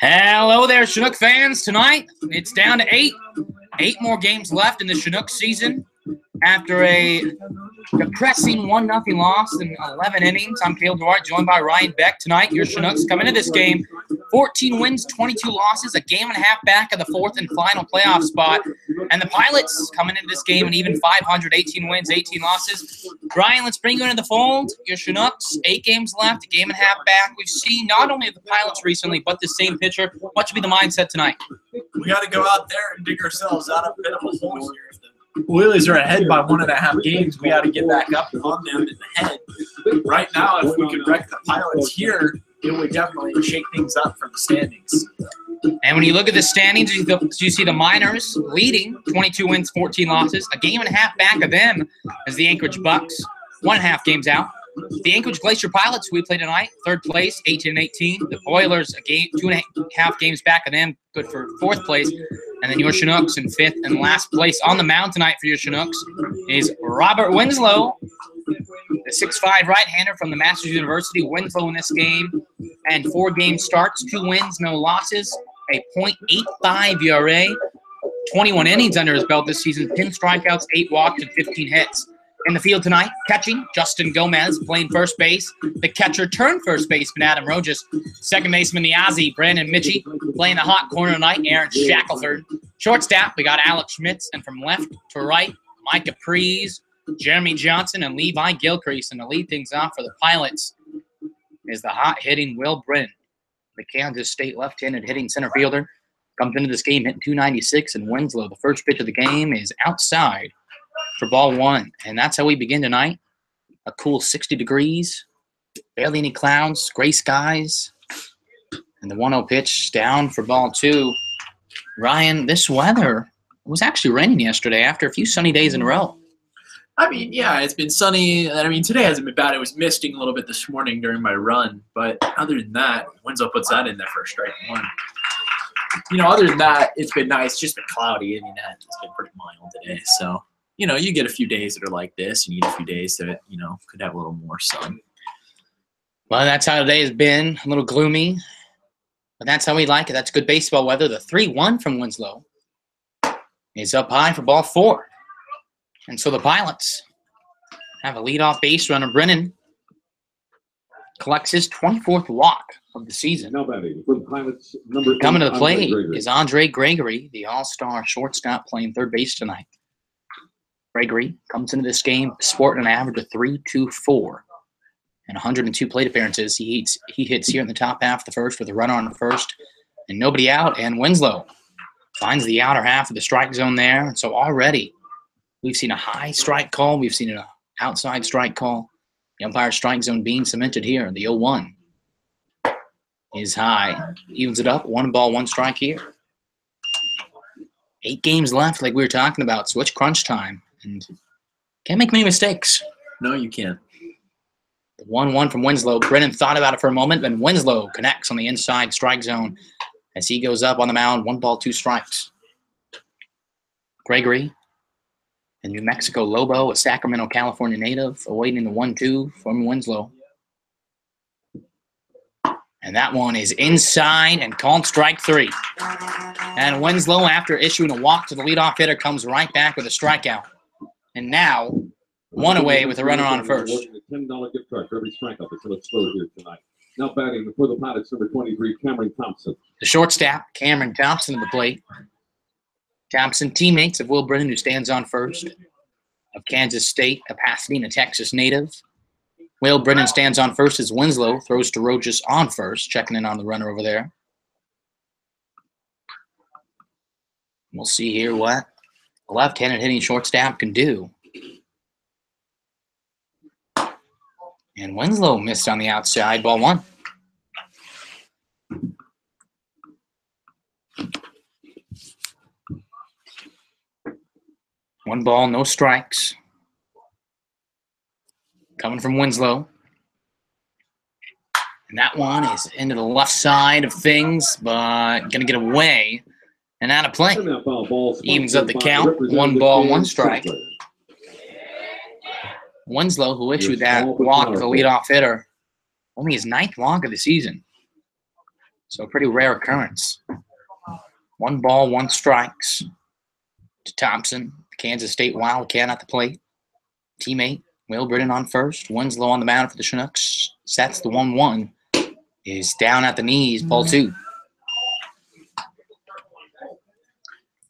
Hello there, Chinook fans. Tonight, it's down to 8. 8 more games left in the Chinook season. After a depressing 1-0 loss in 11 innings, I'm Caleb Duarte, joined by Ryan Beck. Tonight, your Chinooks come into this game 14 wins, 22 losses, a game and a half back of the fourth and final playoff spot. And the Pilots coming into this game an even 500, 18 wins, 18 losses. Ryan, let's bring you into the fold. Your Chinooks, 8 games left, a game and a half back. We've seen not only the Pilots recently, but the same pitcher. What should be the mindset tonight? We got to go out there and dig ourselves out of a bit of a hole here. If the Wheelies are ahead by 1.5 games, we got to get back up on them in the head. Right now, if we could wreck the Pilots here, it would definitely shake things up for the standings. And when you look at the standings, you see the Miners leading, 22 wins, 14 losses. A game and a half back of them as the Anchorage Bucks, 1.5 games out. The Anchorage Glacier Pilots, we play tonight, 3rd place, 18-18. The Boilers, a game, 2.5 games back of them, good for 4th place. And then your Chinooks in 5th and last place. On the mound tonight for your Chinooks is Robert Winslow, the 6'5" right-hander from the Masters University. Winslow in this game, and 4 game starts, 2 wins, no losses, a .85 ERA, 21 innings under his belt this season, 10 strikeouts, 8 walks, and 15 hits. In the field tonight, catching, Justin Gomez playing first base. The catcher turned first baseman, Adam Rojas. Second baseman, the Aussie, Brandon Mitchie. Playing the hot corner tonight, Aaron Shackelford. Shortstop, we got Alex Schmitz. And from left to right, Mike Capriz, Jeremy Johnson, and Levi Gilcrease. And to lead things off for the Pilots is the hot-hitting Will Brin, the Kansas State left-handed hitting center fielder. Comes into this game hitting .296, and Winslow, the first pitch of the game, is outside for ball 1. And that's how we begin tonight. A cool 60 degrees, barely any clouds, gray skies, and the 1-0 pitch down for ball 2. Ryan, this weather was actually raining yesterday after a few sunny days in a row. I mean, yeah, it's been sunny. I mean, today hasn't been bad. It was misting a little bit this morning during my run. But other than that, Winslow puts that in there for a strike 1. You know, other than that, it's been nice. It's just been cloudy. I mean, it's been pretty mild today. So, you know, you get a few days that are like this. You need a few days that, you know, could have a little more sun. Well, that's how today has been. A little gloomy. But that's how we like it. That's good baseball weather. The 3-1 from Winslow is up high for ball 4. And so the Pilots have a leadoff base runner. Brennan collects his 24th walk of the season. Now batting for the Pilots, number 8, coming to the plate is Andre Gregory, the all-star shortstop playing third base tonight. Gregory comes into this game sporting an average of .324 and 102 plate appearances. He hits here in the top half of the first with a runner on the first and nobody out. And Winslow finds the outer half of the strike zone there. And so already we've seen a high strike call. We've seen an outside strike call. The umpire strike zone being cemented here. The 0-1 is high. Evens it up. 1 ball, 1 strike here. 8 games left like we were talking about. So it's crunch time. And can't make many mistakes. No, you can't. The 1-1 from Winslow. Brennan thought about it for a moment. Then Winslow connects on the inside strike zone as he goes up on the mound. 1 ball, 2 strikes. Gregory, a New Mexico Lobo, a Sacramento, California native, awaiting the 1-2 from Winslow. And that one is inside and called strike 3. And Winslow, after issuing a walk to the leadoff hitter, comes right back with a strikeout. And now, 1 away with a runner on first. A $10 gift card for every strikeout that's explode here tonight. Now batting for the Pilots, number 23, Cameron Thompson. The shortstop, Cameron Thompson, at the plate. Thompson, teammates of Will Brennan, who stands on first, of Kansas State, a Pasadena, Texas native. Will Brennan stands on first as Winslow throws to Rojas on first, checking in on the runner over there. We'll see here what a left-handed hitting shortstop can do. And Winslow missed on the outside, ball 1. One ball, no strikes. Coming from Winslow. And that one is into the left side of things, but going to get away and out of play. Evens up the count. 1 ball, 1 strike. Winslow, who issued that walk to the leadoff hitter, only his 9th walk of the season. So a pretty rare occurrence. 1 ball, 1 strikes to Thompson, the Kansas State Wildcat at the plate. Teammate Will Britton on first. Winslow on the mound for the Chinooks. Sets the 1-1. Is down at the knees, ball 2.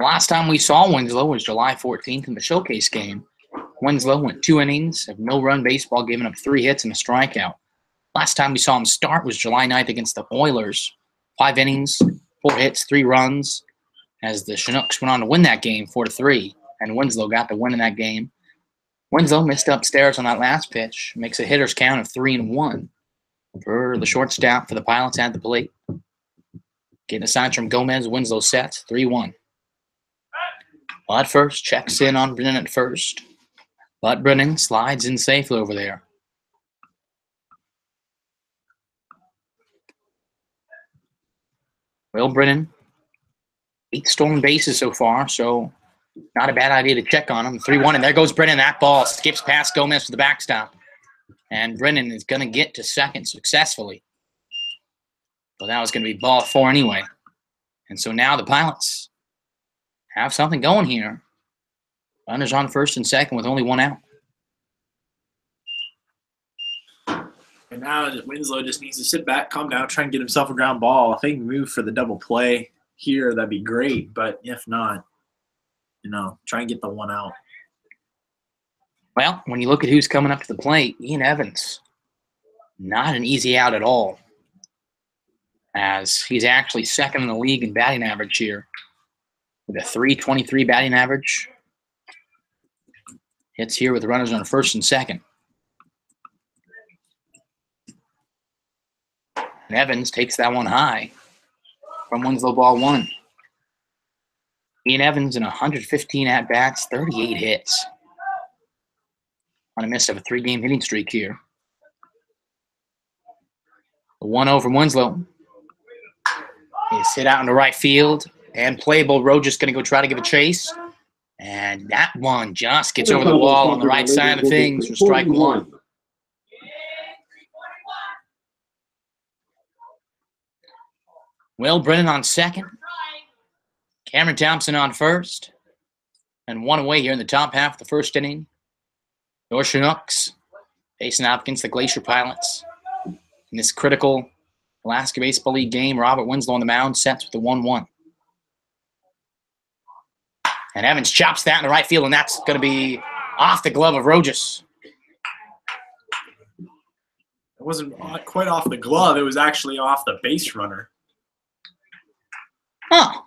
Last time we saw Winslow was July 14th in the showcase game. Winslow went 2 innings of no-run baseball, giving up 3 hits and a strikeout. Last time we saw him start was July 9th against the Oilers. 5 innings, 4 hits, 3 runs, as the Chinooks went on to win that game 4-3, and Winslow got the win in that game. Winslow missed upstairs on that last pitch, makes a hitter's count of 3-1 for the shortstop for the Pilots at the plate. Getting a sign from Gomez, Winslow sets 3-1. Bud first checks in on Brennan at first. But Brennan slides in safely over there. Will Brennan, 8 stolen bases so far, so not a bad idea to check on him. 3-1, and there goes Brennan. That ball skips past Gomez for the backstop. And Brennan is going to get to second successfully. So that was going to be ball 4 anyway. And so now the Pilots have something going here. Runners on first and second with only 1 out. And now Winslow just needs to sit back, calm down, try and get himself a ground ball. If they can move for the double play here, that'd be great. But if not, try and get the 1 out. Well, when you look at who's coming up to the plate, Ian Evans, not an easy out at all, as he's actually second in the league in batting average here with a .323 batting average. Hits here with runners on first and second. And Evans takes that one high from Winslow, ball 1. Ian Evans in 115 at-bats, 38 hits. On a miss of a 3-game hitting streak here. The 1-0 from Winslow is hit out into right field and playable. Rojas going to go try to give a chase. And that one just gets over the wall on the right side of things for strike 1. Will Brennan on second. Cameron Thompson on first. And 1 away here in the top half of the first inning. Your Chinooks facing out against the Glacier Pilots. In this critical Alaska Baseball League game, Robert Winslow on the mound sets with the 1-1. And Evans chops that in the right field, and that's going to be off the glove of Rojas. It wasn't quite off the glove. It was actually off the base runner. Huh.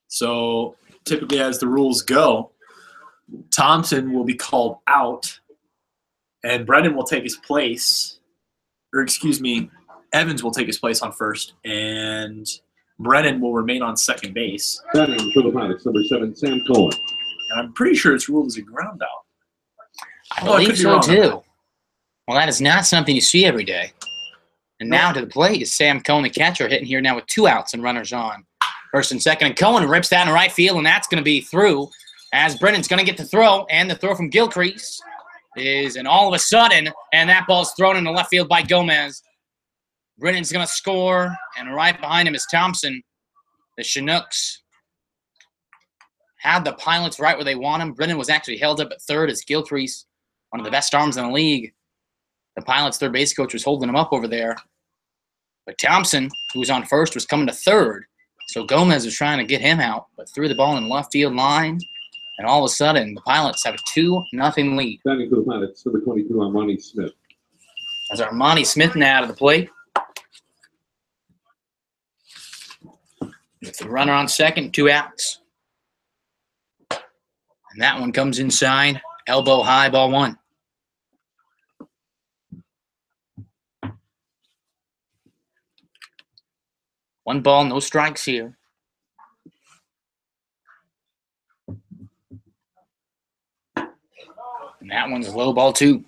So typically as the rules go, Thompson will be called out, and Brennan will take his place. Or excuse me, Evans will take his place on first, and Brennan will remain on second base. Batting for the Pilots, number 7, Sam Cohen. And I'm pretty sure it's ruled as a ground out. I believe so, too. Well, that is not something you see every day. And now to the plate is Sam Cohen, the catcher, hitting here now with 2 outs and runners on. First and second, and Cohen rips that in right field, and that's going to be through, as Brennan's going to get the throw, and the throw from Gilcrease is an all of a sudden, and that ball's thrown into left field by Gomez. Brennan's going to score, and right behind him is Thompson. The Chinooks had the Pilots right where they want him. Brennan was actually held up at third as Gilcrease, one of the best arms in the league. The Pilots' third base coach was holding him up over there. But Thompson, who was on first, was coming to third. So Gomez was trying to get him out, but threw the ball in left field line. And all of a sudden, the Pilots have a 2-0 lead. Batting for the Pilots, number 22, Armani Smith. As Armani Smith now to the plate. With the runner on second, 2 outs. And that one comes inside, elbow high, ball 1. One ball, no strikes here. And that one's low, ball 2.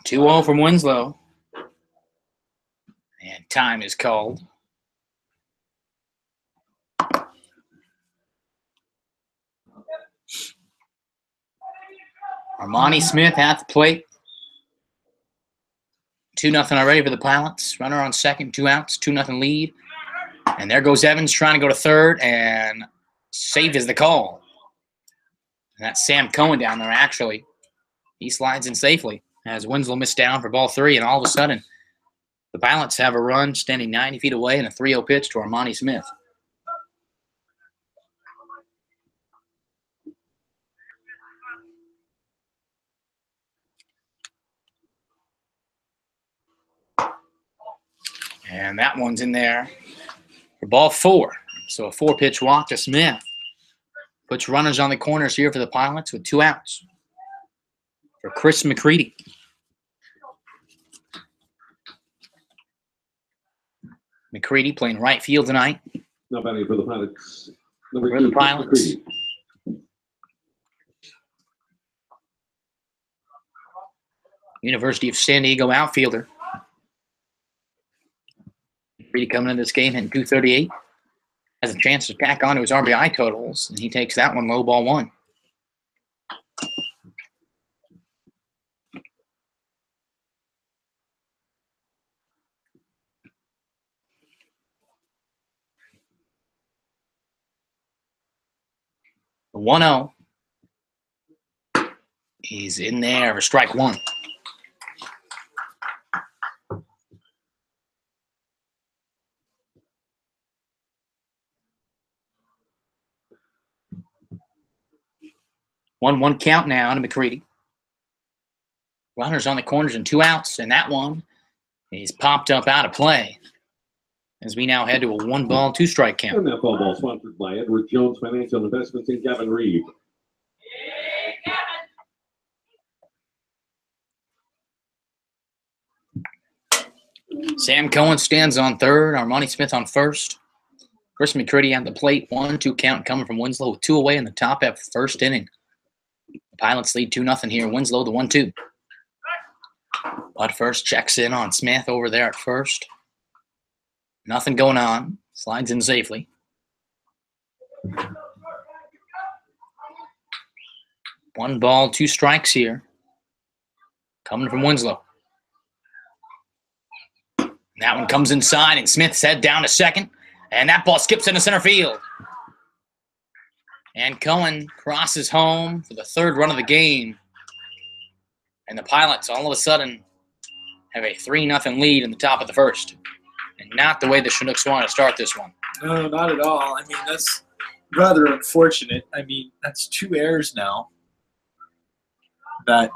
Two 2-0 from Winslow. And time is called. Armani Smith at the plate. 2-0 already for the Pilots. Runner on second, 2 outs, 2-0 lead. And there goes Evans trying to go to third, and safe is the call. And that's Sam Cohen down there, actually. He slides in safely as Winslow missed down for ball 3, and all of a sudden, the Pilots have a run standing 90 feet away and a 3-0 pitch to Armani Smith. And that one's in there for ball 4. So a 4-pitch walk to Smith. Puts runners on the corners here for the Pilots with 2 outs. For Chris McCready. McCready playing right field tonight. Now batting for the Pilots. For the Pilots. University of San Diego outfielder. McCready coming into this game hitting .238. Has a chance to tack on to his RBI totals, and he takes that one low, ball 1. The 1-0. He's in there for strike 1. One count now to McCready. Runners on the corners and 2 outs, and that one is popped up out of play as we now head to a 1-ball, 2-strike count. And that ball sponsored by Edward Jones Financial Investments in Gavin Reed. Sam Cohen stands on third. Armani Smith on first. Chris McCready at the plate. 1-2 count coming from Winslow with 2 away in the top half first inning. The Pilots lead 2-0 here. Winslow the 1-2. Bud first checks in on Smith over there at first. Nothing going on. Slides in safely. One ball, 2 strikes here. Coming from Winslow. That one comes inside, and Smith's head down to second. And that ball skips into center field. And Cohen crosses home for the 3rd run of the game. And the Pilots all of a sudden have a 3-0 lead in the top of the first. And not the way the Chinooks want to start this one. No, not at all. I mean, that's rather unfortunate. I mean, that's 2 errors now that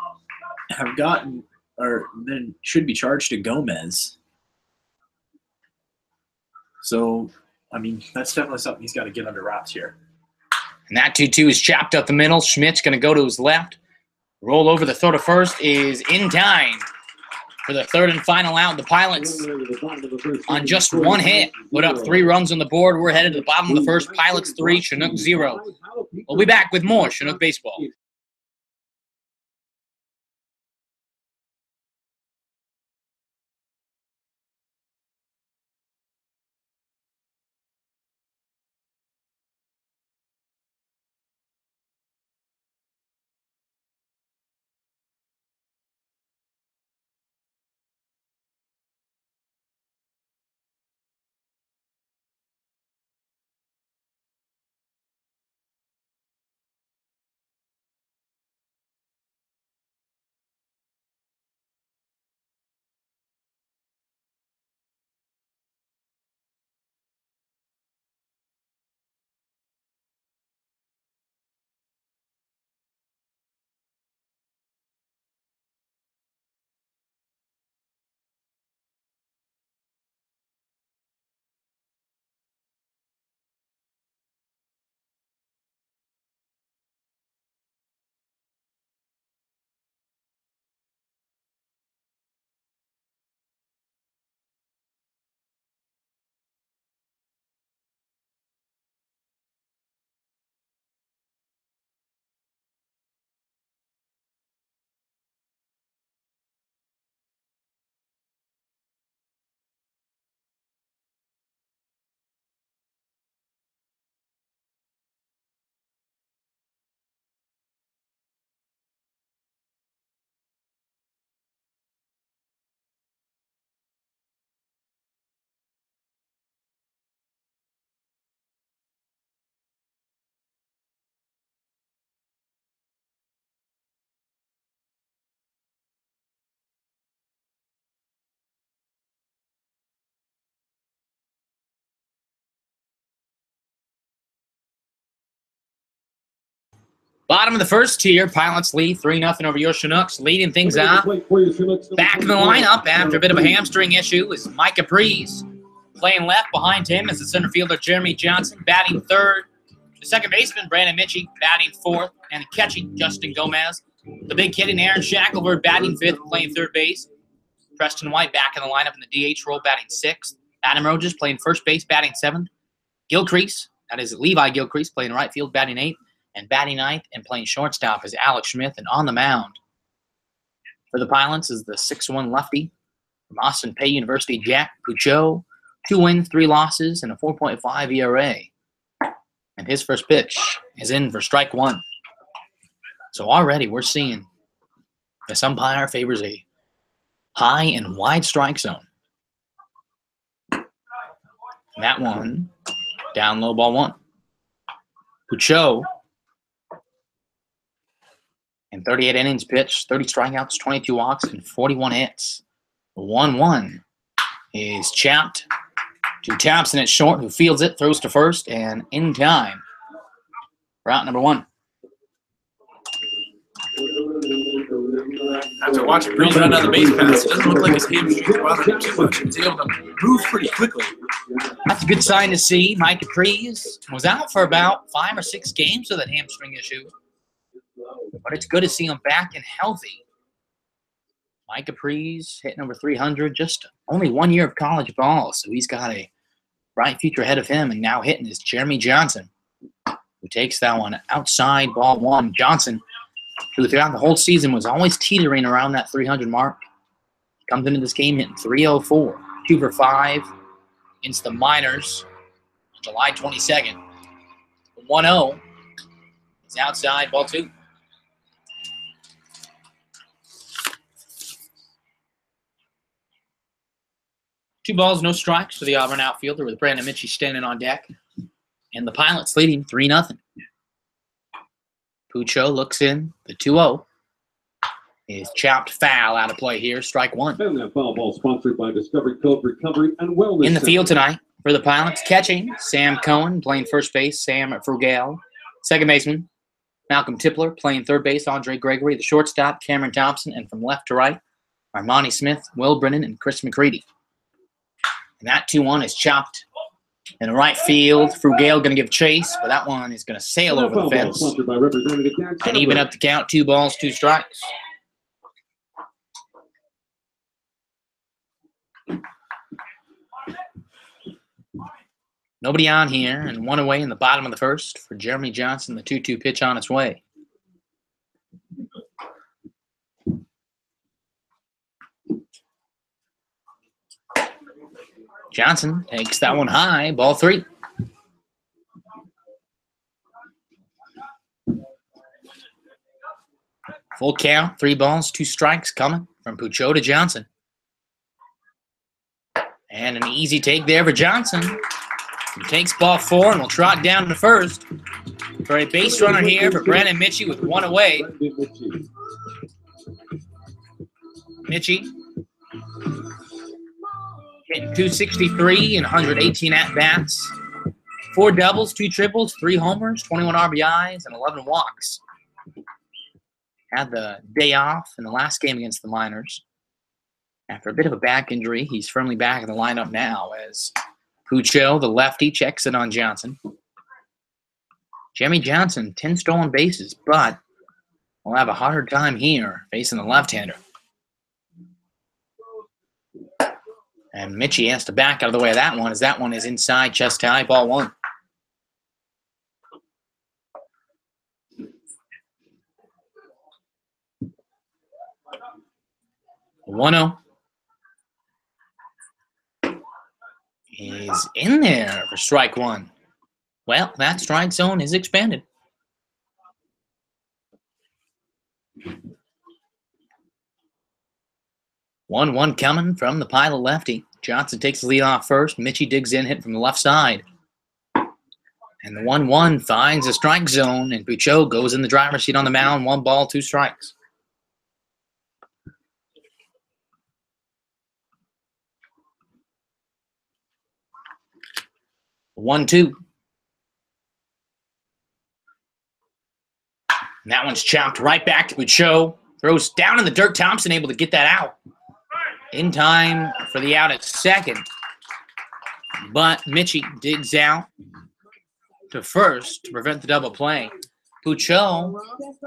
have gotten or then should be charged to Gomez. So, I mean, that's definitely something he's got to get under wraps here. And that 2-2 is chopped up the middle. Schmidt's going to go to his left. Roll over the throw to first is in time for the 3rd and final out. The Pilots, on just 1 hit, put up 3 runs on the board. We're headed to the bottom of the first. Pilots 3, Chinook 0. We'll be back with more Chinook baseball. Bottom of the first tier, Pilots lead 3-0 over your Chinooks. Leading things out. Back in the lineup after a bit of a hamstring issue is Mike Caprice. Playing left behind him is the center fielder Jeremy Johnson, batting third. The second baseman, Brandon Mitchie, batting fourth. And catching, Justin Gomez. The big kid in Aaron Shackelford, batting fifth, playing third base. Preston White back in the lineup in the DH role, batting sixth. Adam Rogers playing first base, batting seventh. Gilcrease, that is Levi Gilcrease, playing right field, batting eighth. And batting ninth and playing shortstop is Alex Smith. And on the mound for the Pilots is the 6'1 lefty from Austin Peay University, Jack Puccio. 2 wins, 3 losses, and a 4.5 ERA. And his first pitch is in for strike one. So already we're seeing this umpire favors a high and wide strike zone. And that one, down low, ball one. Puccio, in 38 innings pitched, 30 strikeouts, 22 walks, and 41 hits. 1-1 is chopped to Thompson at short, who fields it, throws to first, and in time. Route number one. After watching Breeze run down the base pass, it doesn't look like his hamstring's bothered him too much. He's able to move pretty quickly. That's a good sign to see. Mike Caprice was out for about 5 or 6 games with that hamstring issue. But it's good to see him back and healthy. Mike Caprice hitting over 300, just only 1 year of college ball, so he's got a bright future ahead of him. And now hitting is Jeremy Johnson, who takes that one outside, ball one. Johnson, who throughout the whole season was always teetering around that 300 mark, comes into this game hitting 304, 2 for 5 against the Miners on July 22nd. 1-0 is outside, ball 2. Two balls, no strikes for the Auburn outfielder with Brandon Mitchie standing on deck. And the Pilots leading 3-0. Puccio looks in. The 2-0 is chopped foul out of play here. Strike one. And that foul ball sponsored by Discovery Cove Recovery and Wellness in the field Center. tonight for the Pilots. Catching, Sam Cohen playing first base. Sam Frugale. Second baseman, Malcolm Tipler playing third base. Andre Gregory. The shortstop, Cameron Thompson. And from left to right, Armani Smith, Will Brennan, and Chris McCready. And that 2-1 is chopped in the right field. Frugale going to give chase, but that one is going to sail over the fence and even up the count. 2 balls, 2 strikes. Nobody on here, and 1 away in the bottom of the first for Jeremy Johnson. The 2-2 pitch on its way. Johnson takes that one high, ball 3. Full count, 3 balls, 2 strikes coming from Puccio to Johnson. And an easy take there for Johnson. He takes ball 4 and will trot down to first for a base runner here for Brandon Mitchie with 1 away. Mitchie hitting 263 and 118 at-bats. 4 doubles, 2 triples, 3 homers, 21 RBIs, and 11 walks. Had the day off in the last game against the Miners. After a bit of a back injury, he's firmly back in the lineup now as Puccio, the lefty, checks it on Johnson. Jeremy Johnson, 10 stolen bases, but will have a harder time here facing the left-hander. And Mitchie has to back out of the way of that one, as that one is inside, chest high, ball 1. One-0 is in there for strike 1. Well, that strike zone is expanded. 1-1 coming from the Pilot lefty. Johnson takes the lead off first. Mitchie digs in, hit from the left side. And the 1-1 finds the strike zone, and Puccio goes in the driver's seat on the mound. 1 ball, 2 strikes. And that one's chopped right back to Bouchot. Throws down in the dirt. Thompson able to get that out in time for the out at second. But Mitchie digs out to first to prevent the double play. Bouchot,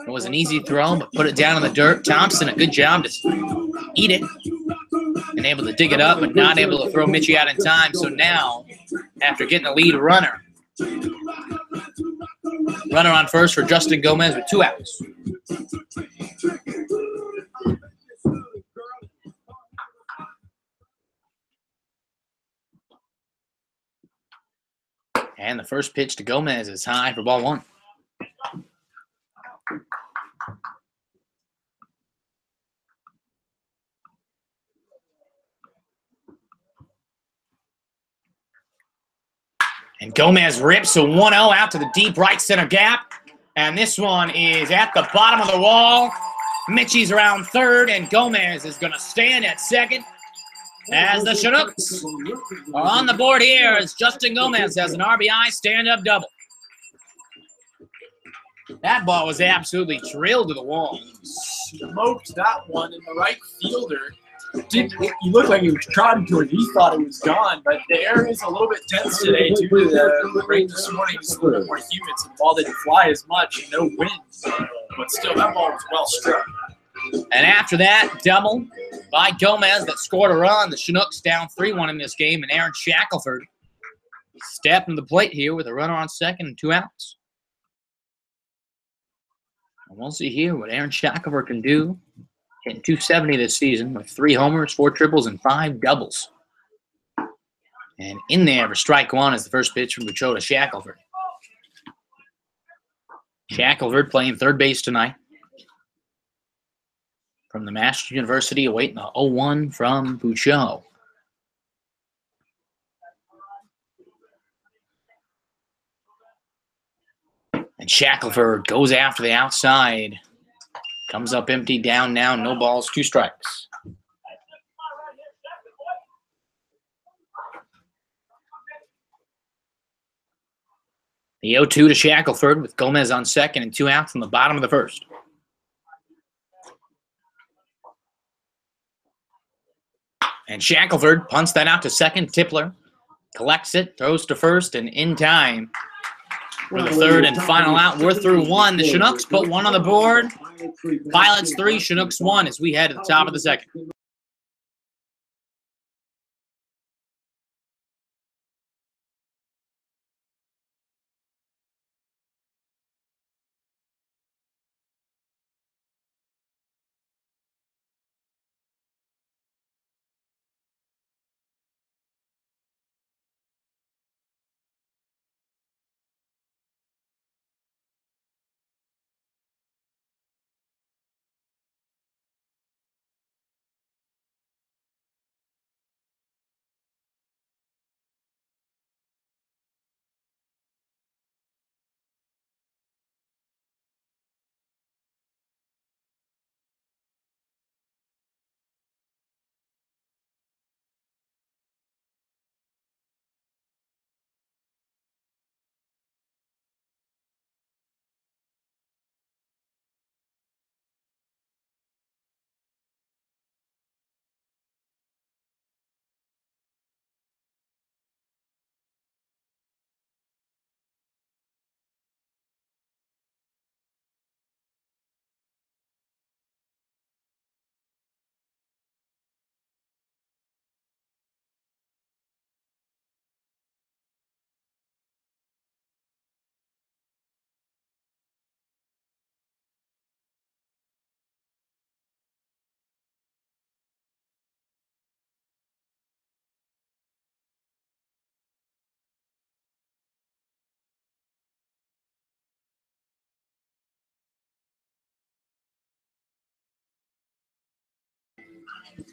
it was an easy throw, but put it down in the dirt. Thompson, a good job to eat it. And able to dig it up, but not able to throw Mitchie out in time. So now, after getting the lead runner on first for Justin Gomez with 2 outs. And the first pitch to Gomez is high for ball 1. And Gomez rips a 1-0 out to the deep right center gap. And this one is at the bottom of the wall. Mitchie's around third, and Gomez is going to stand at second as the Chinooks are on the board here as Justin Gomez has an RBI stand-up double. That ball was absolutely drilled to the wall. Smoked that one, and the right fielder he looked like he was trotting towards it. He thought it was gone, but the air is a little bit tense today due to the rain this morning. It's a little bit more humid, so the ball didn't fly as much and no wind. But still, that ball was well struck. And after that, double by Gomez that scored a run. The Chinooks down 3-1 in this game, and Aaron Shackelford stepping to the plate here with a runner on second and 2 outs. And we'll see here what Aaron Shackelford can do. Hitting .270 this season with 3 homers, 4 triples, and 5 doubles. And in there for strike 1 is the first pitch from Bouchot to Shackelford. Shackelford playing third base tonight. From the Master University, awaiting the 0-1 from Bouchot. And Shackelford goes after the outside. Comes up empty, down now, no balls, 2 strikes. The 0-2 to Shackelford with Gomez on second and 2 outs in the bottom of the first. And Shackelford punts that out to second. Tippler collects it, throws to first, and in time for the third and final out. We're through 1. The Chinooks put 1 on the board. Pilots 3, Chinooks 1 as we head to the top of the second.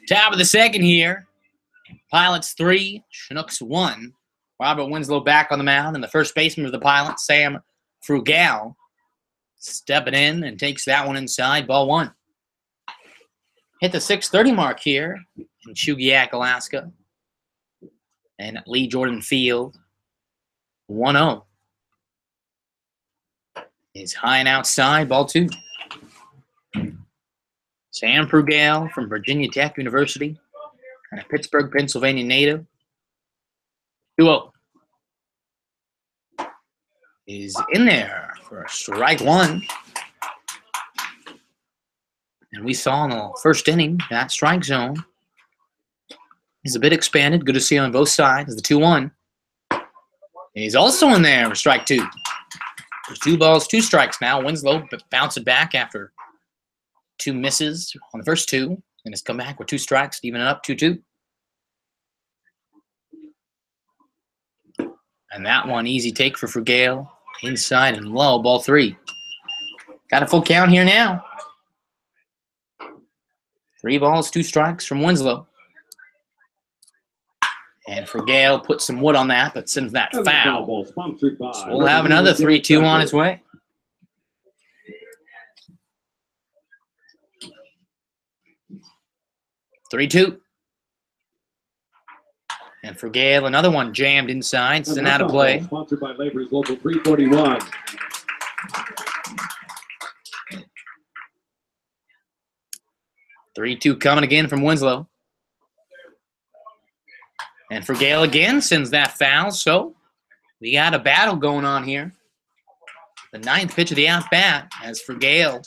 Top of the second here. Pilots 3, Chinooks 1. Robert Winslow back on the mound, and the first baseman of the Pilots, Sam Frugal, stepping in and takes that one inside, ball 1. Hit the 6:30 mark here in Chugiak, Alaska. And Lee Jordan Field, 1-0. is high and outside, ball 2. Sam Prugale from Virginia Tech University and a Pittsburgh, Pennsylvania native. 2-0. Is in there for strike 1. And we saw in the first inning that strike zone is a bit expanded. Good to see on both sides. The 2-1. He's also in there for strike 2. There's 2 balls, 2 strikes now. Winslow bouncing back after 2 misses on the first 2. And has come back with 2 strikes, even it up 2-2. And that one, easy take for Frugale. Inside and low, ball 3. Got a full count here now. 3 balls, 2 strikes from Winslow. And Frugale put some wood on that, but sends that foul. So we'll have another 3-2 on its way. (3-2). And Frugale, another one jammed inside, sent out of play. Sponsored by Labor's Local 341. (3-2) coming again from Winslow. And Frugale again sends that foul, so we got a battle going on here. The 9th pitch of the at-bat as Frugale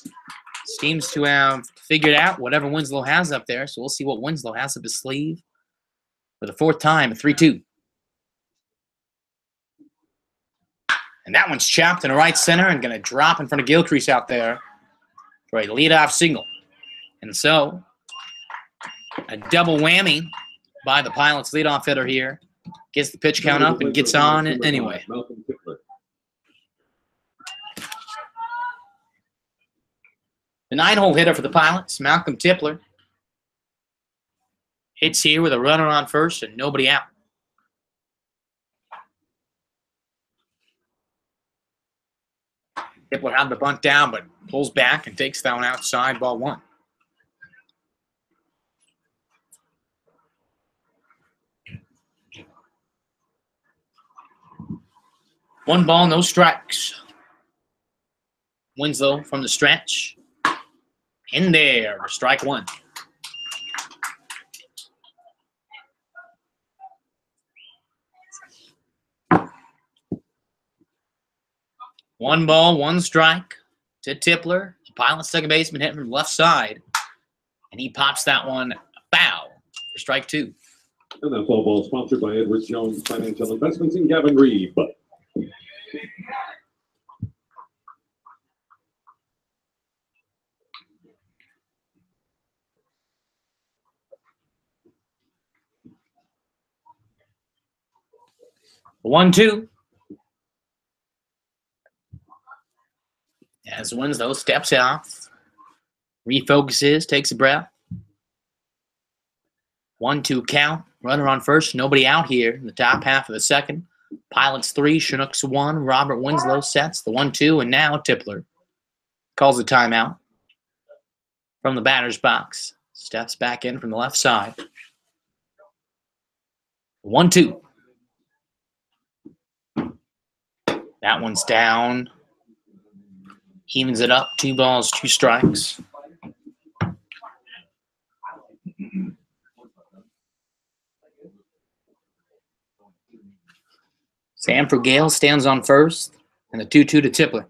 seems to have figured out whatever Winslow has up there, so we'll see what Winslow has up his sleeve. For the 4th time, a 3-2. And that one's chopped in the right center and going to drop in front of Gilcrease out there for a leadoff single. And so, a double whammy by the Pilots leadoff hitter here. Gets the pitch count up and gets on it anyway. The 9-hole hitter for the Pilots, Malcolm Tipler. Hits here with a runner on first and nobody out. Tipler had the bunt down, but pulls back and takes that one outside, ball 1. One ball, no strikes. Winslow from the stretch. In there for strike 1. One ball, 1 strike to Tipler. The Pilot second baseman hit from the left side. And he pops that one foul for strike 2. And that ball sponsored by Edward Jones Financial Investments in Gavin Reed. 1-2. As Winslow steps off, refocuses, takes a breath. 1-2 count. Runner on first, nobody out here in the top half of the second. Pilots 3, Chinooks 1. Robert Winslow sets the 1-2, and now Tipler calls a timeout from the batter's box. Steps back in from the left side. 1-2. That one's down. Evens it up. 2 balls, 2 strikes. Sam Frugale stands on first, and the 2-2 to Tipler.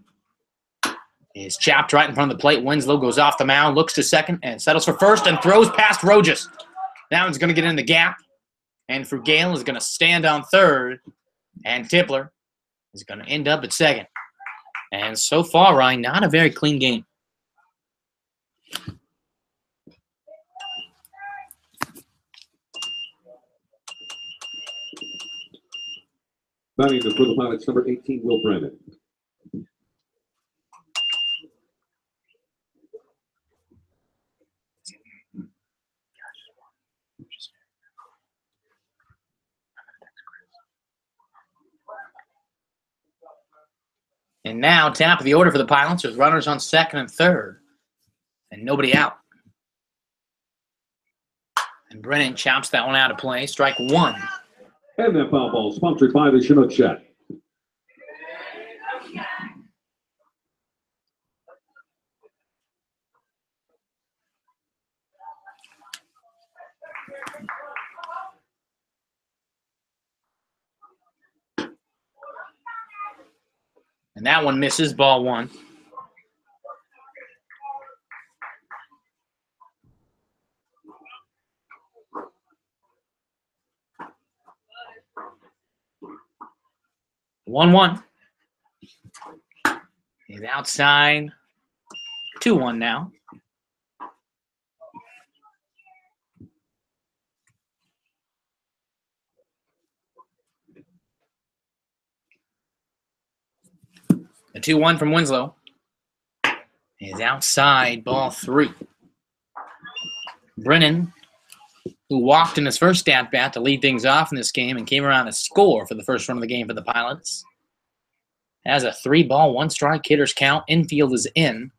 He's chopped right in front of the plate. Winslow goes off the mound, looks to second, and settles for first, and throws past Rojas. That one's going to get in the gap, and Frugale is going to stand on third, and Tipler is going to end up at second. And so far, Ryan, not a very clean game. Batting for the Pilots, number 18, Will Brennan. And now, top of the order for the Pilots with runners on second and third, and nobody out. And Brennan chops that one out of play. Strike 1. And that foul ball sponsored by the Chinooks Shack. And that one misses, ball 1. One. He's outside. 2-1 now. The 2-1 from Winslow is outside, ball 3. Brennan, who walked in his first at-bat to lead things off in this game and came around to score for the first run of the game for the Pilots, has a 3-ball, 1-strike hitter's count. Infield is in.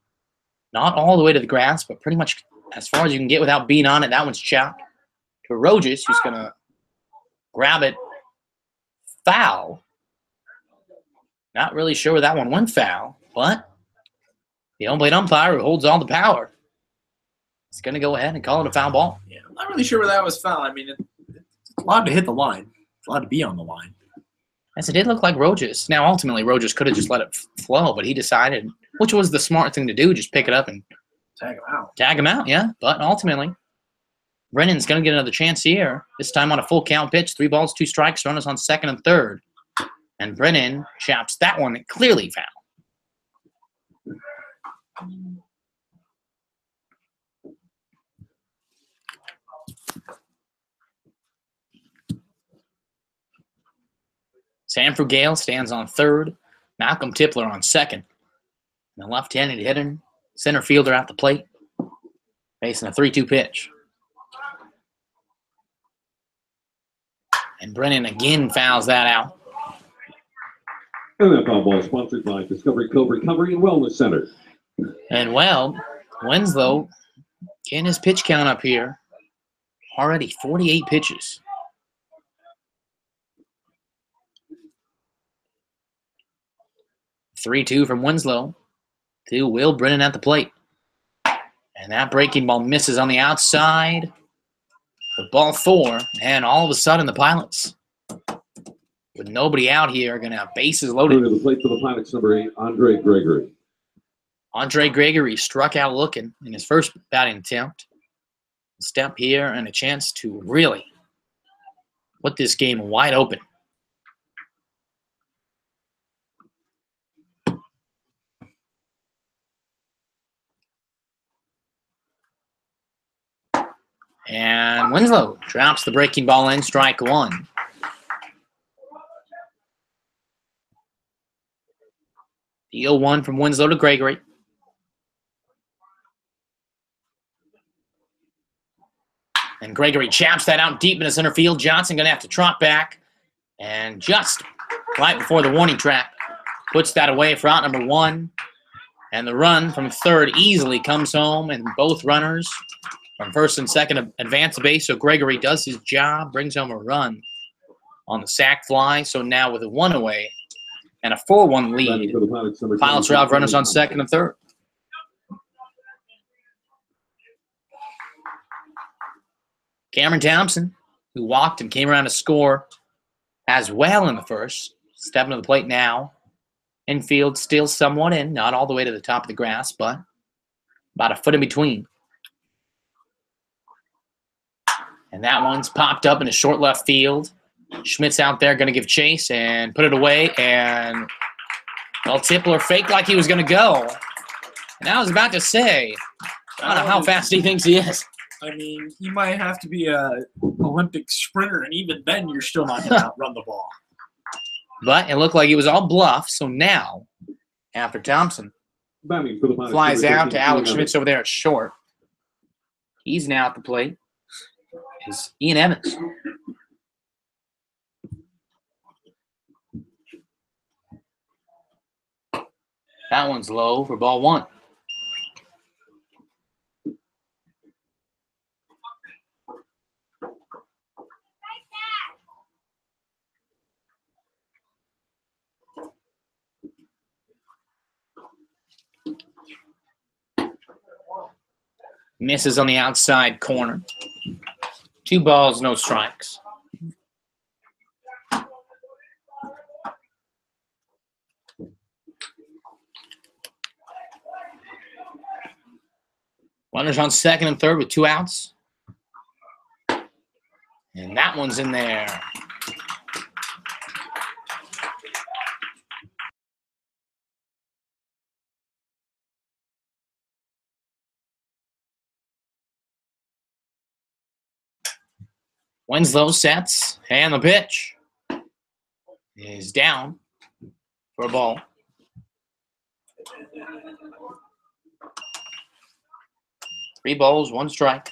Not all the way to the grass, but pretty much as far as you can get without being on it. That one's chopped to Rojas, who's going to grab it. Foul. Not really sure where that one went foul, but the home plate umpire who holds all the power is going to go ahead and call it a foul ball. Yeah, I'm not really sure where that was foul. I mean, it's allowed to hit the line. It's allowed to be on the line. As it did look like Rojas. Now, ultimately, Rojas could have just let it flow, but he decided, which was the smart thing to do, just pick it up and tag him out. Tag him out, yeah. But ultimately, Brennan's going to get another chance here. This time on a full count pitch, 3 balls, 2 strikes, runners on second and third. And Brennan chops that one clearly foul. Sanford Gale stands on third. Malcolm Tipler on second. And the left-handed hitter, center fielder at the plate, facing a 3-2 pitch. And Brennan again fouls that out. And that foul ball is sponsored by Discovery Cove Recovery and Wellness Center. And, well, Winslow getting his pitch count up here. Already 48 pitches. (3-2) from Winslow to Will Brennan at the plate. And that breaking ball misses on the outside. The ball 4, and all of a sudden the Pilots, with nobody out here, are going to have bases loaded. To the plate for the Pilots, number 8, Andre Gregory. Andre Gregory struck out looking in his first batting attempt. A step here and a chance to really put this game wide open. And Winslow drops the breaking ball in, strike 1. The 0-1 from Winslow to Gregory. And Gregory chaps that out deep into center field. Johnson going to have to trot back. And just right before the warning track, puts that away for out number 1. And the run from third easily comes home, and both runners from first and second advance base. So Gregory does his job, brings home a run on the sac fly. So now with a 1 away and a 4-1 lead, Pilots are out runners on second and third. Cameron Thompson, who walked and came around to score as well in the first, stepping to the plate now. Infield still somewhat in, not all the way to the top of the grass, but about a foot in between. And that one's popped up in a short left field. Schmidt's out there going to give chase and put it away. And, well, Tipler faked like he was going to go. And I was about to say, I don't know how fast he thinks he is. I mean, he might have to be an Olympic sprinter, and even then you're still not going to outrun the ball. But it looked like it was all bluff. So now, after Thompson flies out to Alex Schmidt's over there at short, he's now at the plate. Is Ian Evans. That one's low for ball 1. Misses on the outside corner. 2 balls, no strikes. Runners on second and third with 2 outs. And that one's in there. Winslow sets, and the pitch is down for a ball. Three balls, 1 strike.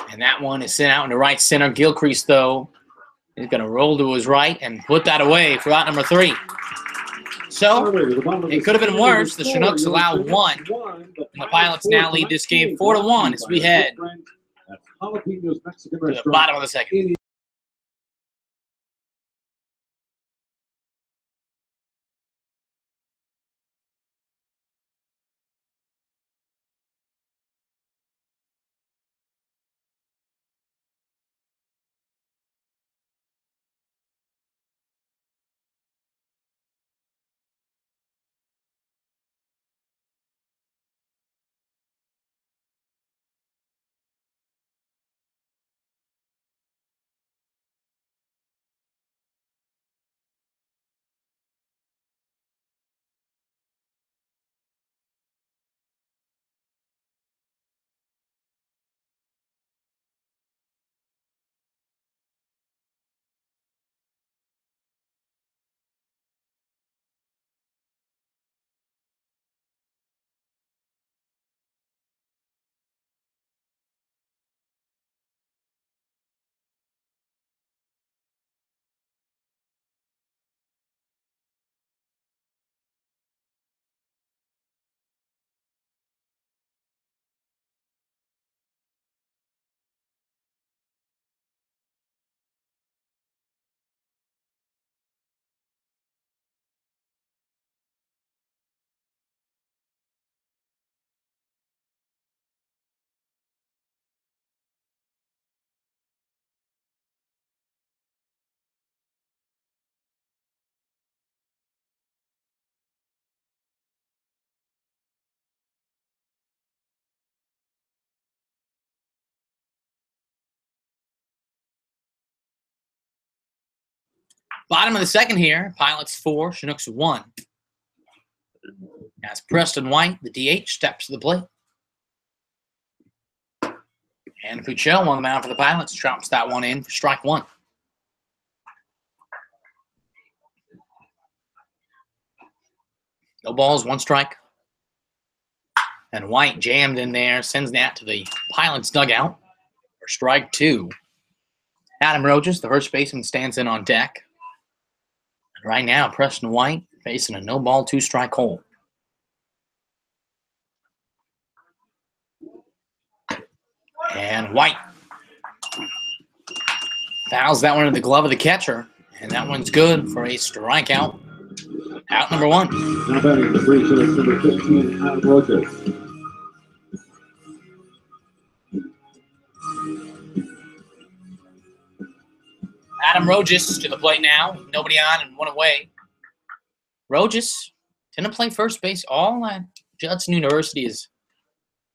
And that one is sent out into right center. Gilcrease, though, is going to roll to his right and put that away for out number 3. So it could have been worse. The Chinooks allow 1. And the Pilots now lead this game 4-1 as we head to the bottom of the second. Bottom of the second here, Pilots 4, Chinooks 1. As Preston White, the DH, steps to the plate. And Puccio on the mound for the Pilots drops that one in for strike 1. No balls, 1 strike. And White jammed in there, sends that to the Pilots dugout for strike 2. Adam Rojas, the first baseman, stands in on deck. And right now, Preston White facing a no-ball, 2-strike hole. And White fouls that one into the glove of the catcher. And that one's good for a strikeout. Out number 1. Now batting the three, Chinooks number 15, Adam Rojas. Adam Rojas to the plate now. Nobody on and 1 away. Rojas didn't play first base all at Judson University,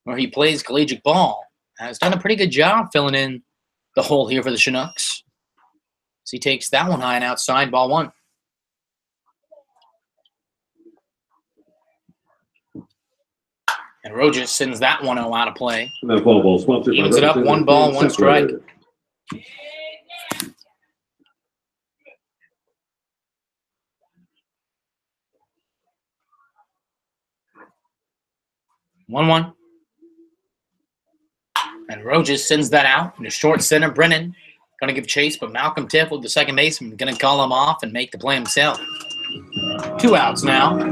where he plays collegiate ball. Has done a pretty good job filling in the hole here for the Chinooks. So he takes that one high and outside, ball 1. And Rojas sends that 1-0 out of play. And that ball sponsored by Evens it up, 1 ball, 1 strike. 1-1. And Rojas sends that out into short center. Brennan going to give chase, but Malcolm Tiffel, the second baseman, going to call him off and make the play himself. 2 outs now. For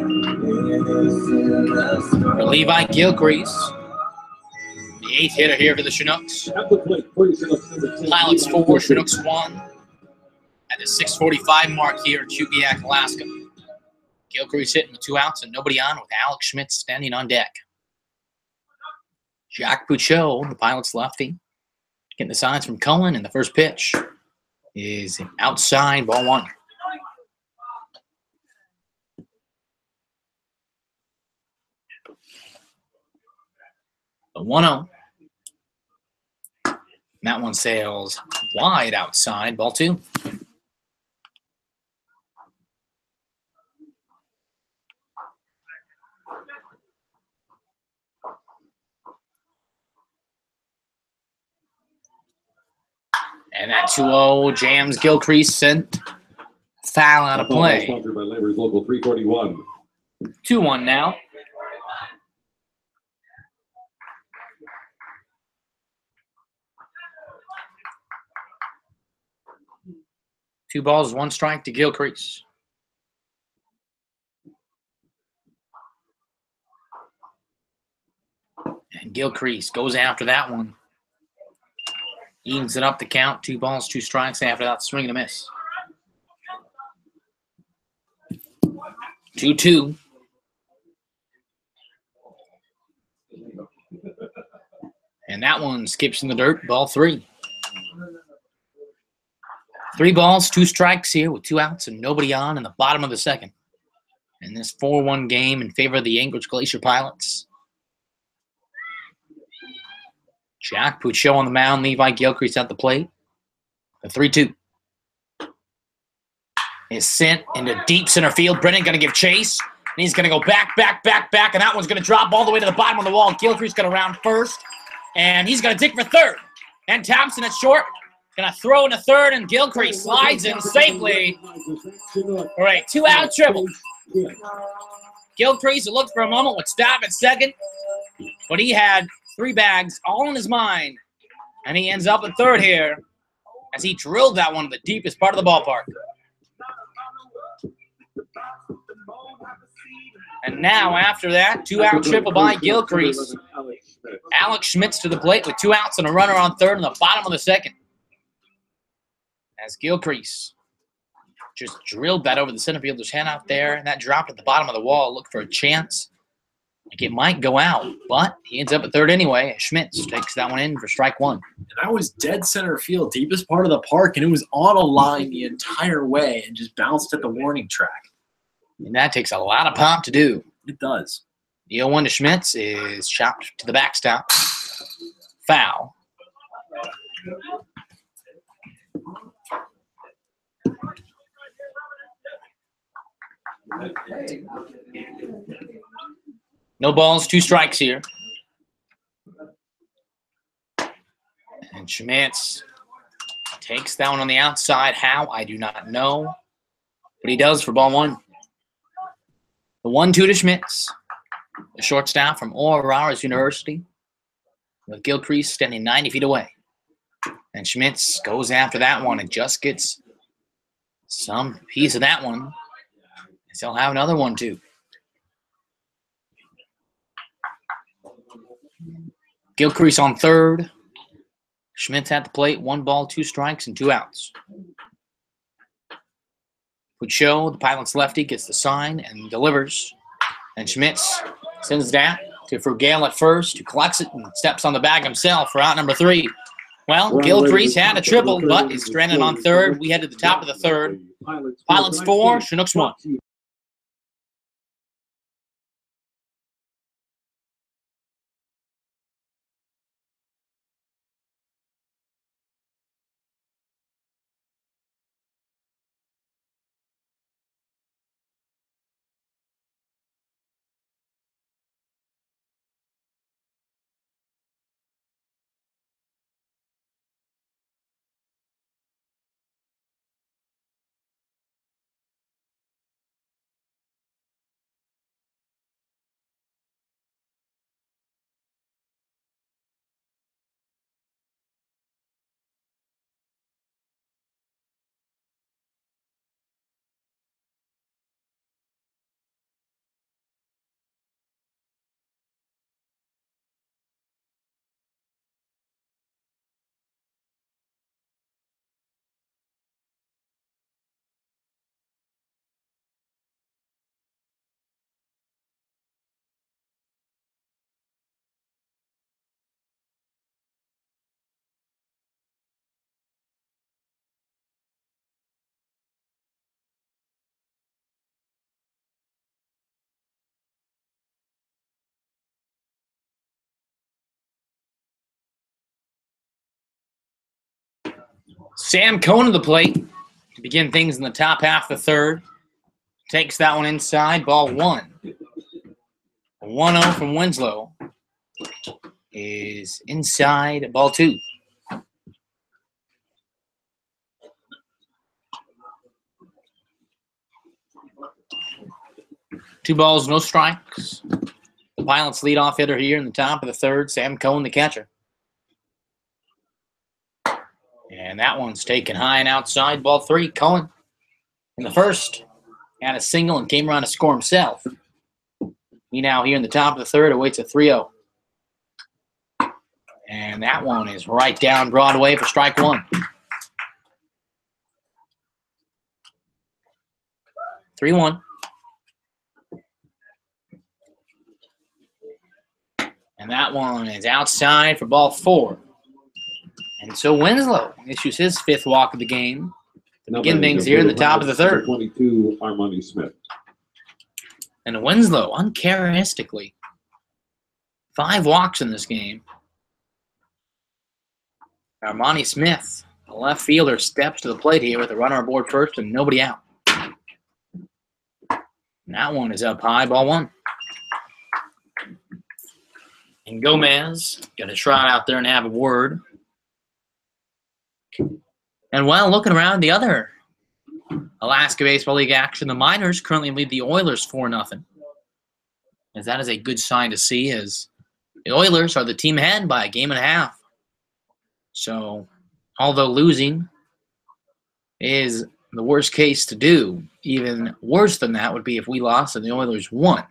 Levi Gilcrease, the 8th hitter here for the Chinooks. Pilots 4, Chinooks 1. At the 6:45 mark here in Chugiak, Alaska. Gilcrease hitting with 2 outs and nobody on, with Alex Schmidt standing on deck. Jack Puccio, the Pilots lefty, getting the signs from Cohen, and the first pitch is outside, ball one. The 1-0. That one sails wide outside, ball two. And that 2-0 jams Gilcrease, sent foul out of play. Sponsored by Labor's Local 341. 2-1 now. Two balls, one strike to Gilcrease. And Gilcrease goes after that one. Evens it up the count. 2 balls, 2 strikes after that swing and a miss. 2-2. And that one skips in the dirt, ball 3. 3 balls, 2 strikes here with 2 outs and nobody on in the bottom of the second. In this 4-1 game in favor of the Anchorage Glacier Pilots. Jack Puccio on the mound, Levi Gilcrease at the plate. The 3-2 is sent into deep center field. Brennan going to give chase. And he's going to go back. And that one's going to drop all the way to the bottom of the wall. Gilcrease going to round first. And he's going to dig for third. And Thompson at short. Going to throw into third. And Gilcrease slides in safely for a 2-out triple. Gilcrease, it looked for a moment, would stop at second. But he had 3 bags all in his mind. And he ends up at third here as he drilled that one to the deepest part of the ballpark. And now, after that, 2-out triple by Gilcrease. Alex Schmitz to the plate with 2 outs and a runner on third in the bottom of the second. As Gilcrease just drilled that over the center fielder's head out there, and that dropped at the bottom of the wall. Looked for a chance. Like it might go out, but he ends up at third anyway. Schmitz takes that one in for strike 1. And that was dead center field, deepest part of the park, and it was on a line the entire way and just bounced at the warning track. And that takes a lot of pop to do. It does. The 0-1 to Schmitz is chopped to the backstop. Foul. No balls, 2 strikes here. And Schmitz takes that one on the outside. How? I do not know. But he does for ball 1. The 1-2 to Schmitz. The shortstop from Aurora University. With Gilcrease standing 90 feet away. And Schmitz goes after that one and just gets some piece of that one. He'll have another one, too. Gilcrease on third. Schmitz at the plate. 1 ball, 2 strikes, and 2 outs. Puccio, the Pilot's lefty, gets the sign and delivers. And Schmitz sends that to Frugale at first, who collects it and steps on the bag himself for out number 3. Well, Gilcrease had a triple, but is stranded on third. We head to the top of the third. Pilots 4, Chinooks 1. Sam Cohn to the plate to begin things in the top half of the third. Takes that one inside, ball one. 1-0 from Winslow is inside, ball two. Two balls, no strikes. The Pilots leadoff hitter here in the top of the third, Sam Cohn, the catcher. And that one's taken high and outside, ball three. Cohen in the first had a single and came around to score himself. He now here in the top of the third awaits a 3-0. And that one is right down Broadway for strike one. 3-1. And that one is outside for ball four. And so Winslow issues his fifth walk of the game to begin things here in the top of the third. 22, Armani Smith. And Winslow, uncharacteristically, 5 walks in this game. Armani Smith, the left fielder, steps to the plate here with a runner aboard first and nobody out. And that one is up high, ball one. And Gomez got to trot out there and have a word. And while looking around the other Alaska Baseball League action, the Miners currently lead the Oilers 4-0. As that is a good sign to see, as the Oilers are the team ahead by a game and a half. So, although losing is the worst case to do, even worse than that would be if we lost and the Oilers won.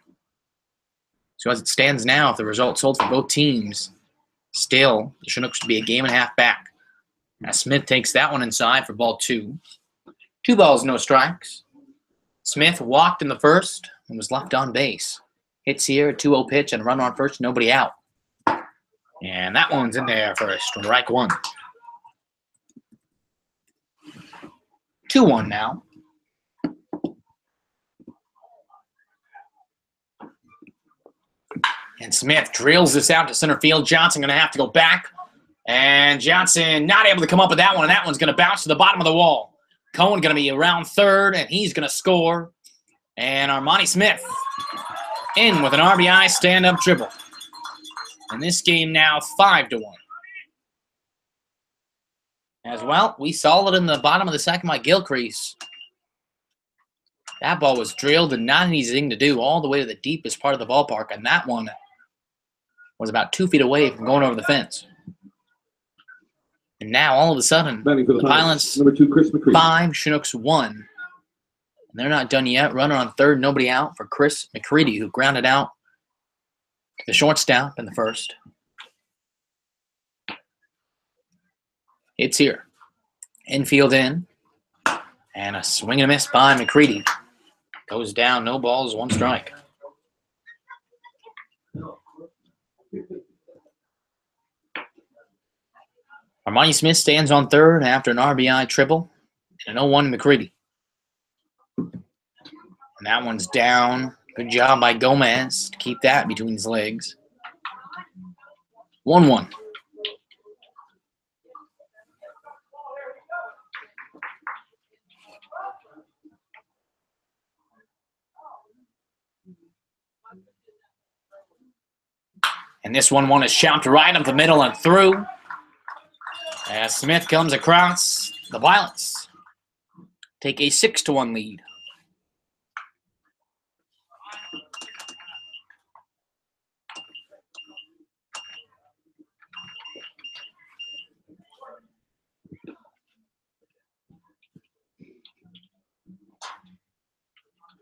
So as it stands now, if the results hold for both teams, still, the Chinooks would be a game and a half back. Now Smith takes that one inside for ball two. 2 balls, no strikes. Smith walked in the first and was left on base. Hits here, a 2-0 pitch and a run on first, nobody out. And that one's in there for strike one. 2-1 now. And Smith drills this out to center field. Johnson going to have to go back. And Johnson not able to come up with that one. And that one's going to bounce to the bottom of the wall. Cohen going to be around third, and he's going to score. And Armani Smith in with an RBI stand-up triple. And this game now 5-1. As well, we saw it in the bottom of the second by Gilcrease. That ball was drilled and not an easy thing to do all the way to the deepest part of the ballpark. And that one was about 2 feet away from going over the fence. And now, all of a sudden, the Pilots number 2, Chris McCready. 5, Chinooks 1. And they're not done yet. Runner on third, nobody out for Chris McCready, who grounded out to the shortstop in the first. It's here. Infield in. And a swing and a miss by McCready. Goes down, no balls, 1 strike. Armani Smith stands on third after an RBI triple and an 0-1 McCready. And that one's down. Good job by Gomez to keep that between his legs. 1-1. And this 1-1 is chopped right up the middle and through. As Smith comes across, the Pilots take a 6-1 lead.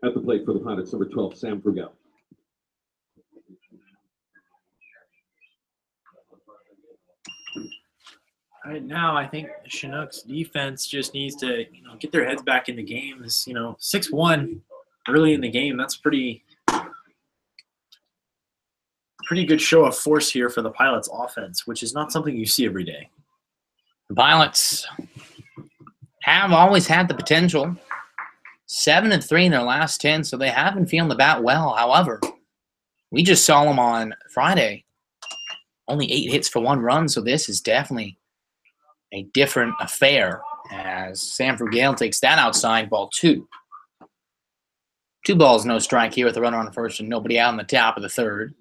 At the plate for the Pilots, number 12, Sam Frugel. Right now, I think the Chinooks defense just needs to, get their heads back in the game. 6-1 early in the game. That's pretty good show of force here for the Pilots offense, which is not something you see every day. The Pilots have always had the potential. 7-3 in their last 10, so they have been feeling the bat well. However, we just saw them on Friday. Only 8 hits for 1 run, so this is definitely a different affair as Sanford Gale takes that outside, ball 2. 2 balls, no strike here with a runner on first and nobody out in the top of the third.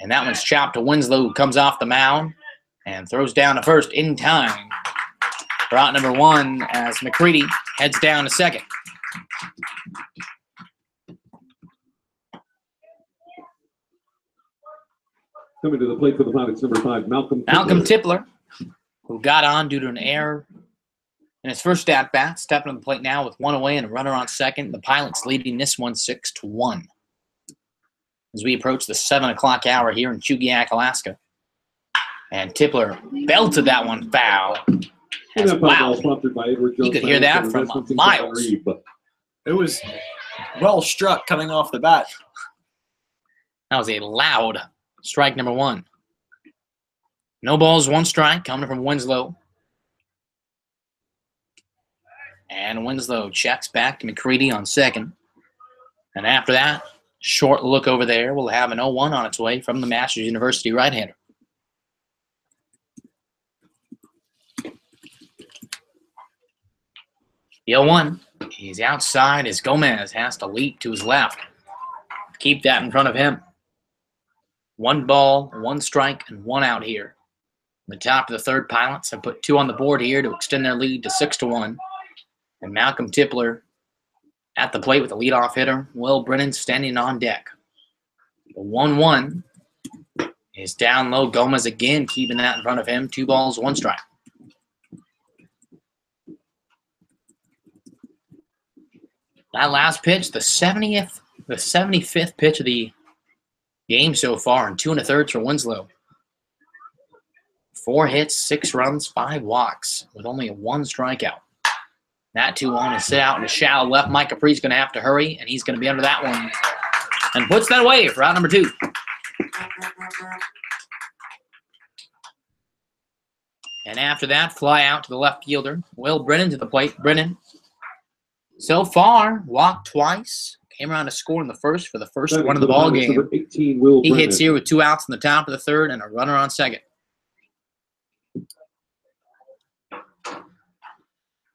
And that one's chopped to Winslow, who comes off the mound and throws down to first in time for out number 1 as McCready heads down to second. Coming to the plate for the Pilots, number 5, Malcolm Tipler, who got on due to an error in his first at-bat, stepping on the plate now with 1 away and a runner on second. The Pilots leading this one 6-1. As we approach the 7 o'clock hour here in Chugiak, Alaska. And Tipler belted that one foul. Wow. You could hear that from miles. It was well struck coming off the bat. That was a loud strike number 1. No balls, 1 strike coming from Winslow. And Winslow checks back to McCready on second. And after that, short look over there. We'll have an 0-1 on its way from the Masters University right-hander. The 0-1. He's outside as Gomez has to leap to his left. Keep that in front of him. 1 ball, 1 strike, and 1 out here. The top of the third, Pilots have put 2 on the board here to extend their lead to 6-1. And Malcolm Tipler at the plate with the leadoff hitter, Will Brennan, standing on deck. The 1-1 is down low. Gomez again keeping that in front of him. 2 balls, 1 strike. That last pitch, the 75th pitch of the game so far, and 2 1/3 for Winslow. 4 hits, 6 runs, 5 walks, with only 1 strikeout. That 2-1 is set out in the shallow left. Mike Capri's going to have to hurry, and he's going to be under that one. And puts that away for out number 2. And after that, fly out to the left fielder. Will Brennan to the plate. Brennan, so far, walked twice. Came around to score in the first for the first one of the ball game. He hits here with 2 outs in the top of the third and a runner on second.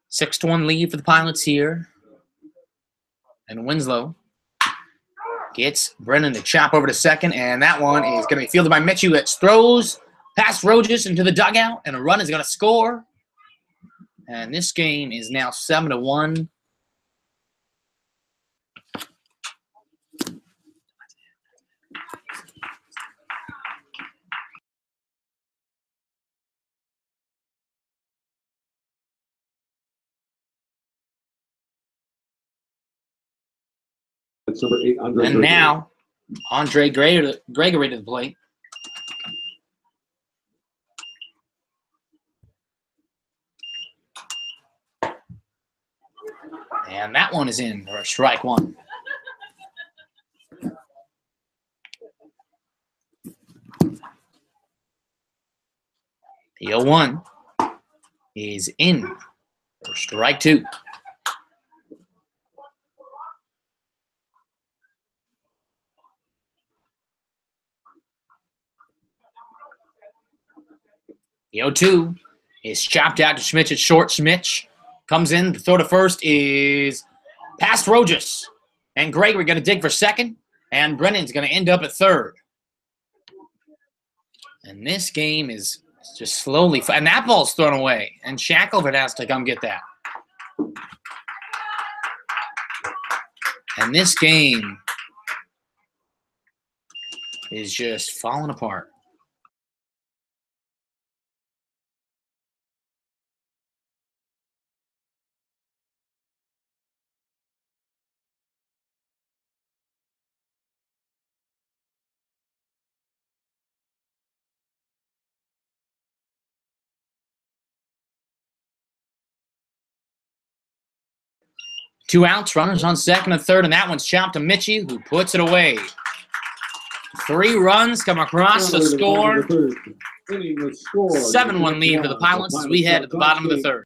6-1 lead for the Pilots here. And Winslow gets Brennan to chop over to second, and that one is going to be fielded by Mitchell. That throws past Rojas into the dugout, and a run is going to score. And this game is now 7-1. That's number 8, Andre. And now, Andre Gregory to the plate. And that one is in for strike 1. The 0-1 is in for strike 2. The 0-2 is chopped out to Schmitz at short. Schmitz comes in to throw to first, is past Rojas. And Gregory going to dig for second, and Brennan's going to end up at third. And this game is just slowly, and that ball's thrown away, and Shackelford has to come get that. And this game is just falling apart. Two outs, runners on second and third, and that one's chopped to Mitchie, who puts it away. 3 runs come across the score. 7-1 lead for the Pilots as we head to the bottom of the third.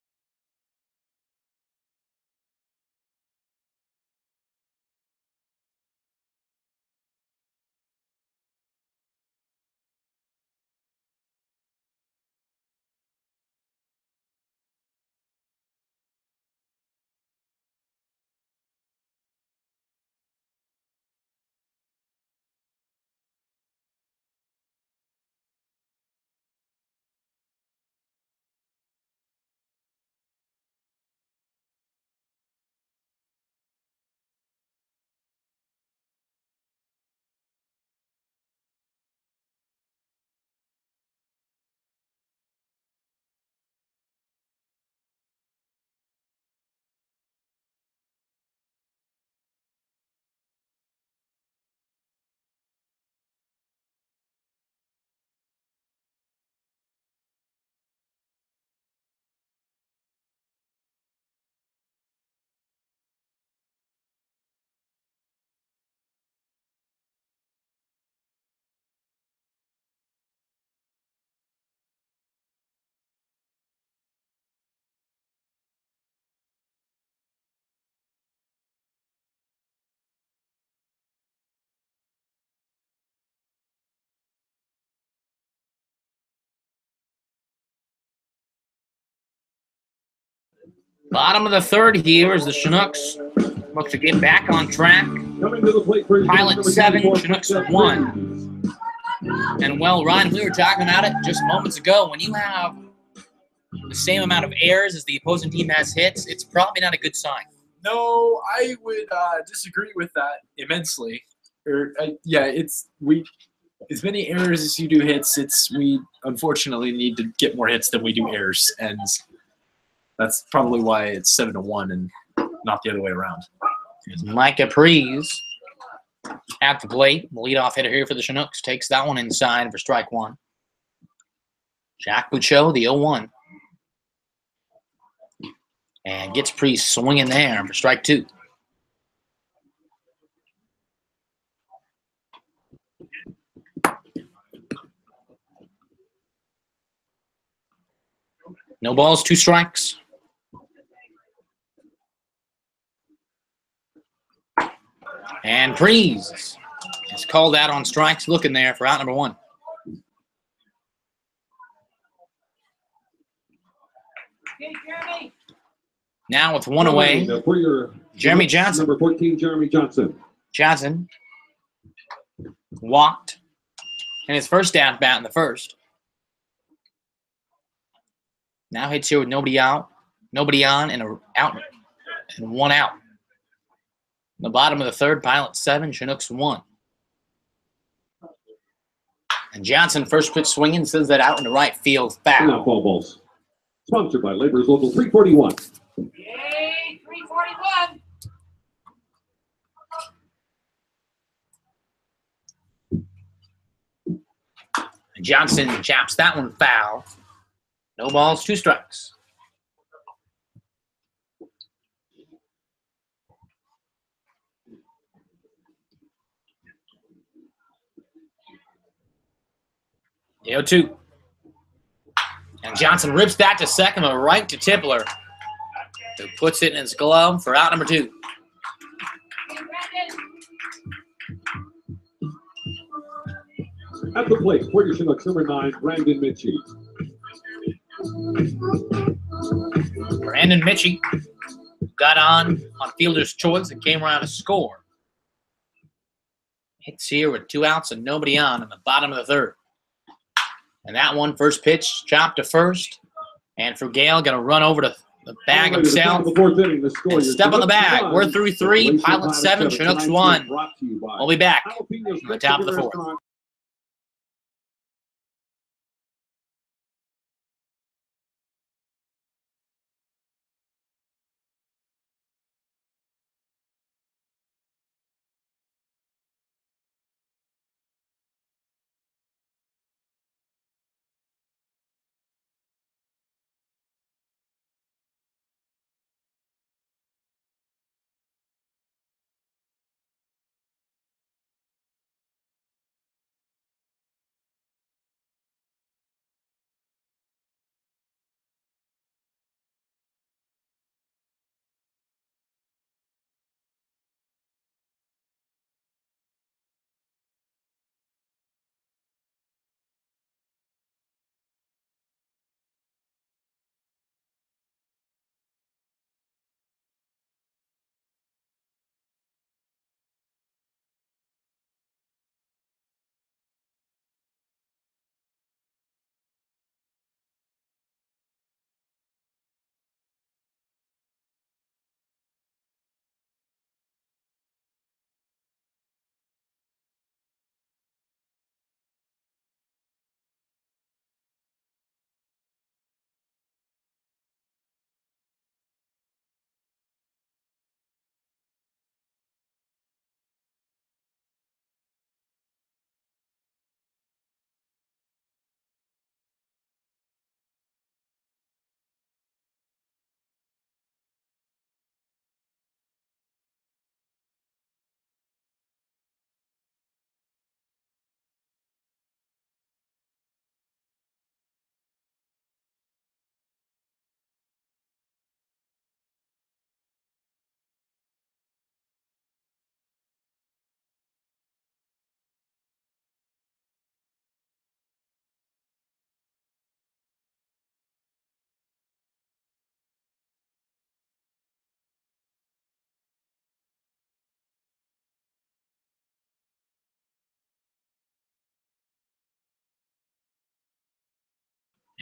Bottom of the third here as the Chinooks look to get back on track. Coming to the plate for Pilot 7, Chinooks 1. And well, Ryan, we were talking about it just moments ago. When you have the same amount of errors as the opposing team has hits, it's probably not a good sign. No, I would disagree with that immensely. As many errors as you do hits, we unfortunately need to get more hits than we do errors, and that's probably why it's 7-1 and not the other way around. Micah Prees at the plate. The leadoff hitter here for the Chinooks takes that one inside for strike one. Jack Buccio, the 0-1. And gets Prees swinging there for strike two. No balls, 2 strikes. And Prees is called out on strikes, looking there for out number 1. Now with 1 away, Jeremy Johnson. Number 14, Jeremy Johnson. Johnson walked in his first at bat in the first. Now hits here with nobody out, nobody on, and out, and 1 out. The bottom of the third, Pilot 7, Chinooks 1. And Johnson, first pitch swinging, sends that out into right field, foul. Now foul balls. Sponsored by Laborers Local 341. Yay, 341. And Johnson chaps that one foul. No balls, 2 strikes. The 0-2. And Johnson rips that to second, but right to Tipler, who puts it in his glove for out number 2. At the plate, for your Chinooks, number 9, Brandon Mitchie. Brandon Mitchie got on fielder's choice and came around to score. Hits here with 2 outs and nobody on in the bottom of the third. And that one, first pitch, chopped to first. And Frugale going to run over to the bag himself and step on the bag. We're through 3, Pilot 7, Chinooks 1. We'll be back on the top of the 4th.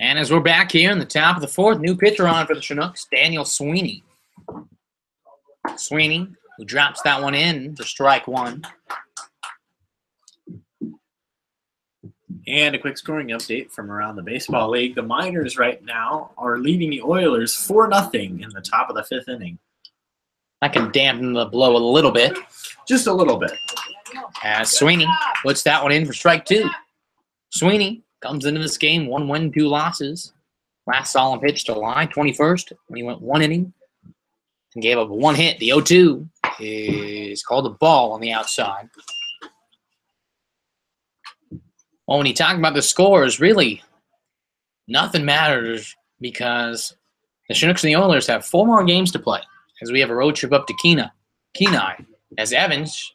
And as we're back here in the top of the fourth, new pitcher on for the Chinooks, Daniel Sweeney. Sweeney, who drops that one in for strike one. And a quick scoring update from around the baseball league. The Miners right now are leading the Oilers 4-0 in the top of the fifth inning. That can dampen the blow a little bit. Just a little bit. As Sweeney puts that one in for strike two. Sweeney comes into this game 1 win, 2 losses. Last solemn pitch July 21st when he went 1 inning and gave up 1 hit. The 0-2 is called a ball on the outside. Well, when you talk about the scores, really nothing matters because the Chinooks and the Oilers have 4 more games to play as we have a road trip up to Kenai. As Evans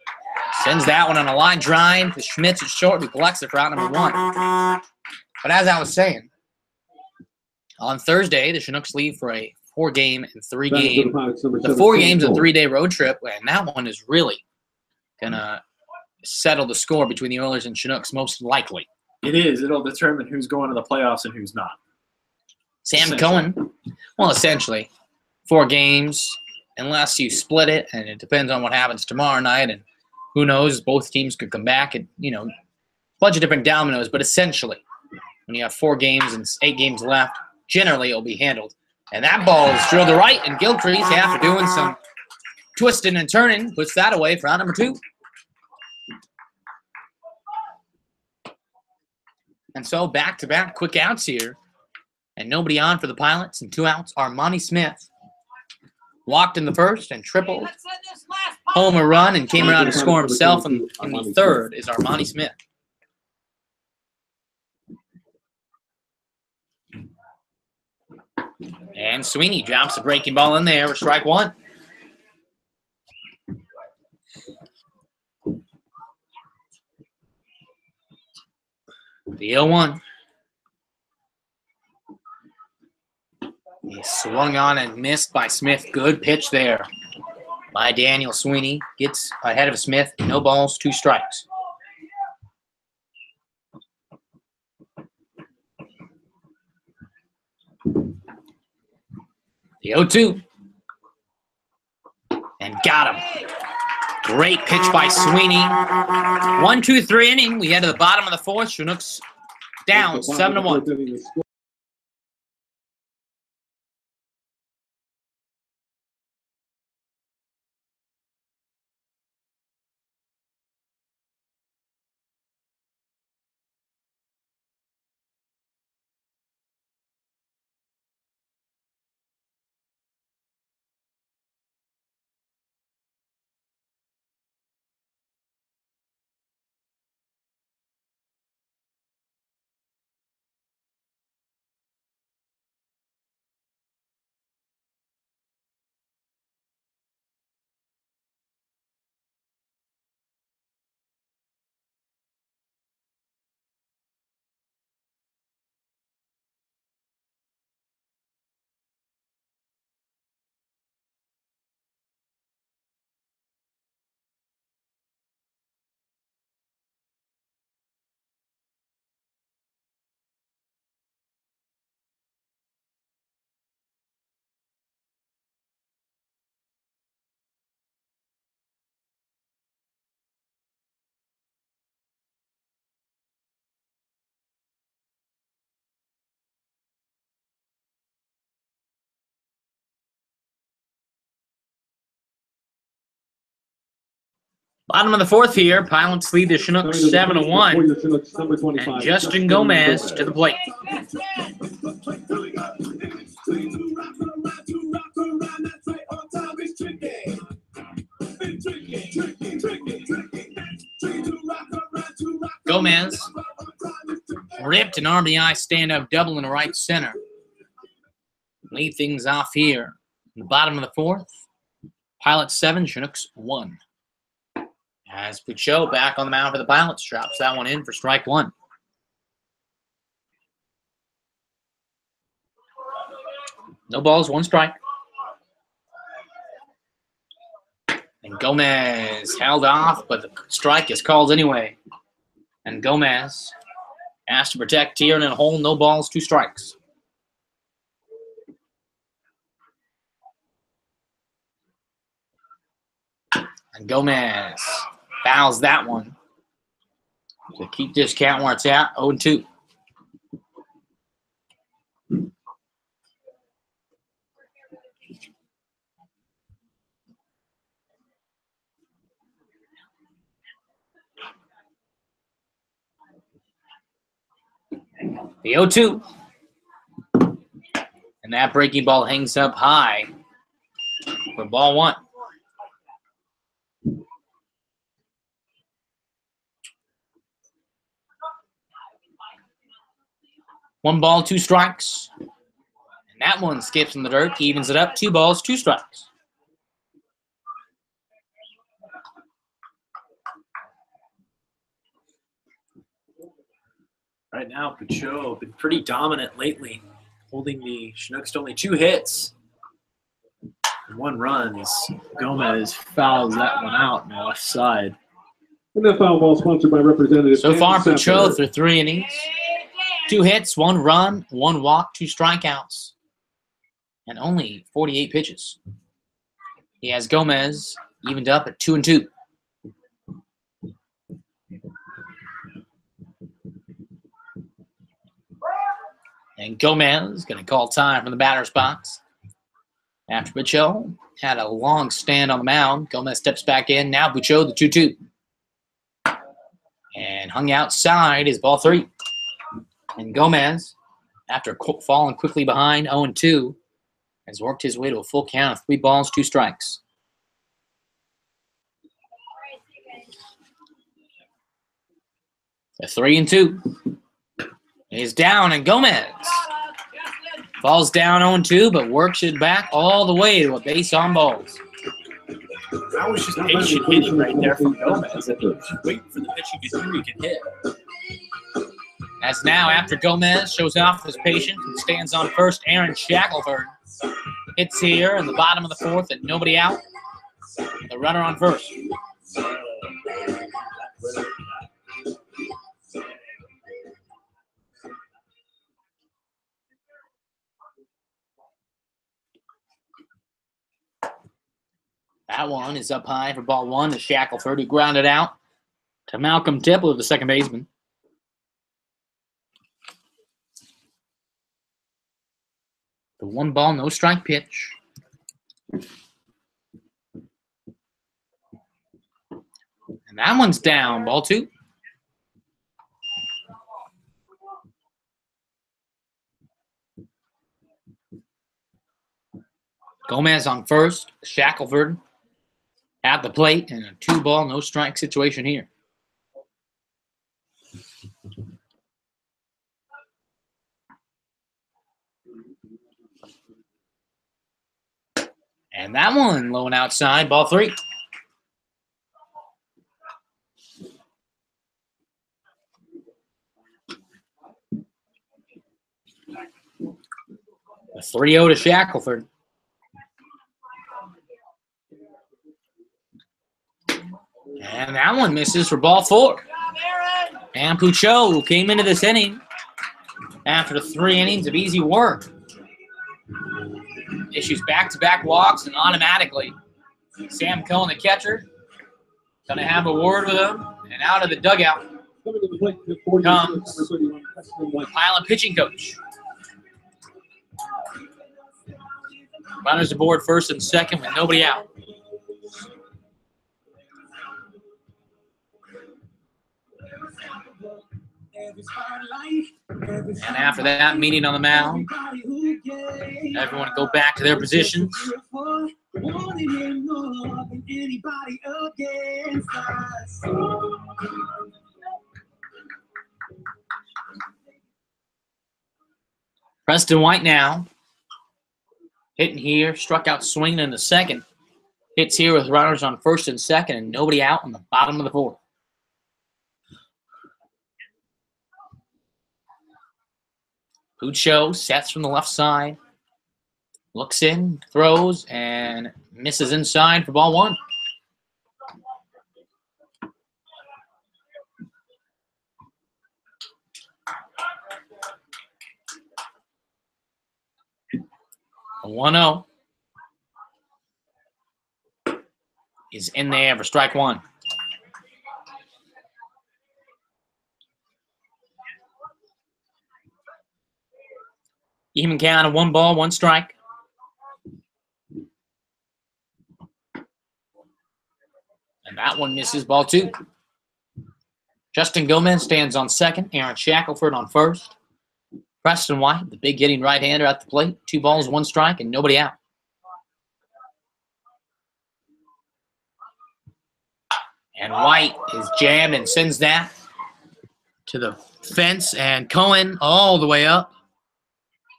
sends that one on a line drive to Schmitz at short, who collects it for out number 1. But as I was saying, on Thursday, the Chinooks leave for a 4-game and 3-game, the 4 games and 3-day road trip, and that one is really going to settle the score between the Oilers and Chinooks, most likely. It is. It'll determine who's going to the playoffs and who's not. Sam Cohen, well, essentially, 4 games, unless you split it, and it depends on what happens tomorrow night, and who knows, both teams could come back and, a bunch of different dominoes, but essentially, when you have 4 games and 8 games left, generally it'll be handled. And that ball is drilled to right, and Gilcrease, after doing some twisting and turning, puts that away for out number 2. And so back-to-back quick outs here, and nobody on for the Pilots, and 2 outs. Armani Smith walked in the first and tripled, homer run, and came around to score himself in the third is Armani Smith. And Sweeney drops the breaking ball in there for strike 1. The 0-1. He swung on and missed by Smith. Good pitch there by Daniel Sweeney. Gets ahead of Smith. No balls, 2 strikes. The 0-2. And got him. Great pitch by Sweeney. 1-2-3 inning. We head to the bottom of the 4th. Chinooks down 7-1. Bottom of the 4th here. Pilots lead the Chinooks 7-1. And Justin Gomez to the plate. Gomez ripped an RBI stand-up double in the right center. Lead things off here. In the bottom of the 4th. Pilots 7, Chinooks 1. As Puccio back on the mound for the Pilots, drops that one in for strike 1. No balls, 1 strike. And Gomez held off, but the strike is called anyway. And Gomez Asked to protect here and in a hole, no balls, 2 strikes. And Gomez fouls that one to keep this count where it's at, 0-2. The 0-2. And that breaking ball hangs up high for ball 1. One ball, 2 strikes. And that one skips in the dirt, evens it up, 2 balls, 2 strikes. Right now, Pachot been pretty dominant lately, holding the Chinooks to only 2 hits and 1 run as Gomez fouls that one out on the left side. And that foul ball sponsored by Representative. So far, Pachot through 3 innings. 2 hits, 1 run, 1 walk, 2 strikeouts, and only 48 pitches. He has Gomez evened up at 2-2. And Gomez going to call time from the batter's box. After Pachot had a long stand on the mound, Gomez steps back in. Now Pachot, the 2-2. And hung outside is ball 3. And Gomez, after falling quickly behind 0-2, has worked his way to a full count of 3 balls, 2 strikes. A 3-2. He's down, and Gomez falls down 0-2, but works it back all the way to a base on balls. That was just patient hitting right there from Gomez. I mean, just waiting for the pitch he can hit. As now, after Gomez shows off his patience and stands on first, Aaron Shackelford hits here in the bottom of the 4th and nobody out. The runner on first. That one is up high for ball 1 to Shackelford, who grounded out to Malcolm Tipler, the second baseman. The 1 ball, no strike pitch. And that one's down, ball 2. Gomez on first, Shackelford at the plate, and a 2 ball, no strike situation here. And that one low and outside, ball 3. A 3-0 to Shackelford. And that one misses for ball 4. And Pachot, who came into this inning after 3 innings of easy work, issues back-to-back walks, and automatically Sam Cohen, the catcher, going to have a word with him. And out of the dugout comes the Pilot pitching coach. Runners aboard first and second with nobody out. And after that meeting on the mound, everyone go back to their positions. Preston White now hitting here, struck out swinging in the second. Hits here with runners on first and second and nobody out in the bottom of the 4th. Pachot sets from the left side, looks in, throws, and misses inside for ball 1. A 1-0 is in there for strike one. Even count of 1 ball, 1 strike. And that one misses, ball 2. Justin Gomez stands on second. Aaron Shackelford on first. Preston White, the big hitting right-hander at the plate. 2 balls, 1 strike, and nobody out. And White is jammed and sends that to the fence. And Cohen all the way up.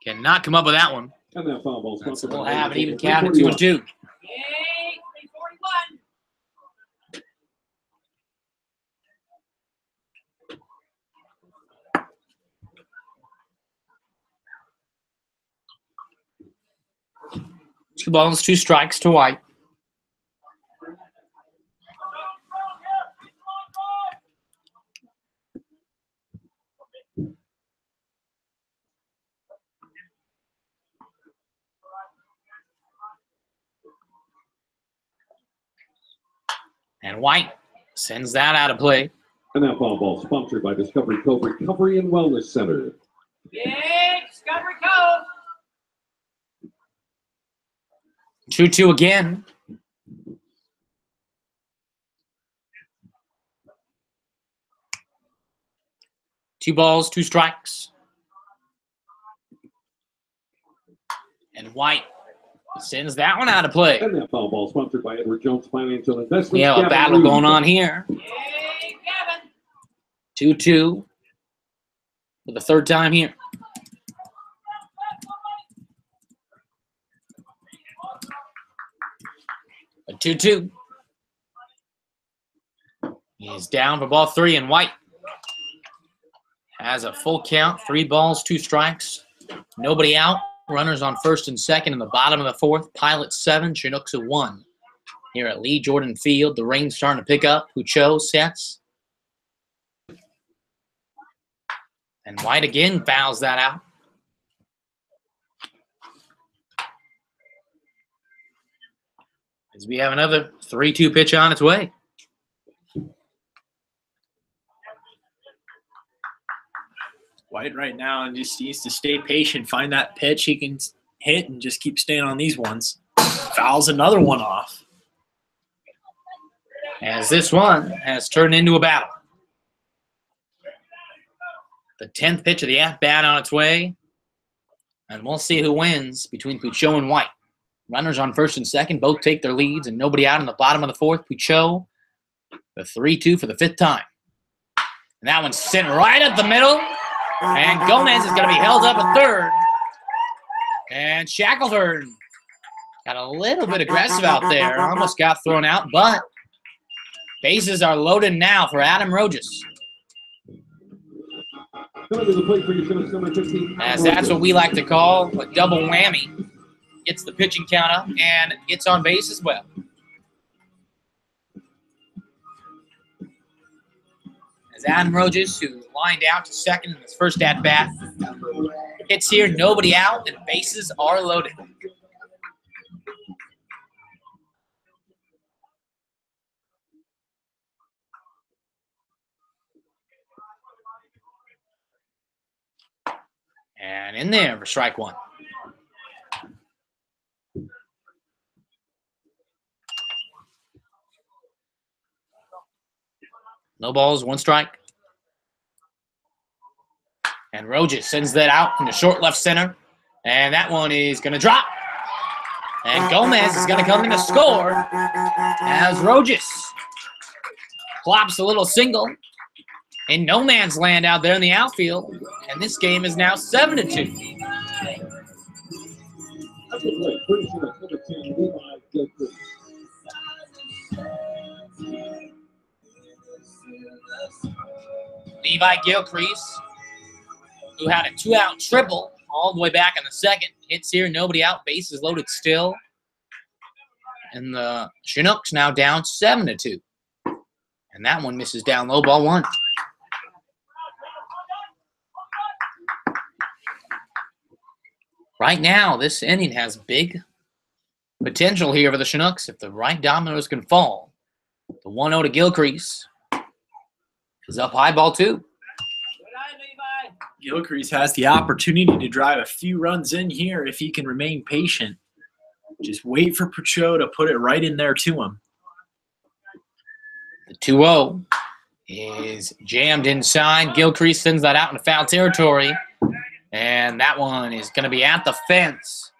Cannot come up with that one. And that foul ball. So we'll have an even count of 2-2. Two balls, 2 strikes to White. And White sends that out of play. And that foul ball sponsored by Discovery Cove Recovery and Wellness Center. Yay, Discovery Cove! 2-2 again. Two balls, 2 strikes. And White sends that one out of play. And that foul ball sponsored by Edward Jones Financial Investments. We have a battle going on here. Yay, Gavin! 2-2 for the 3rd time here. A 2-2. He's down for ball 3, and White has a full count. 3 balls, 2 strikes. Nobody out. Runners on first and second in the bottom of the 4th. Pilot 7, Chinooks 1. Here at Lee Jordan Field, the rain's starting to pick up. Hucho sets. And White again fouls that out. As we have another 3-2 pitch on its way. White right now just needs to stay patient, find that pitch he can hit, and just keep staying on these ones. Fouls another one off. As this one has turned into a battle. The 10th pitch of the at-bat on its way. And we'll see who wins between Pucho and White. Runners on first and second both take their leads, and nobody out in the bottom of the 4th. Pucho, the 3-2 for the 5th time. And that one's sent right up the middle. And Gomez is going to be held up at 3rd. And Shackelford got a little bit aggressive out there. Almost got thrown out, but bases are loaded now for Adam Rojas. Coming to the plate for your Chinooks, number 15. As that's what we like to call a double whammy. Gets the pitching count up and gets on base as well. As Adam Rojas, who lined out to second in his first at-bat, hits here, nobody out, and bases are loaded. And in there for strike 1. No balls, 1 strike. And Rojas sends that out into short left center. And that one is going to drop. And Gomez is going to come in to score as Rojas plops a little single in no man's land out there in the outfield. And this game is now 7-2. Levi Gilcrease, who had a 2-out triple all the way back in the 2nd, hits here, nobody out, bases loaded still. And the Chinooks now down 7-2. And that one misses down low, ball 1. Right now, this inning has big potential here for the Chinooks if the right dominoes can fall. The 1-0 to Gilcrease is up high, ball 2. Good eye, Levi. Gilcrease has the opportunity to drive a few runs in here if he can remain patient. Just wait for Pucho to put it right in there to him. The 2-0 is jammed inside. Gilcrease sends that out into foul territory. And that one is going to be at the fence.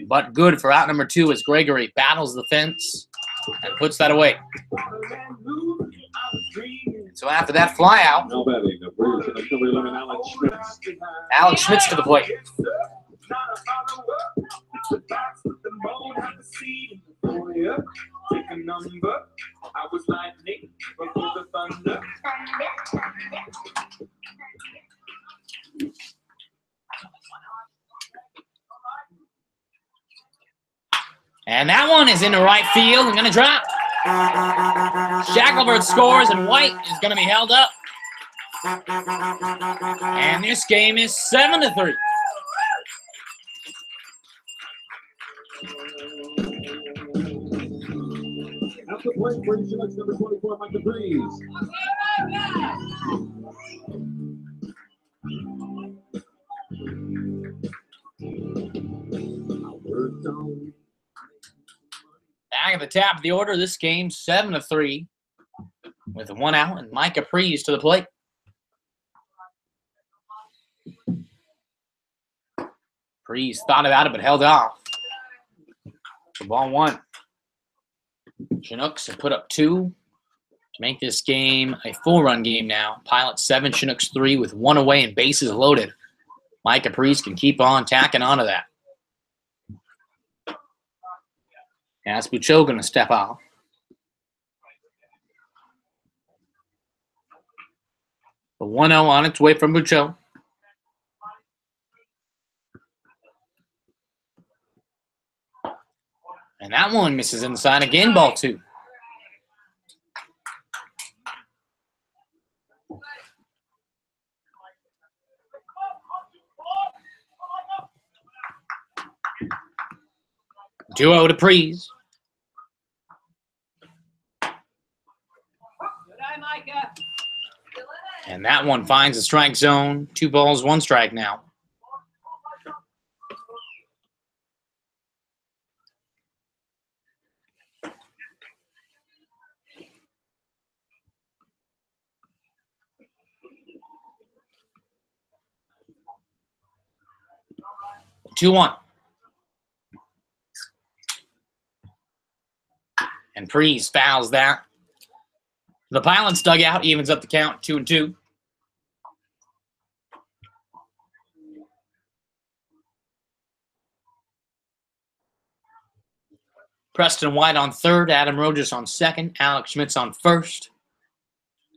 But good for out number 2 as Gregory battles the fence and puts that away. So after that fly out, Now batting, the British Chinooks number 11, Alex Schmitz. Alex Schmitz to the plate. And that one is into right field and going to drop. Shackelford scores and White is going to be held up. And this game is 7-3. At the plate, British Chinooks number 24, Micah Breeze. Back at the top of the order, this game 7-3 with 1 out and Micah Breeze to the plate. Breeze thought about it but held off. The ball 1. Chinooks have put up 2 to make this game a full-run game now. Pilot 7, Chinooks 3 with 1 away and bases loaded. Micah Breeze can keep on tacking onto that. That's Pucho going to step off. The 1-0 on its way from Pucho. And that one misses inside again, ball 2. Duo to Breeze. Good eye, Micah. And that one finds the strike zone. 2 balls, 1 strike now. Two 2-1. And Breeze fouls that. The Pilots dugout evens up the count 2-2. Preston White on third, Adam Rogers on second, Alex Schmitz on first.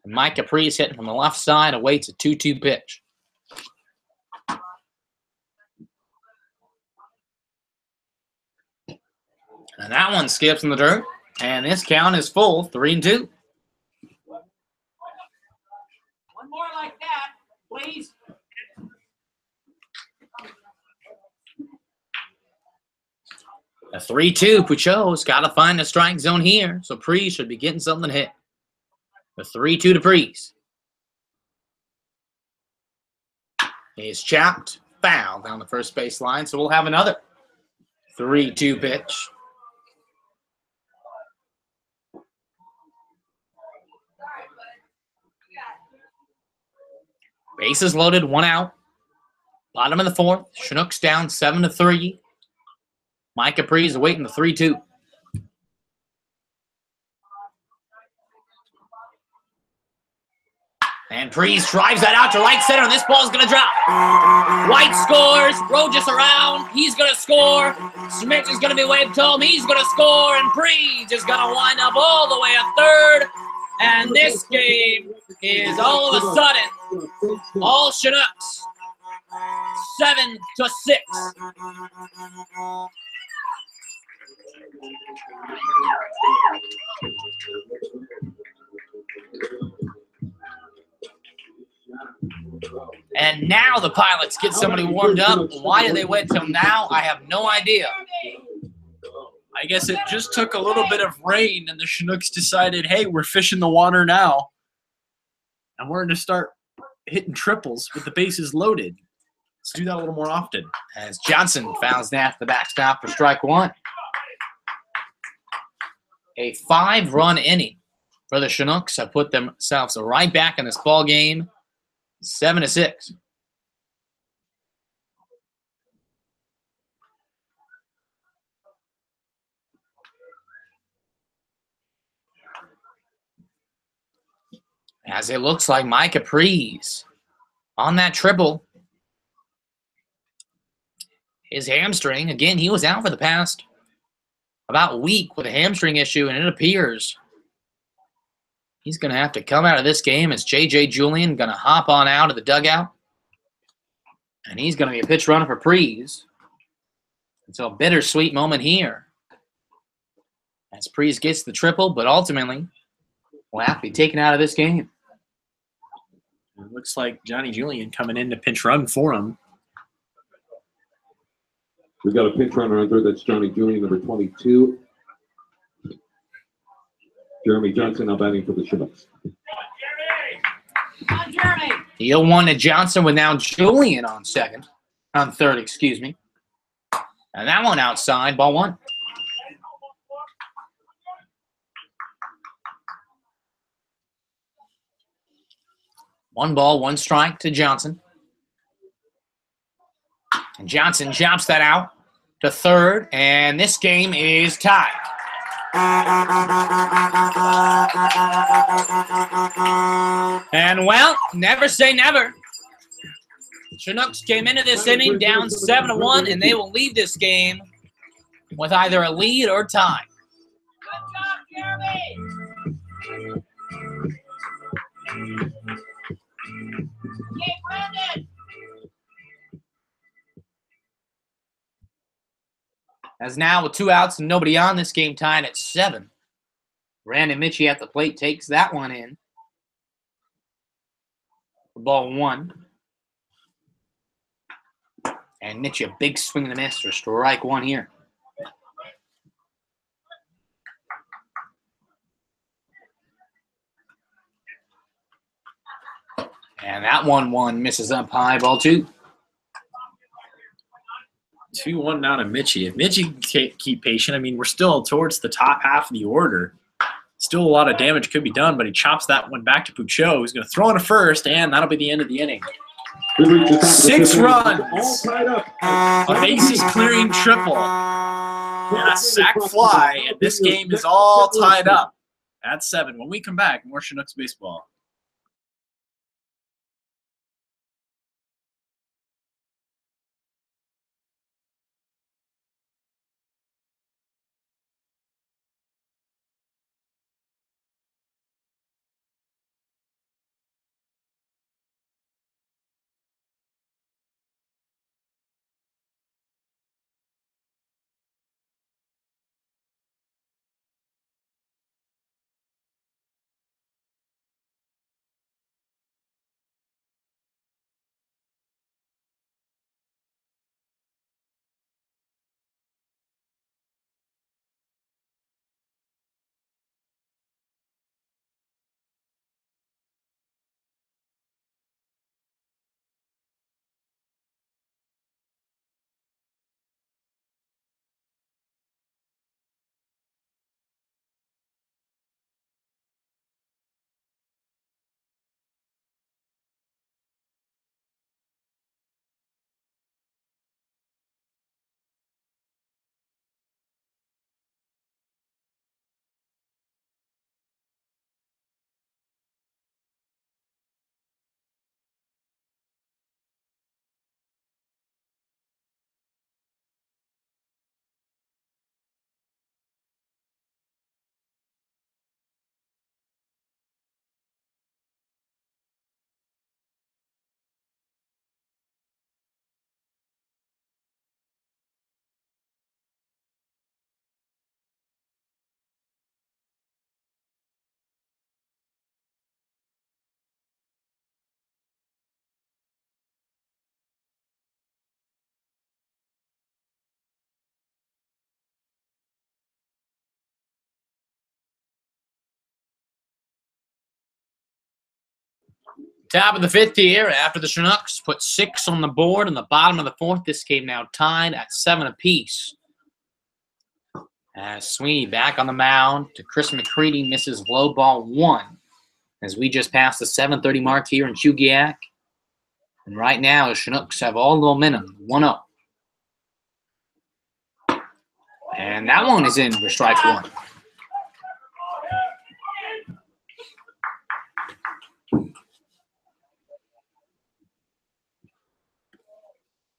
And Mike Caprice hitting from the left side awaits a 2-2 pitch. And that one skips in the dirt. And this count is full, 3-2. One more like that, please. A 3-2. Pucho's got to find the strike zone here, so Preece should be getting something hit. The 3-2 to Preece. He's chopped, foul down the first base line, so we'll have another 3-2 pitch. Bases loaded, 1 out. Bottom of the fourth. Chinooks down 7-3. Mike Caprice awaiting the 3-2. And Preece drives that out to right center, and this ball's going to drop. White scores. Rogers around. He's going to score. Smith is going to be waved home. He's going to score, and Preece is going to wind up all the way at third. And this game is all of a sudden all Chinooks 7-6. And now the Pilots get somebody warmed up. Why did they wait till now? I have no idea. I guess it just took a little bit of rain, and the Chinooks decided, hey, we're fishing the water now. And we're going to start hitting triples with the bases loaded. Let's do that a little more often. As Johnson fouls that the backstop for strike one. A 5-run inning for the Chinooks have put themselves right back in this ball game, 7-6. As it looks like Mike Capri's on that triple. His hamstring, again, he was out for the past about a week with a hamstring issue, and it appears he's going to have to come out of this game as J.J. Julian going to hop on out of the dugout. And he's going to be a pitch runner for Prees. So a bittersweet moment here as Prees gets the triple, but ultimately will have to be taken out of this game. It looks like Johnny Julian coming in to pinch run for him. We've got a pinch runner on third. That's Johnny Julian, number 22. Jeremy Johnson now batting for the Chinooks. The 0-1 to Johnson with now Julian on third, excuse me. And that one outside, ball one. One ball, one strike to Johnson. And Johnson chops that out to third, and this game is tied. And, well, never say never. Chinooks came into this inning down 7-1, and they will leave this game with either a lead or tie. Good job, Jeremy. Okay, Brandon. As now with 2 outs and nobody on, this game tied at 7. Brandon Mitchie at the plate takes that one in. For ball one. And Mitchie a big swing and a miss for strike one here. And that 1-1 misses up high, ball two. 2-1 now to Mitchie. If Mitchie can keep patient, I mean, we're still towards the top half of the order. Still a lot of damage could be done, but he chops that one back to Puccio, who's going to throw in a first, and that'll be the end of the inning. 6 runs. A bases clearing triple. And a sac fly, and this game is all tied up at 7. When we come back, more Chinooks baseball. Top of the fifth here after the Chinooks put 6 on the board in the bottom of the fourth. This game now tied at 7 apiece. As Sweeney back on the mound to Chris McCready misses low ball 1. As we just passed the 7:30 mark here in Chugiak. And right now the Chinooks have all the momentum, 1-0. And that one is in for strike 1.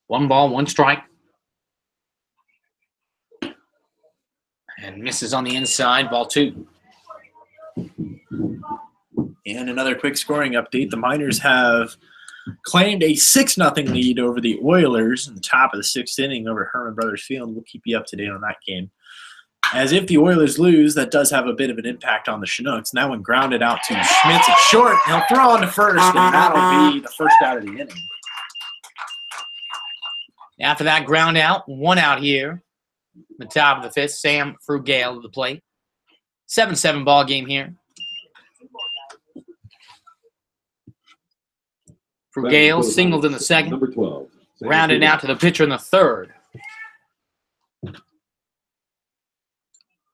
One ball, 1 strike. And misses on the inside, ball 2. And another quick scoring update. The Miners have claimed a 6-0 lead over the Oilers in the top of the 6th inning over Herman Brothers Field. We'll keep you up to date on that game. As if the Oilers lose, that does have a bit of an impact on the Chinooks. That one grounded out to Schmitz at short. He'll throw on to first, and that'll be the first out of the inning. After that ground out, 1 out here. The top of the 5th, Sam Frugale to the plate. 7-7 ball game here. Frugale singled in the 2nd. Number 12. Rounded out to the pitcher in the 3rd.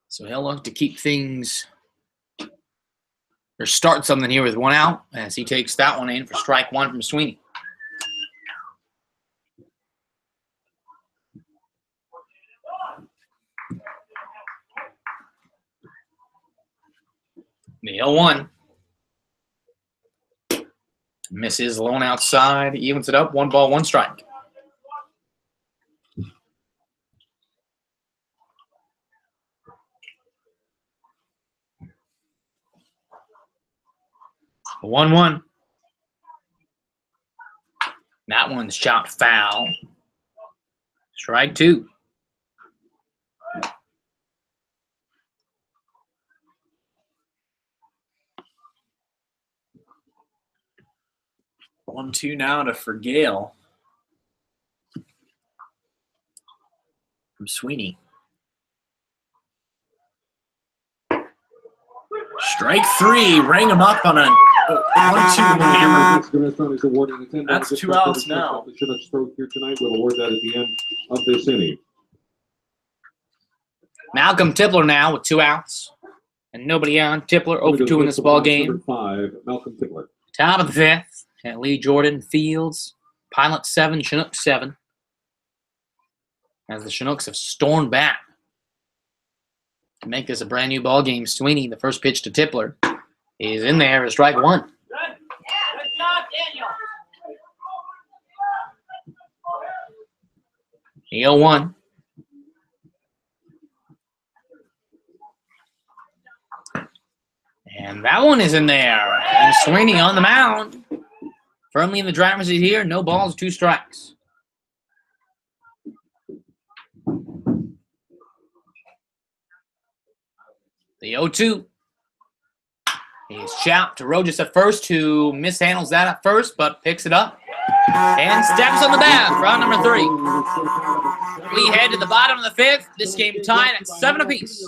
So he'll look to keep things or start something here with 1 out as he takes that one in for strike 1 from Sweeney. The 0-1. Misses lone outside, evens it up, 1 ball, 1 strike. A 1-1. That one's chopped foul. Strike 2. 1-2 now to Frugale from Sweeney. Strike 3. Rang him up on a 1-2 hammer. That's 2 outs now. The Chinooks stroke here tonight. We'll award that at the end of this inning. Malcolm Tipler now with 2 outs. And nobody on. Tipler 0 for 2 in this ball game. Number 5, Malcolm Tipler. Top of the 5th. And Lee Jordan Fields. Pilot 7, Chinook 7. As the Chinooks have stormed back to make this a brand new ball game. Sweeney, the first pitch to Tipler, is in there for strike 1. Good job, Daniel. The 0-1. And that one is in there. And Sweeney on the mound. Firmly in the driver's seat here. No balls, 2 strikes. The 0-2. He's chopped to Rojas at first, who mishandles that at first, but picks it up. And steps on the bat for out number 3. We head to the bottom of the 5th. This game tied at 7 apiece.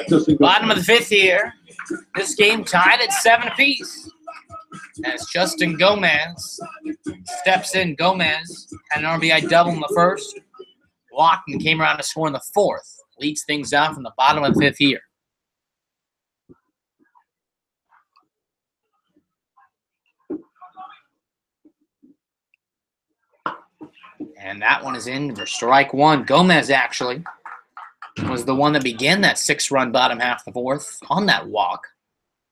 Justin Bottom of the 5th here. This game tied at 7 apiece. As Justin Gomez steps in. Gomez had an RBI double in the 1st. Walked and came around to score in the 4th. Leads things out from the bottom of the 5th here. And that one is in for strike 1. Gomez actually was the one that began that 6-run bottom half of the 4th on that walk.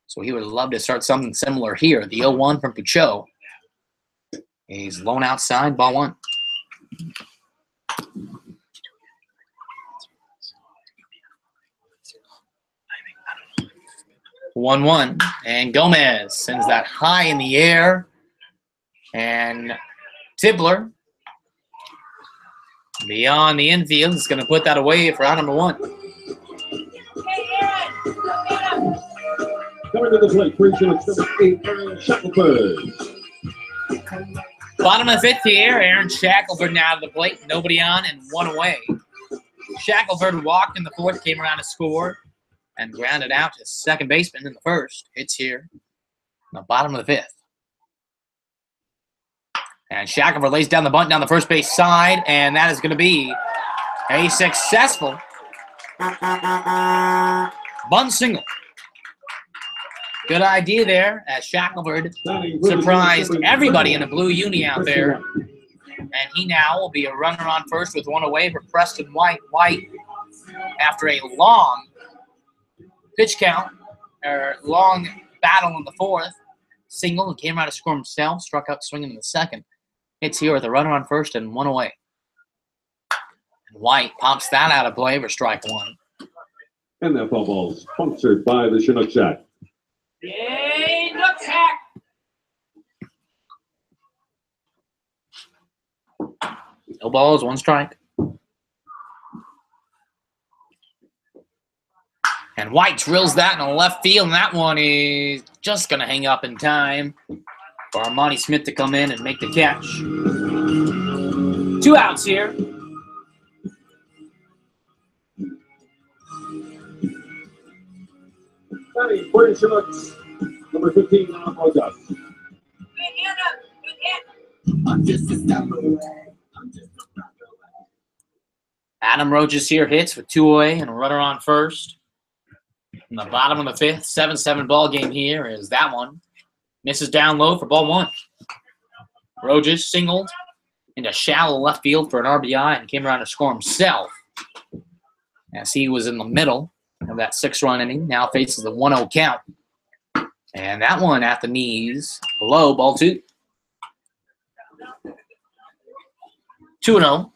So he would love to start something similar here. The 0-1 from Pucho. He's lone outside, ball 1. One, and Gomez sends that high in the air. And Tibbler, beyond the infield, is going to put that away for out number 1. Coming to the plate, for Chinooks, number 8, Aaron Shackelford. Bottom of the 5th here, Aaron Shackelford now to the plate. Nobody on and 1 away. Shackelford walked in the 4th, came around to score, and grounded out to second baseman in the 1st. Hits here in the bottom of the 5th. And Shackelford lays down the bunt down the first base side, and that is going to be a successful bunt single. Good idea there, as Shackelford surprised everybody in the blue uni out there. And he now will be a runner on first with 1 away for Preston White. White, after a long pitch count, or long battle in the 4th, single and came out to score himself, struck out swinging in the 2nd. Hits here with a runner on first and 1 away. And White pops that out of play for strike 1. And that ball is sponsored by the Chinook Shack. Yay, look back. No balls, 1 strike. And White drills that in the left field, and that one is just going to hang up in time for Armani Smith to come in and make the catch. 2 outs here. Batting for Chinooks, number 15, August. Good hand up. Good hand. Adam Rojas here hits with 2 away and a runner on first. In the bottom of the 5th, 7-7 ball game here is that one. Misses down low for ball 1. Rojas singled into shallow left field for an RBI and came around to score himself. As he was in the middle of that 6-run inning, now faces the 1-0 count. And that one at the knees, low, ball 2. 2-0.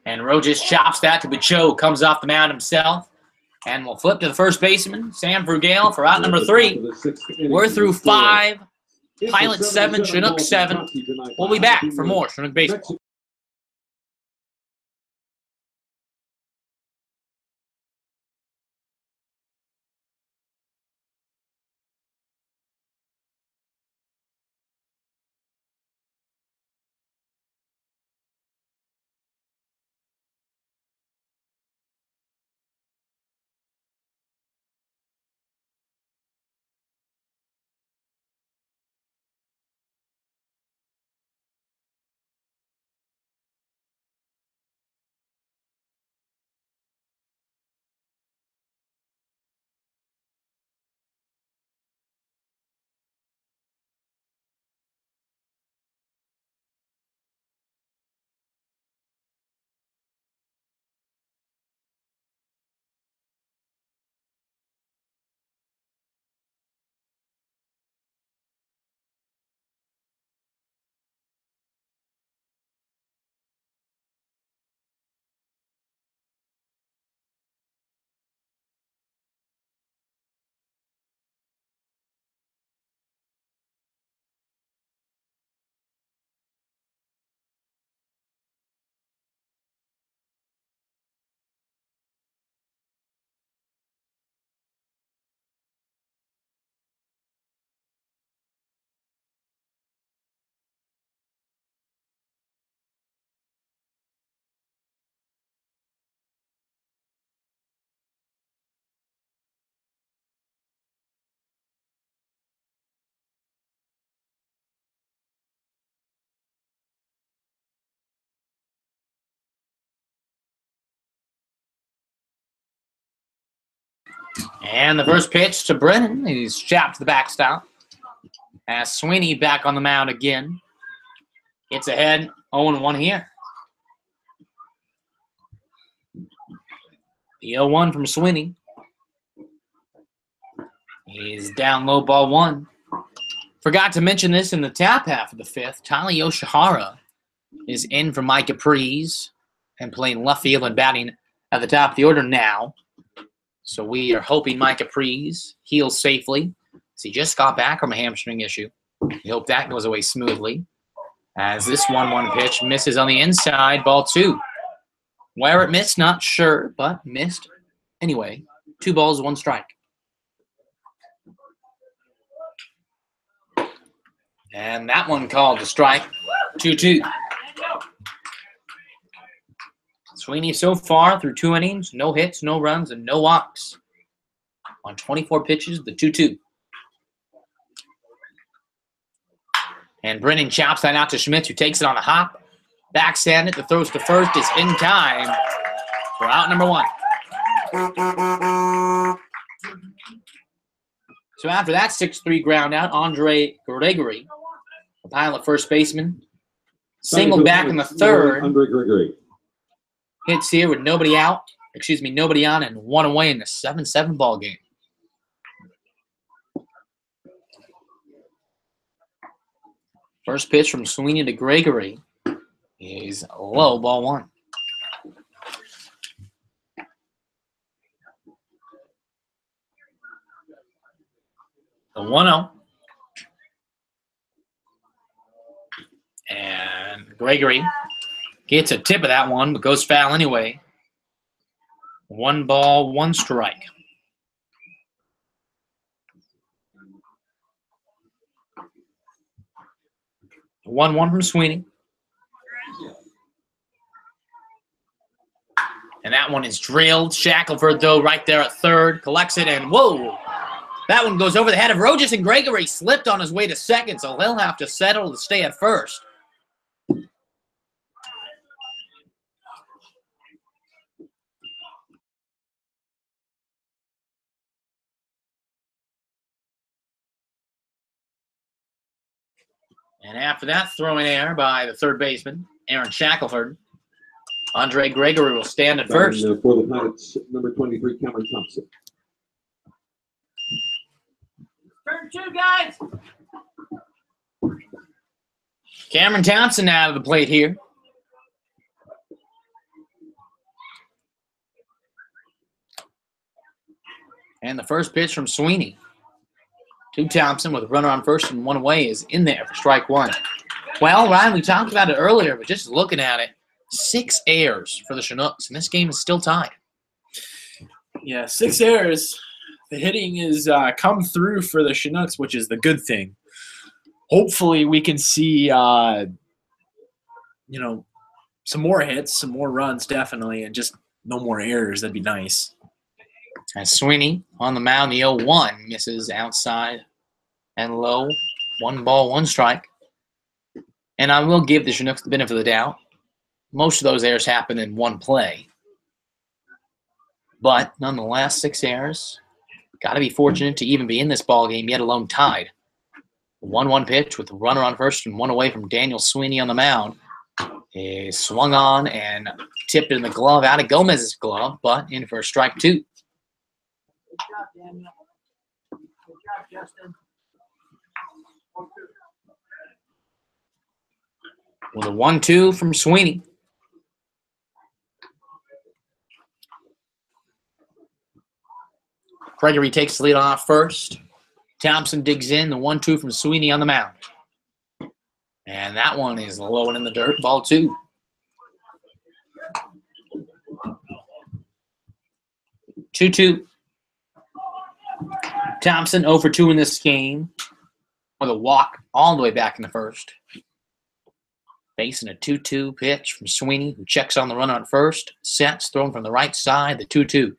And Rojas chops that to Pucho, comes off the mound himself, and we'll flip to the first baseman, Sam Brugale, for out number 3. We're through 5, Pilot 7, Chinook 7. We'll be back for more Chinook baseball. And the first pitch to Brennan. He's chopped to the backstop. As Sweeney back on the mound again. Gets ahead, 0-1 here. The 0-1 from Sweeney. He's down low, ball 1. Forgot to mention this in the top half of the 5th. Tyler Yoshihara is in for Mike Capriz and playing left field and batting at the top of the order now. So we are hoping Mike Capriz heals safely. He just got back from a hamstring issue. We hope that goes away smoothly. As this 1-1 pitch misses on the inside, ball 2. Where it missed, not sure, but missed. Anyway, 2 balls, 1 strike. And that one called to strike. 2-2. Sweeney so far through 2 innings, no hits, no runs, and no walks. On 24 pitches, the 2-2. And Brennan chops that out to Schmitz, who takes it on a hop. Backhand it, the throws to first is in time for out number 1. So after that 6-3 ground out, Andre Gregory, the pilot first baseman, singled back in the 3rd. Andre Gregory. Hits here with nobody out, nobody on, and 1 away in the 7-7 ball game. First pitch from Sweeney to Gregory is low, ball 1. The 1-0. And Gregory gets a tip of that one, but goes foul anyway. 1 ball, 1 strike. The 1-1 from Sweeney. And that one is drilled. Shackelford, though, right there at 3rd. Collects it, and whoa! That one goes over the head of Rojas, and Gregory slipped on his way to 2nd, so he'll have to settle to stay at 1st. And after that throw in air by the 3rd baseman, Aaron Shackelford, Andre Gregory will stand at 1st. And, for the Pirates, number 23, Cameron Thompson. Turn 2, guys. Cameron Thompson out of the plate here. And the first pitch from Sweeney to Thompson with a runner on 1st and 1 away is in there for strike 1. Well, Ryan, we talked about it earlier, but just looking at it, 6 errors for the Chinooks, and this game is still tied. Yeah, 6 errors. The hitting is come through for the Chinooks, which is the good thing. Hopefully we can see, some more hits, some more runs, definitely, and just no more errors. That'd be nice. As Sweeney on the mound, the 0-1 misses outside and low. 1 ball, 1 strike. And I will give the Chinooks the benefit of the doubt. Most of those errors happen in 1 play. But nonetheless, 6 errors. Got to be fortunate to even be in this ball game, yet alone tied. 1-1 pitch with a runner on 1st and 1 away from Daniel Sweeney on the mound. He swung on and tipped in the glove, out of Gomez's glove, but in for strike 2. Good job, Daniel. Good job, Justin. With a 1-2 from Sweeney. Gregory takes the lead off 1st. Thompson digs in, the 1-2 from Sweeney on the mound. And that one is low and in the dirt, ball 2. Two. Thompson 0 for 2 in this game with a walk all the way back in the 1st. Facing a 2-2 pitch from Sweeney, who checks on the runner on 1st. Sets, thrown from the right side, the 2-2.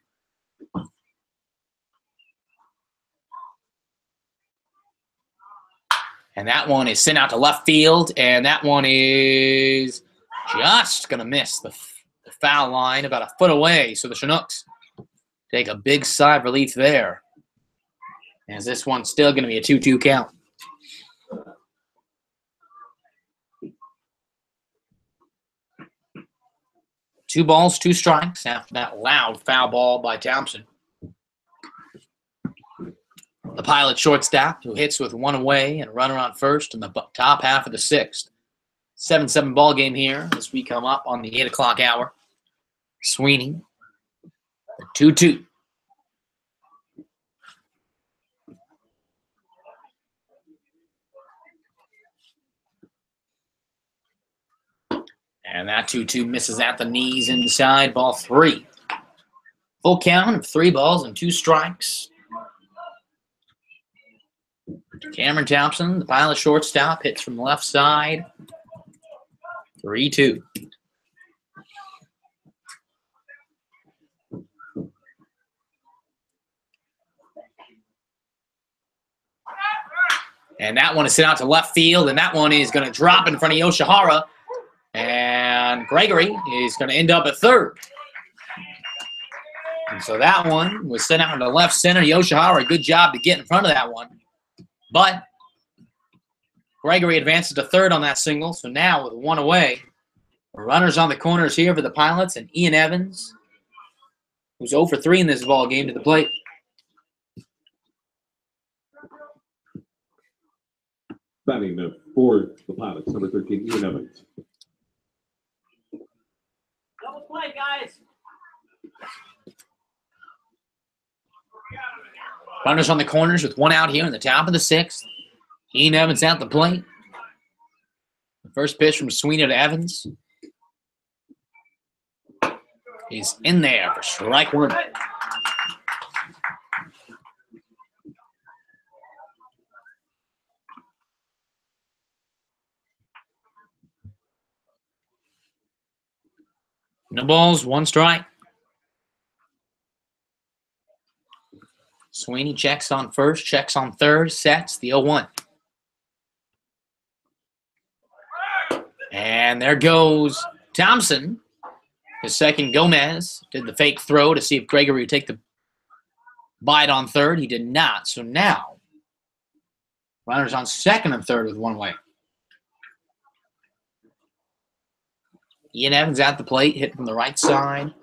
And that one is sent out to left field, and that one is just going to miss the foul line about a foot away. So the Chinooks take a big sigh of relief there, as this one's still going to be a 2-2 count. Two balls, two strikes after that loud foul ball by Thompson. The Pilot shortstop, who hits with one away and a runner on first in the top half of the sixth. 7-7 ball game here as we come up on the 8 o'clock hour. Sweeney, 2-2. And that 2-2 misses at the knees inside, ball 3. Full count of 3 balls and 2 strikes. Cameron Thompson, the Pilot shortstop, hits from the left side. 3-2. And that one is sent out to left field, and that one is going to drop in front of Yoshihara. And Gregory is going to end up at third. And so that one was sent out to left center. Yoshihara, good job to get in front of that one. But Gregory advances to third on that single. So now with one away, runners on the corners here for the Pilots, and Ian Evans, who's 0 for 3 in this ball game, to the plate. Batting for the Pilots, number 13, Ian Evans. Double play, guys. Runners on the corners with one out here in the top of the 6th. Ian Evans at the plate. The first pitch from Sweeney to Evans. He's in there for strike 1. No balls, 1 strike. Sweeney checks on first, checks on third, sets the 0-1. And there goes Thompson. His second, Gomez did the fake throw to see if Gregory would take the bite on third. He did not. So now, runners on second and third with one away. Ian Evans at the plate, hit from the right side.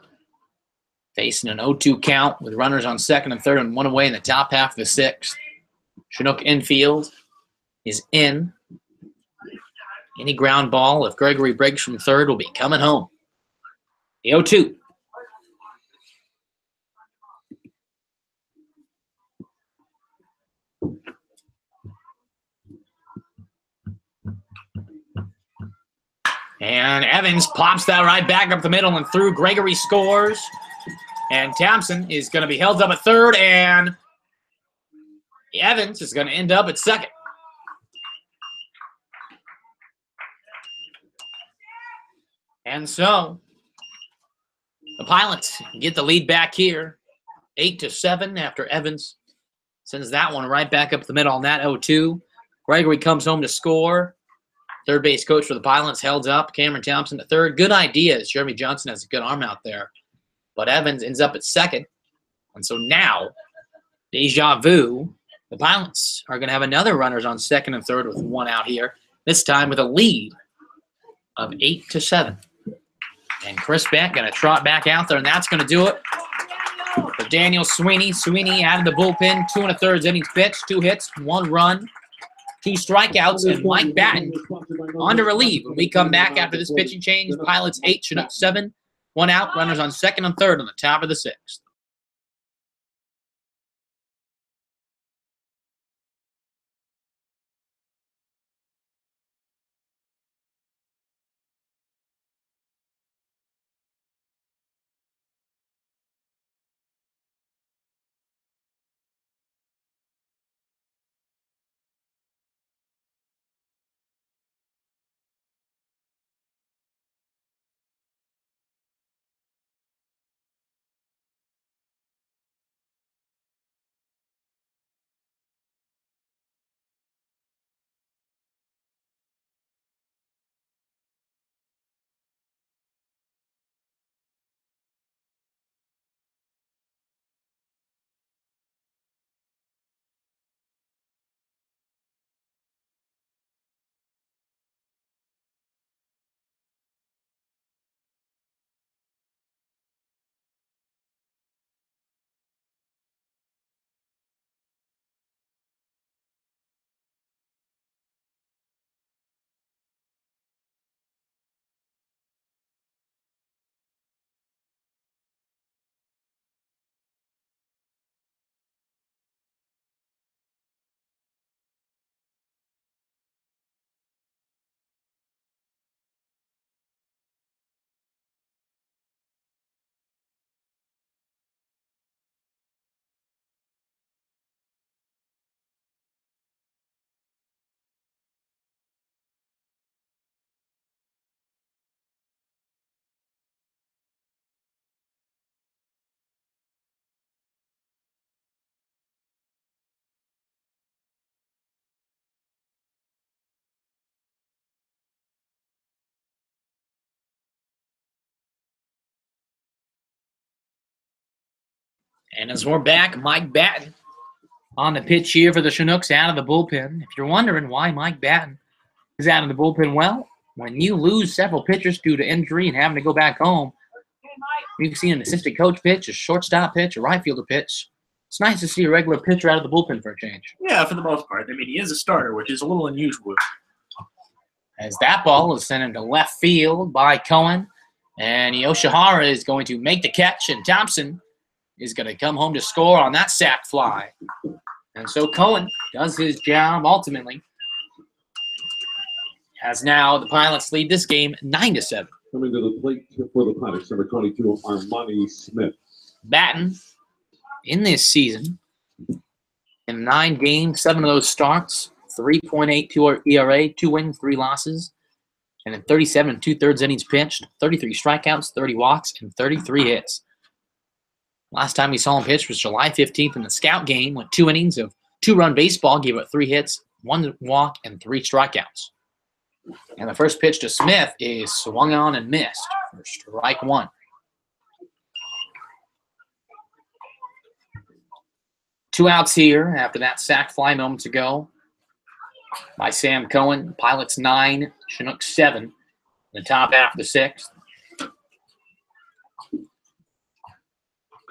Facing an 0-2 count with runners on second and third and one away in the top half of the 6th. Chinook infield is in. Any ground ball, if Gregory breaks from third, will be coming home. The 0-2. And Evans pops that right back up the middle and through. Gregory scores. And Thompson is going to be held up at third, and Evans is going to end up at second. And so the Pilots get the lead back here, 8-7 after Evans sends that one right back up the middle on that 0-2. Gregory comes home to score. Third base coach for the Pilots held up. Cameron Thompson at third. Good ideas. Jeremy Johnson has a good arm out there. But Evans ends up at second. And so now, deja vu, the Pilots are going to have another runners on second and third with one out here, this time with a lead of 8-7. And Chris Beck going to trot back out there, and that's going to do it for Daniel Sweeney. Sweeney out of the bullpen, 2 1/3 innings pitched, 2 hits, 1 run, 2 strikeouts, and Mike Batten on to relieve. When we come back after this pitching change, Pilots 8, Chinooks 7. 1 out, runners on second and third on the top of the 6th. And as we're back, Mike Batten on the pitch here for the Chinooks out of the bullpen. If you're wondering why Mike Batten is out of the bullpen, well, when you lose several pitchers due to injury and having to go back home, we've seen an assistant coach pitch, a shortstop pitch, a right fielder pitch. It's nice to see a regular pitcher out of the bullpen for a change. Yeah, for the most part. I mean, he is a starter, which is a little unusual. As that ball is sent into left field by Cohen, and Yoshihara is going to make the catch, and Thompson is going to come home to score on that sac fly. And so Cohen does his job ultimately. As now the Pilots lead this game 9-7. Coming to the plate for the Pilots, number 22, Armani Smith. Batten in this season, in 9 games, 7 of those starts, 3.82 ERA, 2 wins, 3 losses, and in 37 2/3 innings pitched, 33 strikeouts, 30 walks, and 33 hits. Last time we saw him pitch was July 15th in the scout game, went 2 innings of 2-run baseball, gave up 3 hits, 1 walk, and 3 strikeouts. And the first pitch to Smith is swung on and missed for strike 1. Two outs here after that sac fly moments ago by Sam Cohen. Pilots 9, Chinooks 7 in the top half of the 6th.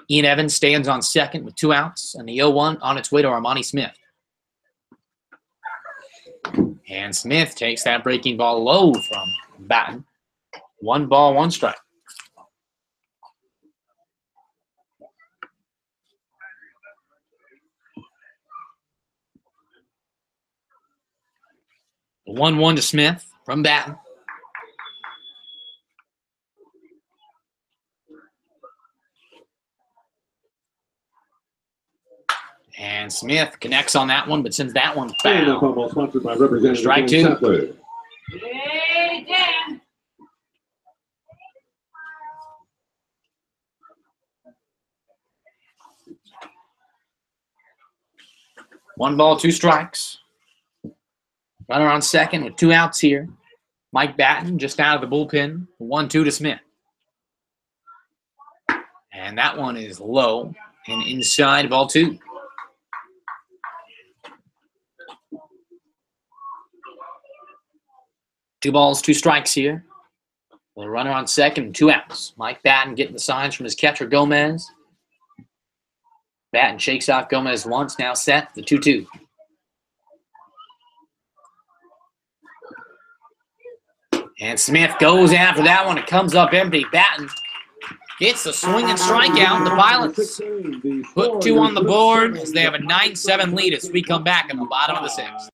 Ian Evans stands on second with 2 outs, and the 0-1 on its way to Armani Smith. And Smith takes that breaking ball low from Batten. 1 ball, 1 strike. The 1-1 to Smith from Batten. And Smith connects on that one, but sends that one foul. Sponsored by Representative Strike 2. Hey, Dan. One ball, 2 strikes. Runner on second with 2 outs here. Mike Batten just out of the bullpen. 1-2 to Smith. And that one is low and inside, ball 2. Two balls, 2 strikes here. The runner on second, 2 outs. Mike Batten getting the signs from his catcher, Gomez. Batten shakes off Gomez once, now set, the 2-2. And Smith goes after that one. It comes up empty. Batten gets the swing and strikeout. The Pilots put 2 on the board as they have a 9-7 lead as we come back in the bottom of the 6th.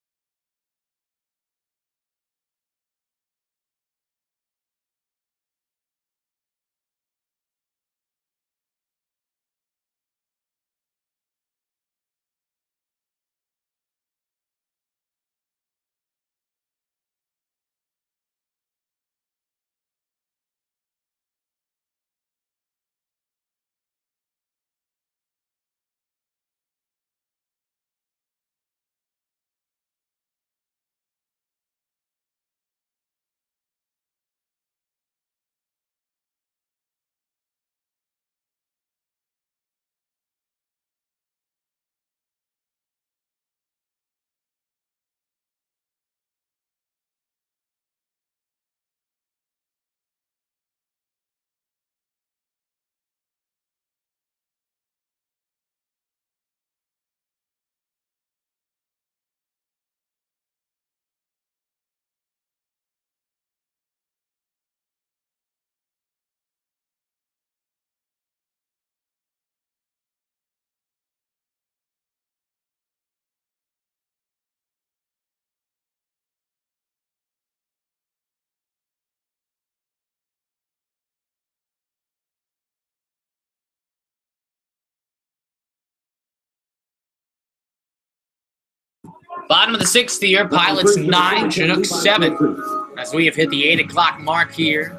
Bottom of the 6th here, Pilots 9, Chinooks 7. As we have hit the 8 o'clock mark here.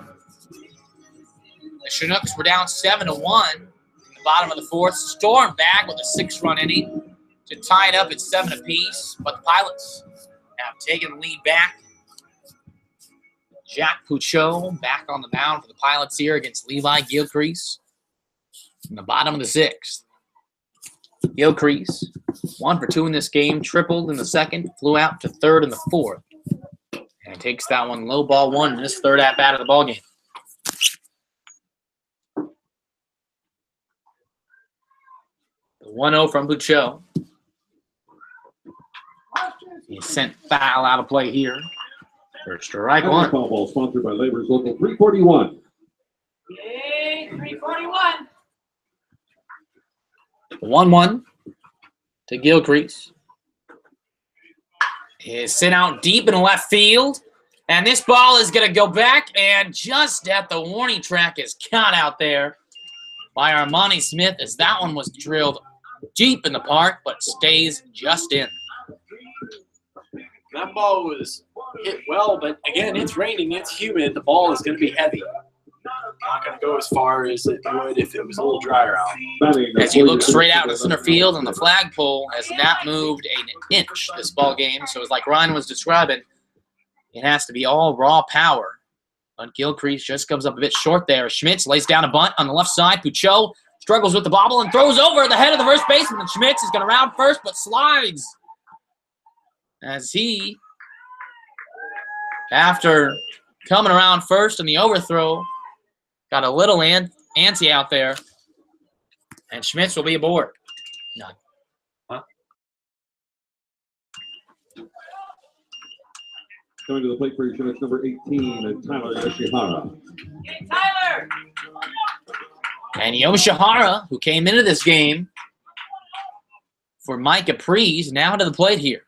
The Chinooks were down 7-1 in the bottom of the 4th. Stormed back with a 6-run inning to tie it up at 7 apiece. But the Pilots have taken the lead back. Jack Puccio back on the mound for the Pilots here against Levi Gilcrease in the bottom of the 6th. Gilcrease, 1 for 2 in this game, tripled in the second, flew out to third in the fourth. And takes that one low, ball 1 in this third at-bat of the ballgame. The 1-0 from Buccio. He sent foul out of play here. For strike 1. Foul ball sponsored by Labor's Local 341. Yay, 341. 1-1 to Gilcrease. Is sent out deep in left field. And this ball is going to go back, and just at the warning track is caught out there by Armani Smith, as that one was drilled deep in the park, but stays just in. That ball was hit well, but again, it's raining, it's humid. The ball is going to be heavy. Not going to go as far as it would if it was a little drier out. As he looks straight out in center field, and the flagpole has not moved an inch this ball game. So it's like Ryan was describing, it has to be all raw power. But Gilcrease just comes up a bit short there. Schmitz lays down a bunt on the left side. Puccio struggles with the bobble and throws over the head of the first baseman. And Schmitz is going to round first, but slides. As he, after coming around first in the overthrow, got a little antsy out there. And Schmitz will be aboard. None. Coming to the plate for your Chinooks, number 18, Tyler Yoshihara. Hey, Tyler. And Yoshihara, who came into this game for Mike Capri's, now to the plate here.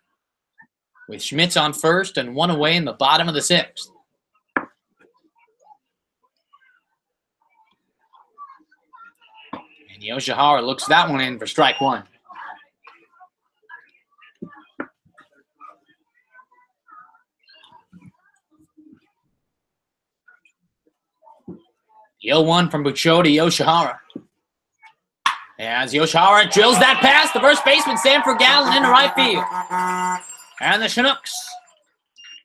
With Schmitz on first and 1 away in the bottom of the 6th. And Yoshihara looks that one in for strike 1. The 0-1 from Buccio to Yoshihara. As Yoshihara drills that pass, the first baseman, Sanford Gallen, into right field. And the Chinooks,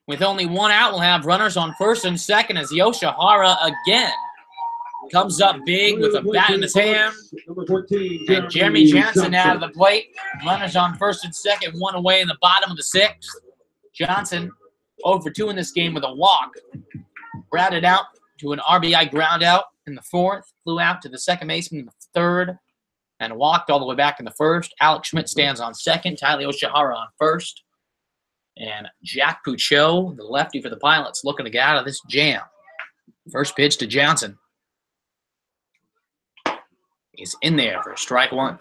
with only 1 out, will have runners on first and second as Yoshihara again comes up big with a bat in his hand. And Jeremy Johnson out of the plate. Runners on first and second, 1 away in the bottom of the 6th. Johnson 0 for 2 in this game with a walk. Grounded out to an RBI ground out in the 4th. Flew out to the second baseman in the 3rd. And walked all the way back in the 1st. Alex Schmidt stands on second. Tyler Yoshihara on first. And Jack Puccio, the lefty for the Pilots, looking to get out of this jam. First pitch to Johnson. He's in there for strike 1.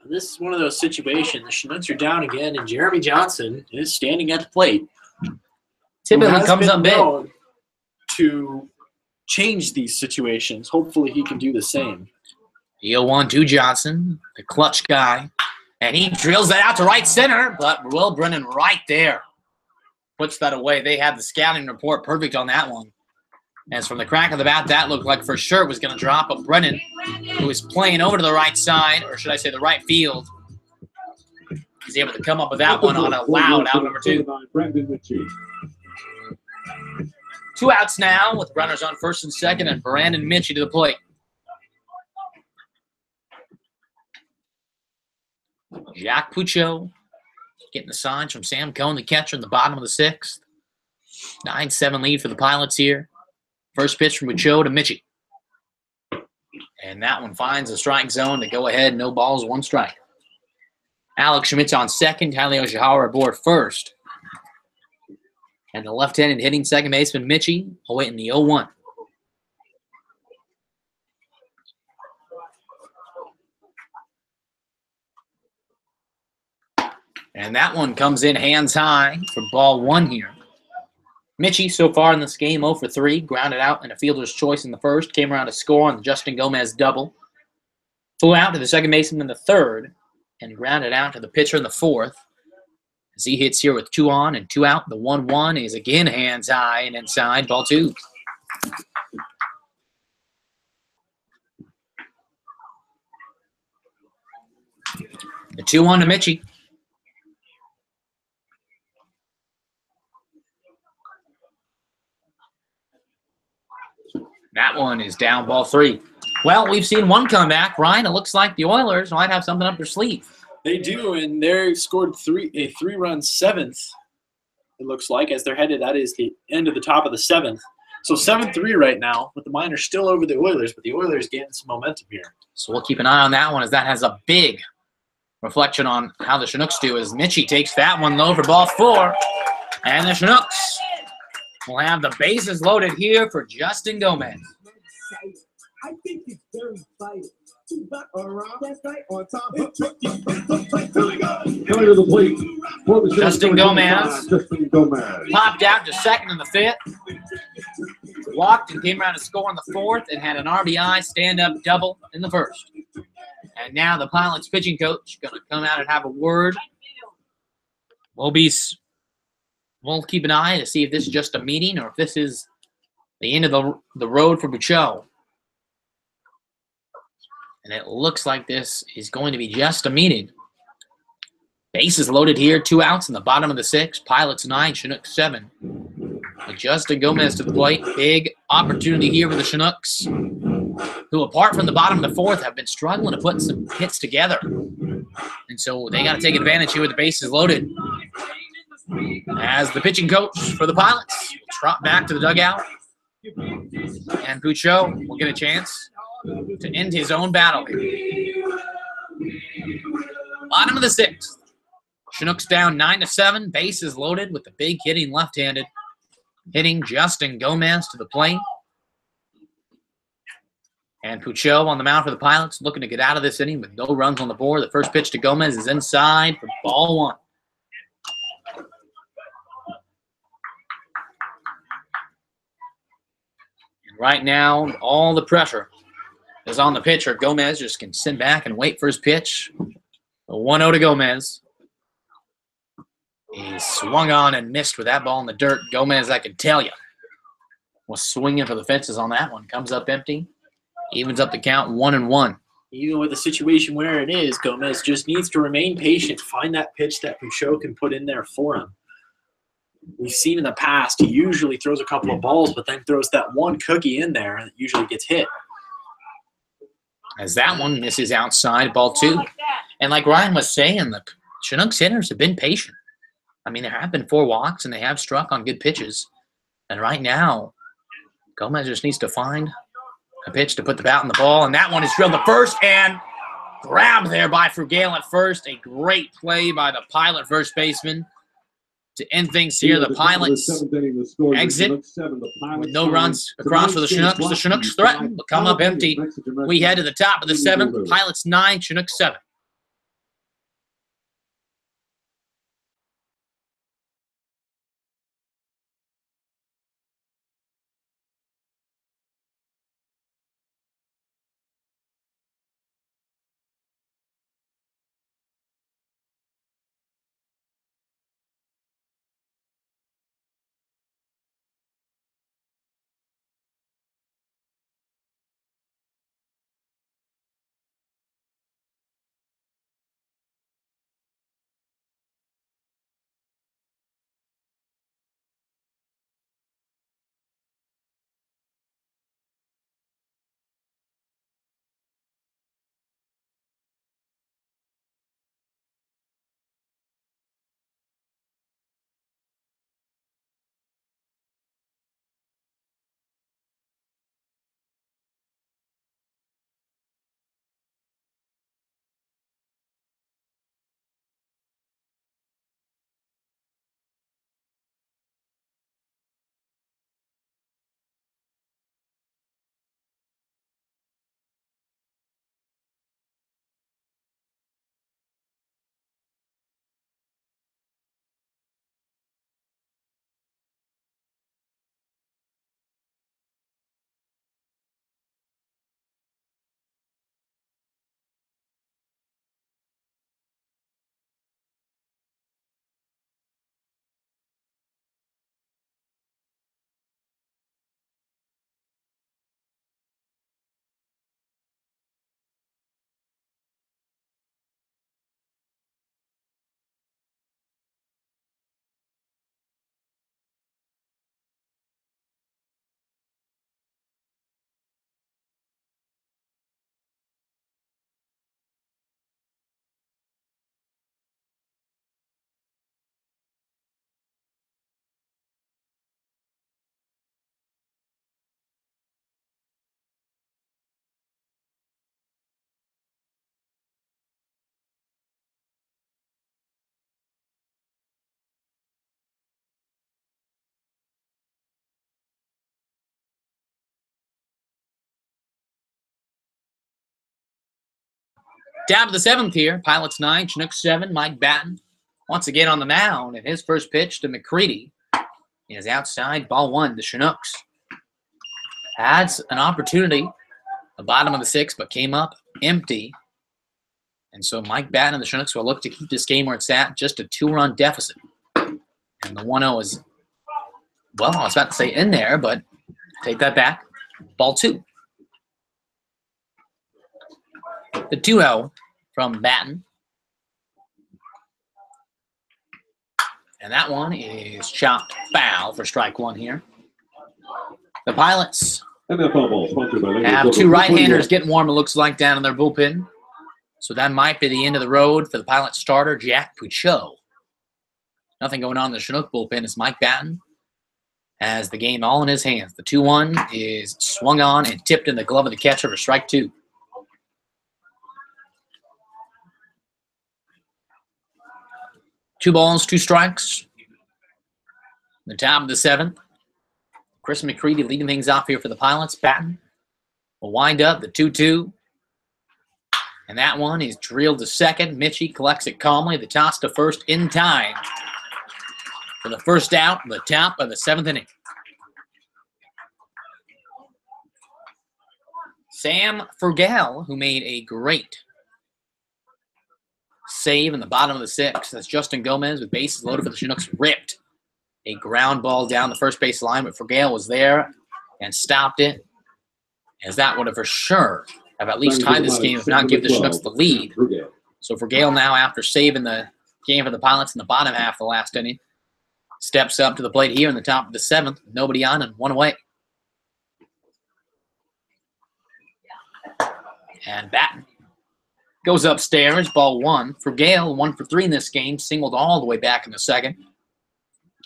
This is one of those situations. The Chinooks are down again, and Jeremy Johnson is standing at the plate. Typically comes up big. To change these situations. Hopefully he can do the same. The 0-1 to Johnson, the clutch guy. And he drills that out to right center, but Will Brennan right there puts that away. They had the scouting report perfect on that one. As from the crack of the bat, that looked like for sure it was going to drop. But Brennan, who is playing over to the right side, or should I say the right field, is able to come up with that one on a loud out number 2. 2 outs now with runners on first and second, and Brandon Mitchie to the plate. Jack Puccio getting the signs from Sam Cohn, the catcher, in the bottom of the 6th. 9-7 lead for the Pilots here. First pitch from Puccio to Mitchie. And that one finds the strike zone to go ahead. No balls, 1 strike. Alex Schmitz on second. Tyler Yoshihara aboard first. And the left-handed hitting second baseman Mitchie awaiting the 0-1. And that one comes in hands high for ball 1 here. Mitchie, so far in this game, 0 for 3. Grounded out in a fielder's choice in the 1st. Came around to score on the Justin Gomez double. Flew out to the second baseman in the 3rd. And grounded out to the pitcher in the 4th. As he hits here with 2 on and 2 out. The 1-1 is again hands high and inside. Ball 2. The 2-1 to Mitchie. That one is down, ball 3. Well, we've seen one comeback. Ryan, it looks like the Oilers might have something up their sleeve. They do, and they scored a three-run seventh, it looks like, as they're headed. That is the end of the top of the seventh. So 7-3 right now, with the Miners still over the Oilers, but the Oilers getting some momentum here. So we'll keep an eye on that one, as that has a big reflection on how the Chinooks do, as Mitchie takes that one low for ball 4. And the Chinooks will have the bases loaded here for Justin Gomez. I think it's very vital. That's right, on top. Coming to the plate for the Justin Gomez. Justin Gomez. Popped out to second in the 5th. Walked and came around to score in the 4th and had an RBI stand-up double in the 1st. And now the Pilots pitching coach going to come out and have a word. We'll keep an eye to see if this is just a meeting or if this is the end of the road for Bouchot. And it looks like this is going to be just a meeting. Bases loaded here, 2 outs in the bottom of the 6th. Pilots 9, Chinooks 7. With Justin Gomez to the plate. Big opportunity here for the Chinooks, who, apart from the bottom of the 4th, have been struggling to put some hits together. And so they got to take advantage here with the bases loaded. As the pitching coach for the Pilots will trot back to the dugout. And Bouchot will get a chance to end his own battle here. Bottom of the 6th. Chinooks down 9-7. Bases loaded with the big hitting left-handed. Hitting Justin Gomez to the plate. And Bouchot on the mound for the Pilots, looking to get out of this inning with no runs on the board. The first pitch to Gomez is inside for ball 1. And right now, all the pressure is on the pitcher. Gomez just can sit back and wait for his pitch. A 1-0 to Gomez. He swung on and missed with that ball in the dirt. Gomez, I can tell you, was swinging for the fences on that one. Comes up empty. Evens up the count 1-1. Even with the situation where it is, Gomez just needs to remain patient, find that pitch that Bouchot can put in there for him. We've seen in the past, he usually throws a couple of balls, but then throws that one cookie in there that usually gets hit. As that one misses outside, ball 2. And like Ryan was saying, the Chinooks hitters have been patient. I mean, there have been 4 walks, and they have struck on good pitches. And right now, Gomez just needs to find a pitch to put the bat in the ball. And that one is drilled to first and grabbed there by Frugale at first. A great play by the Pilot first baseman to end things here. The Pilots exit with no runs across for the Chinooks. The Chinooks threaten, but come up empty. We head to the top of the 7th. Pilots 9, Chinooks 7. Down to the 7th here. Pilots 9, Chinooks 7. Mike Batten once again on the mound. And his first pitch to McCready is outside, ball 1 to Chinooks. Had an opportunity, the bottom of the 6th, but came up empty. And so Mike Batten and the Chinooks will look to keep this game where it's at, just a 2-run deficit. And the 1-0 is, well, I was about to say in there, but take that back. Ball 2. The 2-0 from Batten. And that one is chopped foul for strike 1 here. The Pilots have 2 right-handers getting warm, it looks like, down in their bullpen. So that might be the end of the road for the Pilot starter, Jack Puccio. Nothing going on in the Chinook bullpen as Mike Batten has the game all in his hands. The 2-1 is swung on and tipped in the glove of the catcher for strike 2. Two balls, 2 strikes. The top of the 7th. Chris McCready leading things off here for the Pilots. Batten will wind up the 2-2. And that one is drilled to second. Mitchie collects it calmly. The toss to first in time for the first out, the top of the 7th inning. Sam Fergal, who made a great save in the bottom of the 6th. That's Justin Gomez with bases loaded for the Chinooks. Ripped a ground ball down the first base line, but Fergal was there and stopped it, as that would have for sure have at least tied this game, if not give the Chinooks the lead. So Fergal now, after saving the game for the Pilots in the bottom half of the last inning, steps up to the plate here in the top of the 7th. Nobody on and 1 away. And Batten goes upstairs, ball 1. Fergal, 1 for 3 in this game, singled all the way back in the 2nd.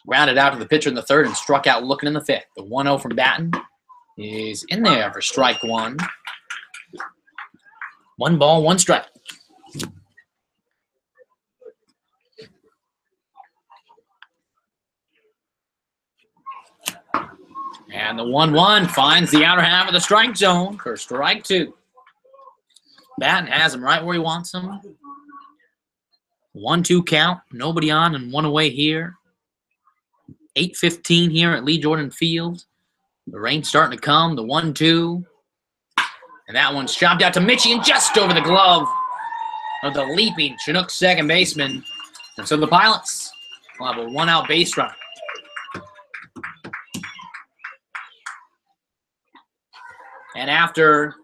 Grounded out to the pitcher in the 3rd and struck out looking in the 5th. The 1-0 from Batten is in there for strike 1. 1 ball, 1 strike. And the 1-1 finds the outer half of the strike zone for strike 2. Batten has him right where he wants him. 1-2 count. Nobody on and 1 away here. 8:15 here at Lee Jordan Field. The rain's starting to come. The 1-2. And that one's chopped out to Mitchie and just over the glove of the leaping Chinook second baseman. And so the Pilots will have a 1-out base run. And after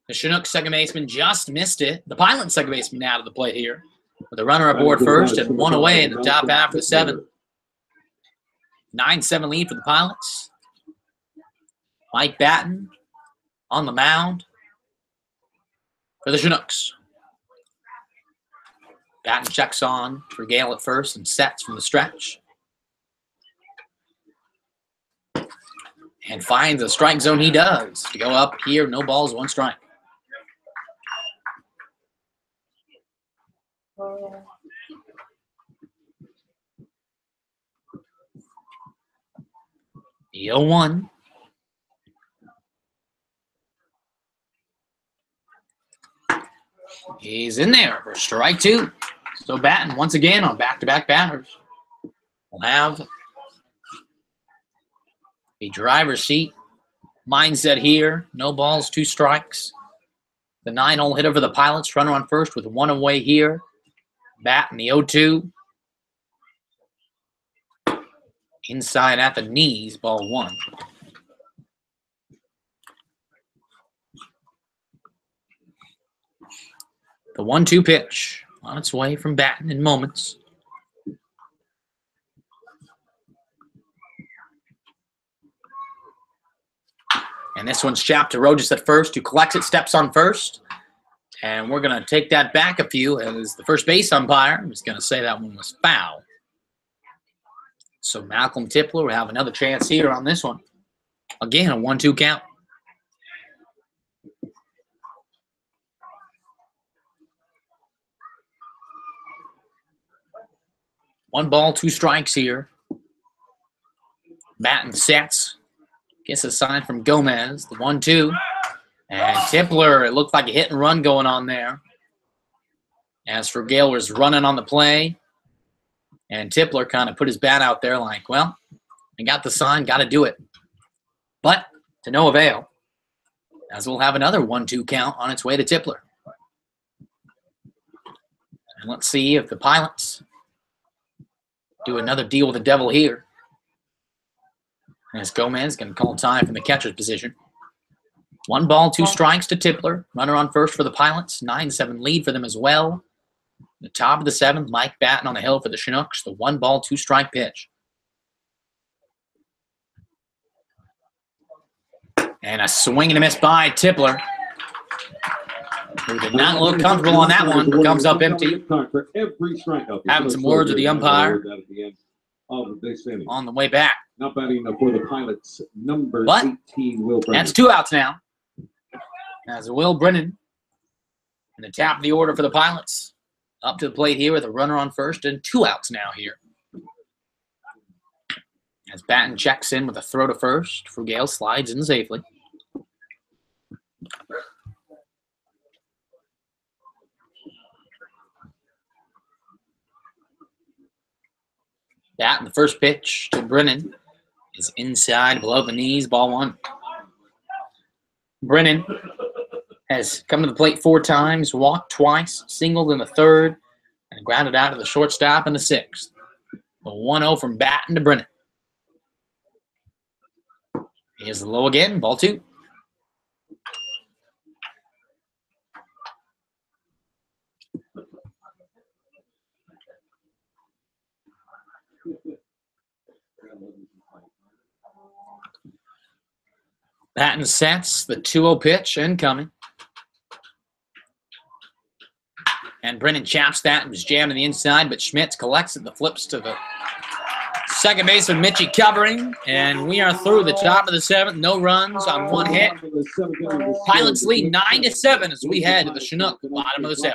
the Chinook second baseman just missed it, the Pilot second baseman out of the plate here with a runner aboard first and 1 away in the top half of the 7th. 9-7 lead for the Pilots. Mike Batten on the mound for the Chinooks. Batten checks on for Gale at first and sets from the stretch. And finds a strike zone he does. To go up here, no balls, 1 strike. The 0-1. He's in there for strike 2. So Batten, once again, on back-to-back batters, will have a driver's seat mindset here. No balls, 2 strikes. The 9-hole hitter for the Pilots, runner on first with 1 away here. Batten, the 0-2. Inside at the knees, ball 1. The 1-2 pitch on its way from Batten in moments. And this one's chopped to Rojas at first, who collects it, steps on first. And we're going to take that back a few as the first base umpire is going to say that one was foul. So Malcolm Tipler will have another chance here on this one. Again, a 1-2 count. One ball, 2 strikes here. Batten sets. Gets a sign from Gomez. The 1-2. And Tipler, it looked like a hit and run going on there. As for Gale was running on the play, and Tipler kind of put his bat out there like, well, I got the sign, got to do it. But to no avail, as we'll have another 1-2 count on its way to Tipler. And let's see if the Pilots do another deal with the devil here. As Gomez going to call time from the catcher's position. 1 ball, 2 strikes to Tipler. Runner on first for the Pilots. 9-7 lead for them as well. The top of the 7th, Mike Batten on the hill for the Chinooks. The 1 ball, 2 strike pitch. And a swing and a miss by Tipler, who did not look comfortable on that one. Comes up empty. Having some words with the umpire on the way back. Now batting for the Pilots, number But 18, Will Brennan. that's 2 outs now. As Will Brennan in the top of the order for the Pilots. Up to the plate here with a runner on first and 2 outs now here. As Batten checks in with a throw to first, Frugale slides in safely. Batten, the first pitch to Brennan, is inside below the knees, ball 1. Brennan has come to the plate 4 times, walked twice, singled in the 3rd, and grounded out to the shortstop in the 6th. A 1-0 from Batten to Brennan. Here's the low again, ball 2. Batten sets the 2-0 pitch incoming. And Brennan chaps that and was jamming the inside, but Schmitz collects it. The flips to the second baseman, Mitchie covering. And we are through the top of the 7th. No runs on 1 hit. Pilots lead 9-7 as we head to the Chinook, bottom of the 7th.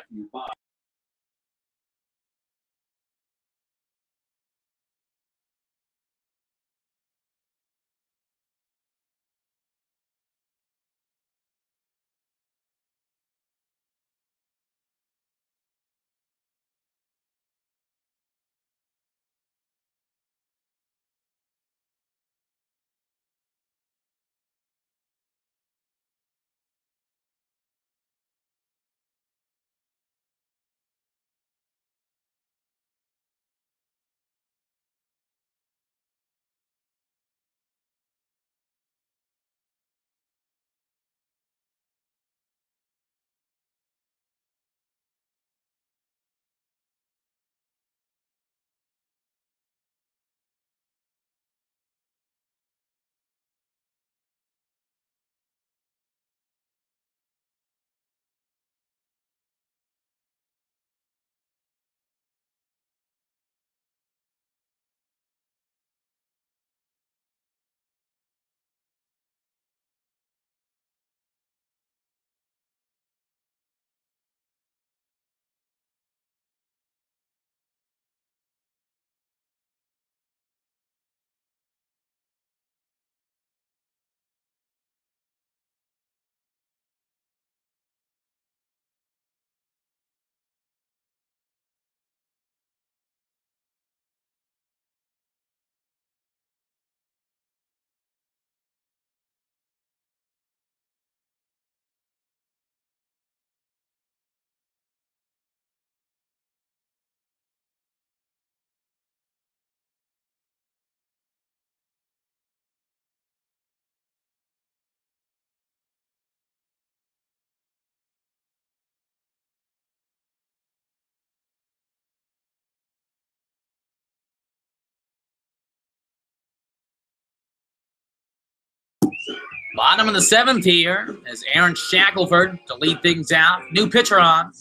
Bottom of the 7th here as Aaron Shackelford to lead things out. New pitcher on.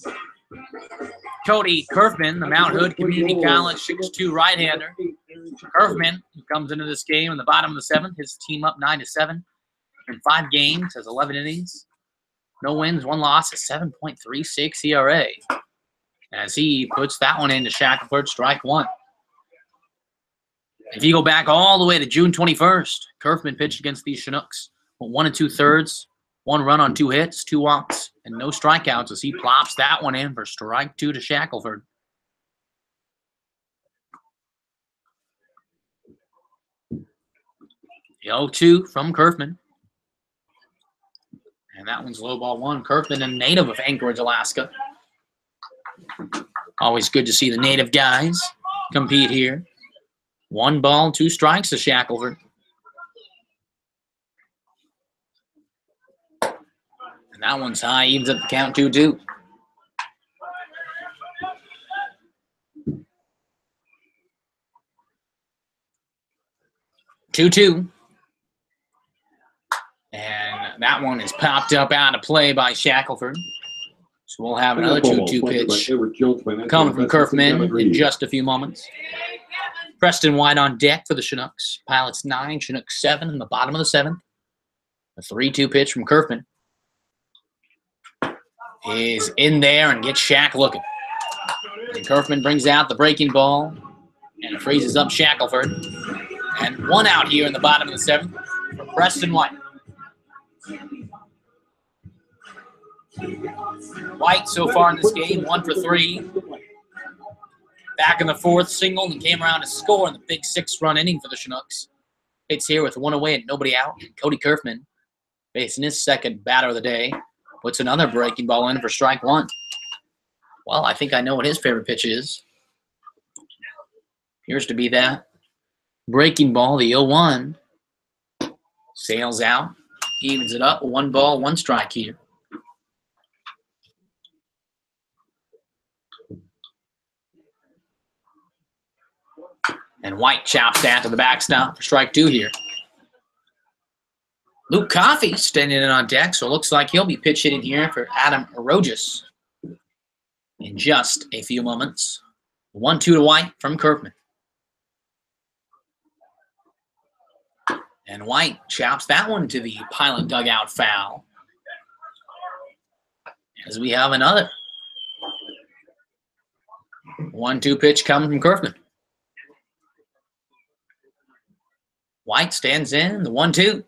Cody Kerfman, the Mount Hood Community College 6'2" right-hander. Kerfman, who comes into this game in the bottom of the 7th, his team up 9-7 in 5 games, has 11 innings. No wins, 1 loss, a 7.36 ERA. As he puts that one into Shackelford, strike 1. If you go back all the way to June 21st, Kerfman pitched against these Chinooks. 1 2/3, 1 run on 2 hits, 2 walks, and no strikeouts as he plops that one in for strike 2 to Shackelford. The 0-2 from Kerfman. And that one's low ball 1. Kerfman, a native of Anchorage, Alaska. Always good to see the native guys compete here. 1 ball, 2 strikes to Shackelford. And that one's high, evens up the count 2-2. And that one is popped up out of play by Shackelford. So we'll have another 2-2 pitch coming from Kerfman in just a few moments. Preston White on deck for the Chinooks. Pilots 9, Chinooks 7 in the bottom of the 7th. A 3-2 pitch from Kerfman is in there and gets Shack looking. And Kerfman brings out the breaking ball and freezes up Shackelford. And 1 out here in the bottom of the 7th for Preston White. White so far in this game, 1 for 3. Back in the 4th, singled and came around to score in the big 6-run inning for the Chinooks. Hits here with 1 away and nobody out. Cody Kerfman, facing his 2nd batter of the day, puts another breaking ball in for strike 1. Well, I think I know what his favorite pitch is. Appears to be that breaking ball, the 0-1. Sails out, evens it up, 1 ball, 1 strike here. And White chops that to the backstop for strike 2 here. Luke Coffey standing in on deck, so it looks like he'll be pitch hitting here for Adam Arogis in just a few moments. 1-2 to White from Kerfman. And White chops that one to the Pilot dugout foul. As we have another 1-2 pitch coming from Kerfman. White stands in, the 1-2.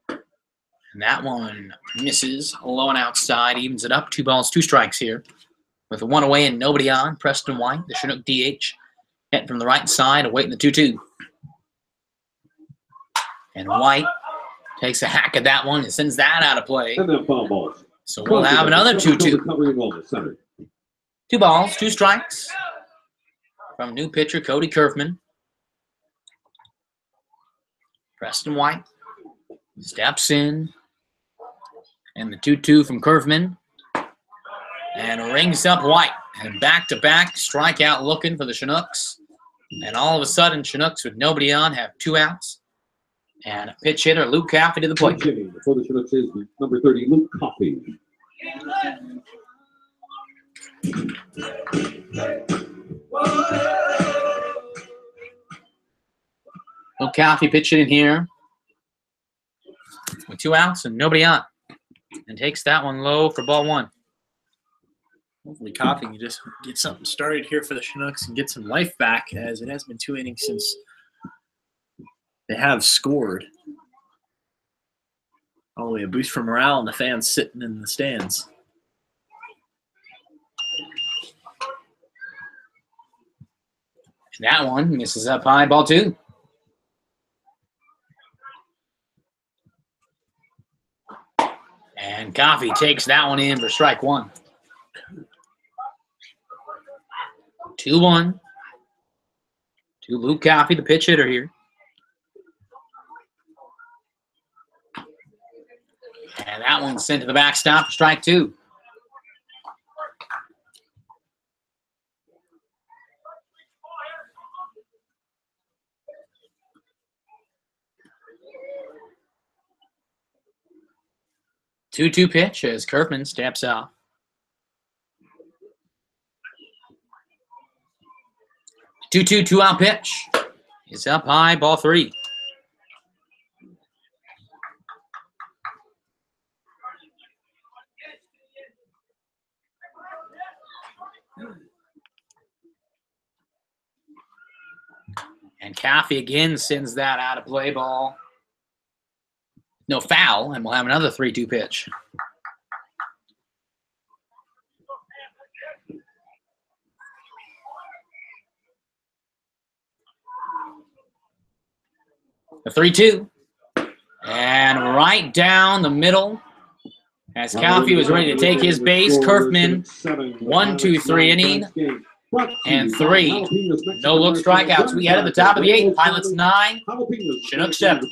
And that one misses, low and outside, evens it up. 2 balls, 2 strikes here. With 1 away and nobody on, Preston White, the Chinook DH, hitting from the right side, awaiting the 2-2. And White takes a hack at that one and sends that out of play. And then foul balls. So we'll have another 2-2. 2 balls, 2 strikes from new pitcher Cody Kerfman. Preston White steps in, and the 2-2 from Kerfman, and rings up White. And back-to-back strikeout looking for the Chinooks. And all of a sudden, Chinooks with nobody on have 2 outs. And a pitch hitter, Luke Coffey, to the plate. Before the Chinooks is number 30, Luke Coffey. Luke Coffey pitching in here with 2 outs and nobody on. And takes that one low for ball 1. Hopefully Coffey can just get something started here for the Chinooks and get some life back, as it has been 2 innings since they have scored. Probably a boost for morale and the fans sitting in the stands. And that one misses up high, ball 2. And Coffey takes that one in for strike 1. 2-1 to Luke Coffey, the pitch hitter here. And that one's sent to the backstop for strike 2. Two-two pitch as Kerfman steps out. 2-2, 2-out pitch. It's up high, ball 3. And Coffey again sends that out of play, ball. No foul, and we'll have another 3-2 pitch. The 3-2. And right down the middle, as Calfee was ready to take his base, Kerfman, 1-2-3 inning, and 3 no-look strikeouts. We head at the top of the 8th. Pilots 9, Chinooks 7.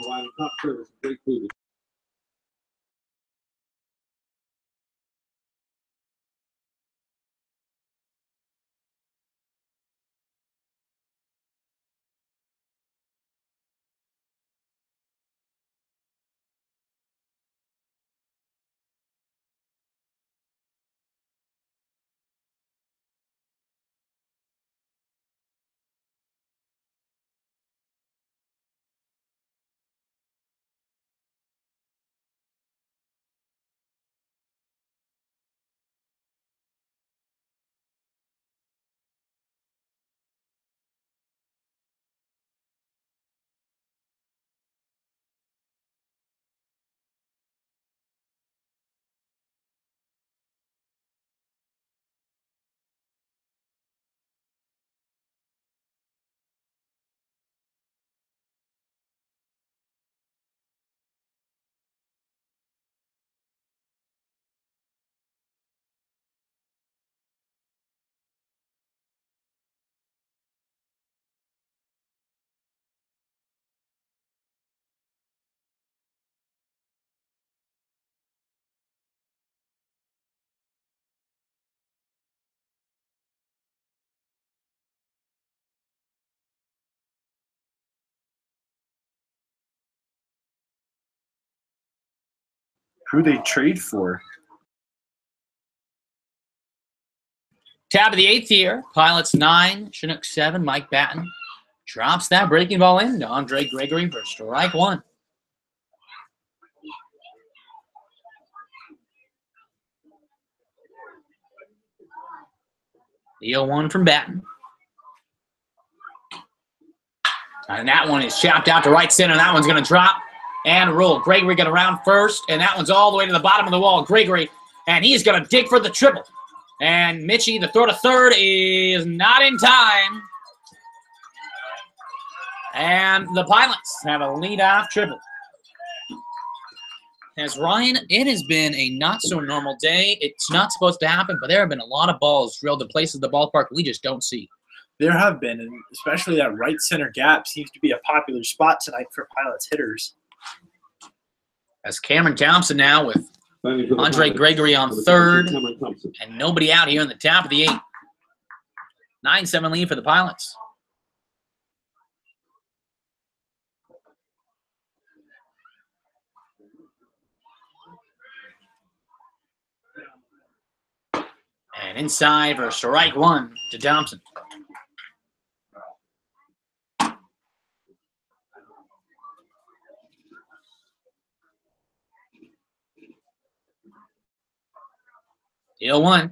Who they trade for? Top of the 8th here. Pilots 9, Chinooks 7. Mike Batten drops that breaking ball in to Andre Gregory for strike 1. The 0-1 from Batten. And that one is chopped out to right center. That one's going to drop and roll. Gregory got around first, and that one's all the way to the bottom of the wall. Gregory, and he's going to dig for the triple. And Mitchie, the throw to third, is not in time. And the Pilots have a lead-off triple. As Ryan, it has been a not-so-normal day. It's not supposed to happen, but there have been a lot of balls drilled in places of the ballpark we just don't see. There have been, and especially that right center gap seems to be a popular spot tonight for Pilots hitters. As Cameron Thompson now with Andre Gregory on third, and nobody out here in the top of the 8th. 9-7 lead for the Pilots. And inside for strike 1 to Thompson. The 0-1.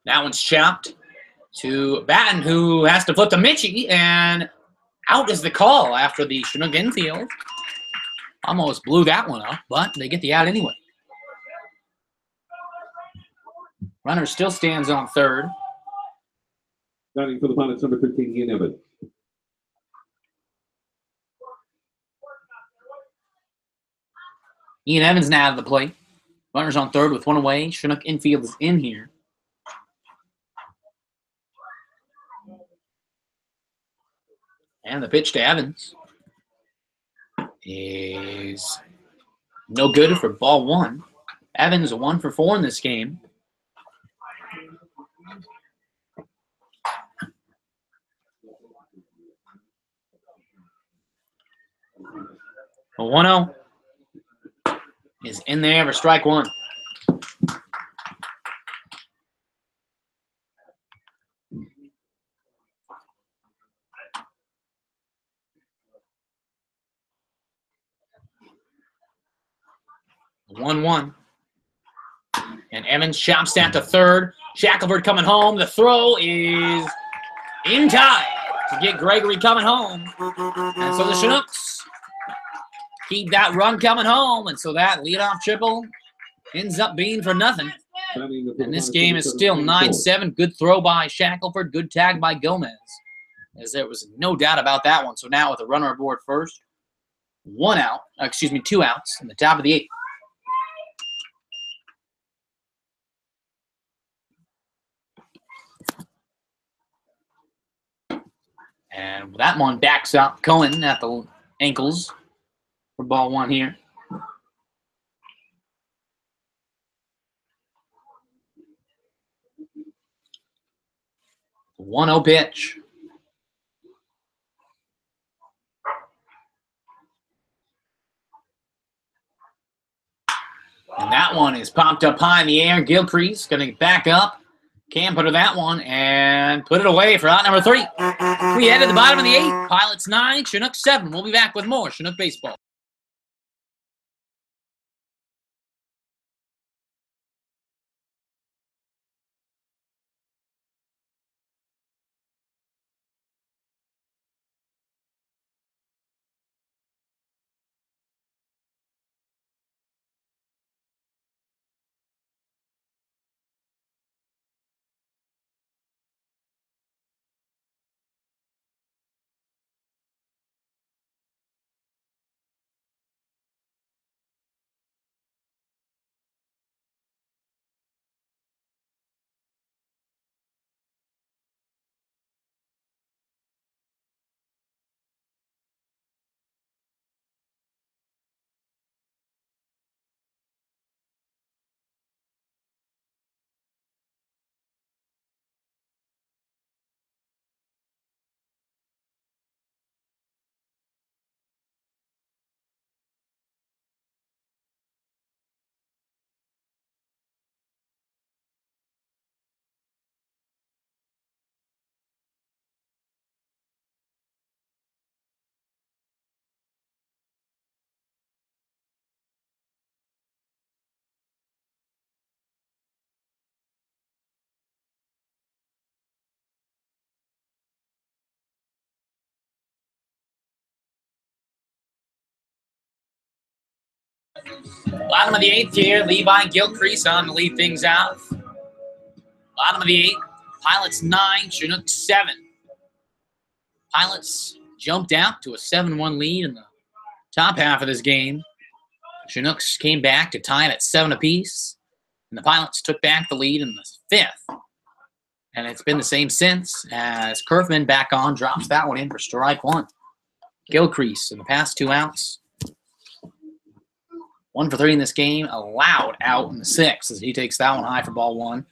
That one's chopped to Batten, who has to flip to Mitchie, and out is the call after the Chinook infield. Almost blew that one up, but they get the out anyway. Runner still stands on third. Starting for the Pilots, number 13, Ian Evans. Ian Evans now out of the plate. Runners on third with one away. Chinook infield is in here. And the pitch to Evans is no good for ball 1. Evans 1 for 4 in this game. A 1-0 is in there for strike 1. A 1-1. And Evans chops that to third. Shackelford coming home. The throw is in time to get Gregory coming home. And so the Chinooks keep that run coming home, and so that leadoff triple ends up being for nothing. And this game is still 9-7. Good throw by Shackelford, good tag by Gomez, as there was no doubt about that one. So now with a runner aboard first, 2 outs in the top of the 8th. And that one backs up Cohen at the ankles for ball 1 here. 1-0 pitch. And that one is popped up high in the air. Gilcrease going to back up. Can put her that one and put it away for out number 3. We head to the bottom of the 8th. Pilots 9, Chinooks 7. We'll be back with more Chinook baseball. Bottom of the 8th here, Levi Gilcrease on to lead things out. Bottom of the 8th, Pilots 9, Chinooks 7. Pilots jumped out to a 7-1 lead in the top half of this game. Chinooks came back to tie it at 7 apiece, and the Pilots took back the lead in the 5th. And it's been the same since, as Kerfman back on, drops that one in for strike 1. Gilcrease in the past 2 outs. 1 for 3 in this game, allowed out in the 6th as he takes that one high for ball 1.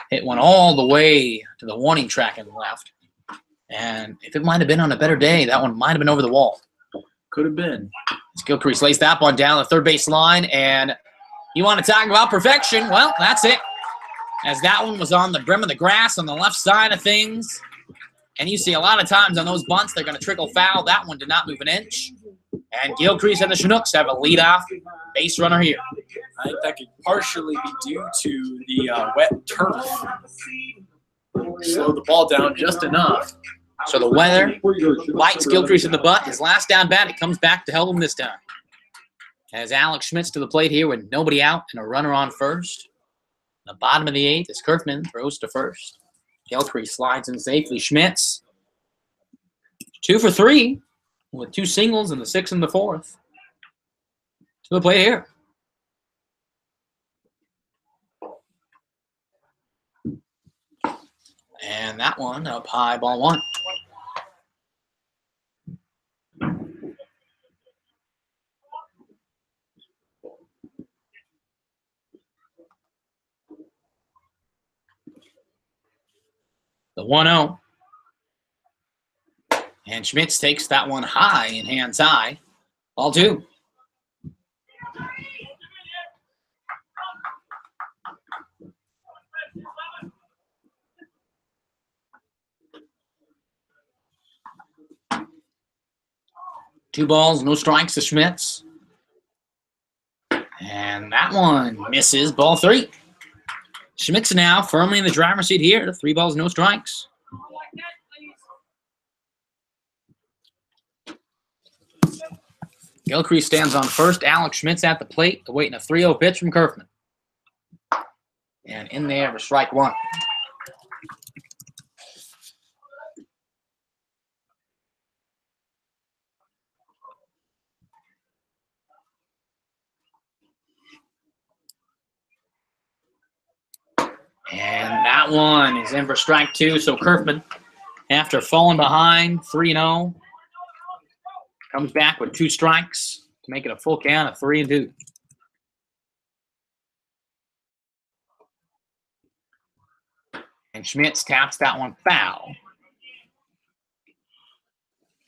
Hit one all the way to the warning track in the left. And if it might have been on a better day, that one might have been over the wall. Could have been. Gilcrease lays that one down the third base line, and you want to talk about perfection? Well, that's it. As that one was on the brim of the grass on the left side of things. And you see a lot of times on those bunts, they're going to trickle foul. That one did not move an inch. And Gilcrease and the Chinooks have a leadoff base runner here. I think that could partially be due to the wet turf. Slow the ball down just enough. So the weather bites Gilcrease in the butt. His last down bat, it comes back to help him this time. As Alex Schmitz to the plate here with nobody out and a runner on first. The bottom of the 8th is Kerfman throws to first. Gilcrease slides in safely. Schmitz 2 for 3 with 2 singles in the 6th and the 4th. To the plate here. And that one up high, ball 1. The 1-0. And Schmitz takes that one high in hands high. Ball 2. Two balls, no strikes to Schmitz. And that one misses, ball 3. Schmitz now firmly in the driver's seat here. 3 balls, no strikes. Gilcrease stands on first. Alex Schmitz at the plate, awaiting a 3-0 pitch from Kerfman. And in there for strike 1. that one is in for strike 2. So Kerfman, after falling behind 3-0, comes back with 2 strikes to make it a full count of 3-2. And Schmitz taps that one foul.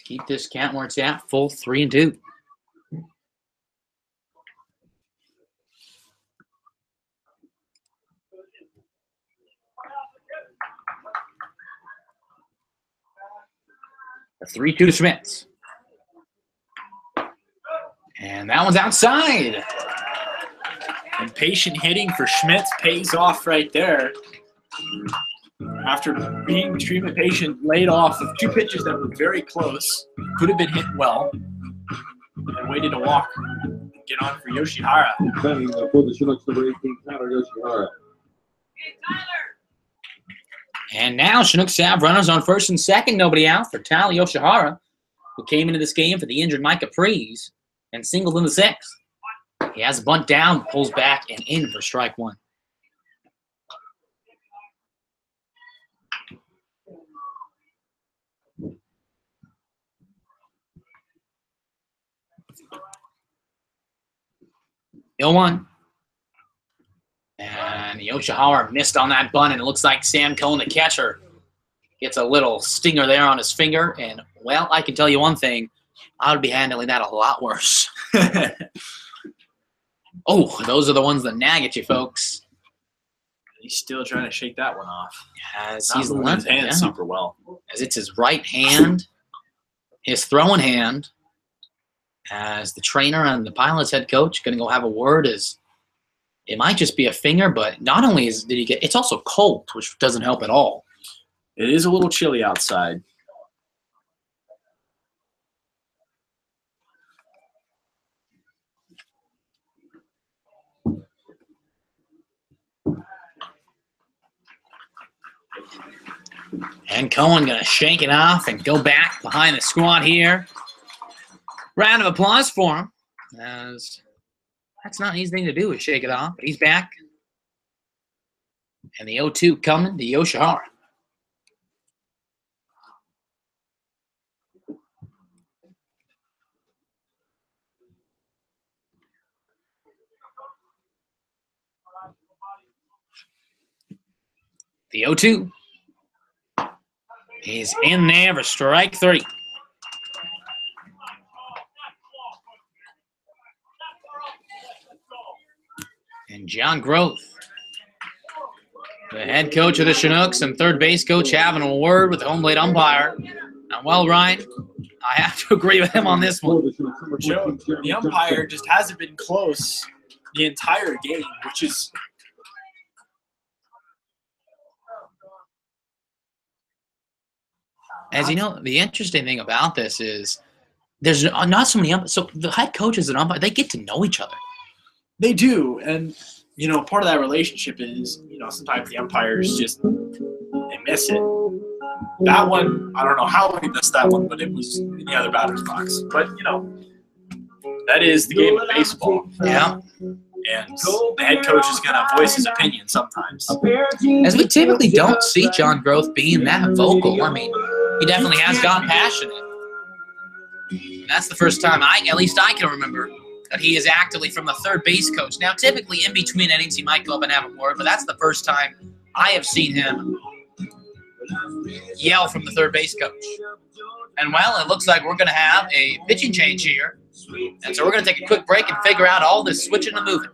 Keep this count where it's at, full 3-2. A 3-2 Schmitz. And that one's outside. Impatient hitting for Schmitz pays off right there. After being extremely patient, laid off of 2 pitches that were very close, could have been hit well, and waited to walk and get on for Yoshihara. Batting for the Chinooks, number 18, Tyler Yoshihara. Hey, Tyler. And now Chinooks have runners on first and second, nobody out for Tyler Yoshihara, who came into this game for the injured Mike Capriz and singled in the 6th. He has a bunt down, pulls back, and in for strike 1. Hill 1. And Yoshihara missed on that bunt, and it looks like Sam Cohen, the catcher, gets a little stinger there on his finger. And, well, I can tell you one thing. I would be handling that a lot worse. Oh, those are the ones that nag at you, folks. He's still trying to shake that one off. As Not he's moving his hand yeah. super well. As it's his right hand, his throwing hand, as the trainer and the pilot's head coach going to go have a word. As it might just be a finger, but not only did he get, it's also cold, which doesn't help at all. It is a little chilly outside. And Cohen going to shake it off and go back behind the squad here. Round of applause for him, as that's not an easy thing to do, is shake it off. But he's back. And the 0-2 coming to Yoshihara. The 0-2. He's in there for strike 3. And John Groth, the head coach of the Chinooks and third base coach, having a word with the home plate umpire. And, well, Ryan, I have to agree with him on this one. Joe, the umpire just hasn't been close the entire game, which is – As you know, the interesting thing about this is there's not so many umpires. So the head coaches and umpire, they get to know each other. They do, and, you know, part of that relationship is, you know, sometimes the umpires just – they miss it. That one, I don't know how he missed that one, but it was in the other batter's box. But, you know, that is the game of baseball. Yeah. And the head coach is going to voice his opinion sometimes. As we typically don't see John Groth being that vocal. I mean, he definitely has gotten passionate. That's the first time at least I can remember, that he is actively from the third base coach. Now, typically in between innings, he might go up and have a word, but that's the first time I have seen him yell from the third base coach. And, well, it looks like we're going to have a pitching change here. And so we're going to take a quick break and figure out all this switching and moving.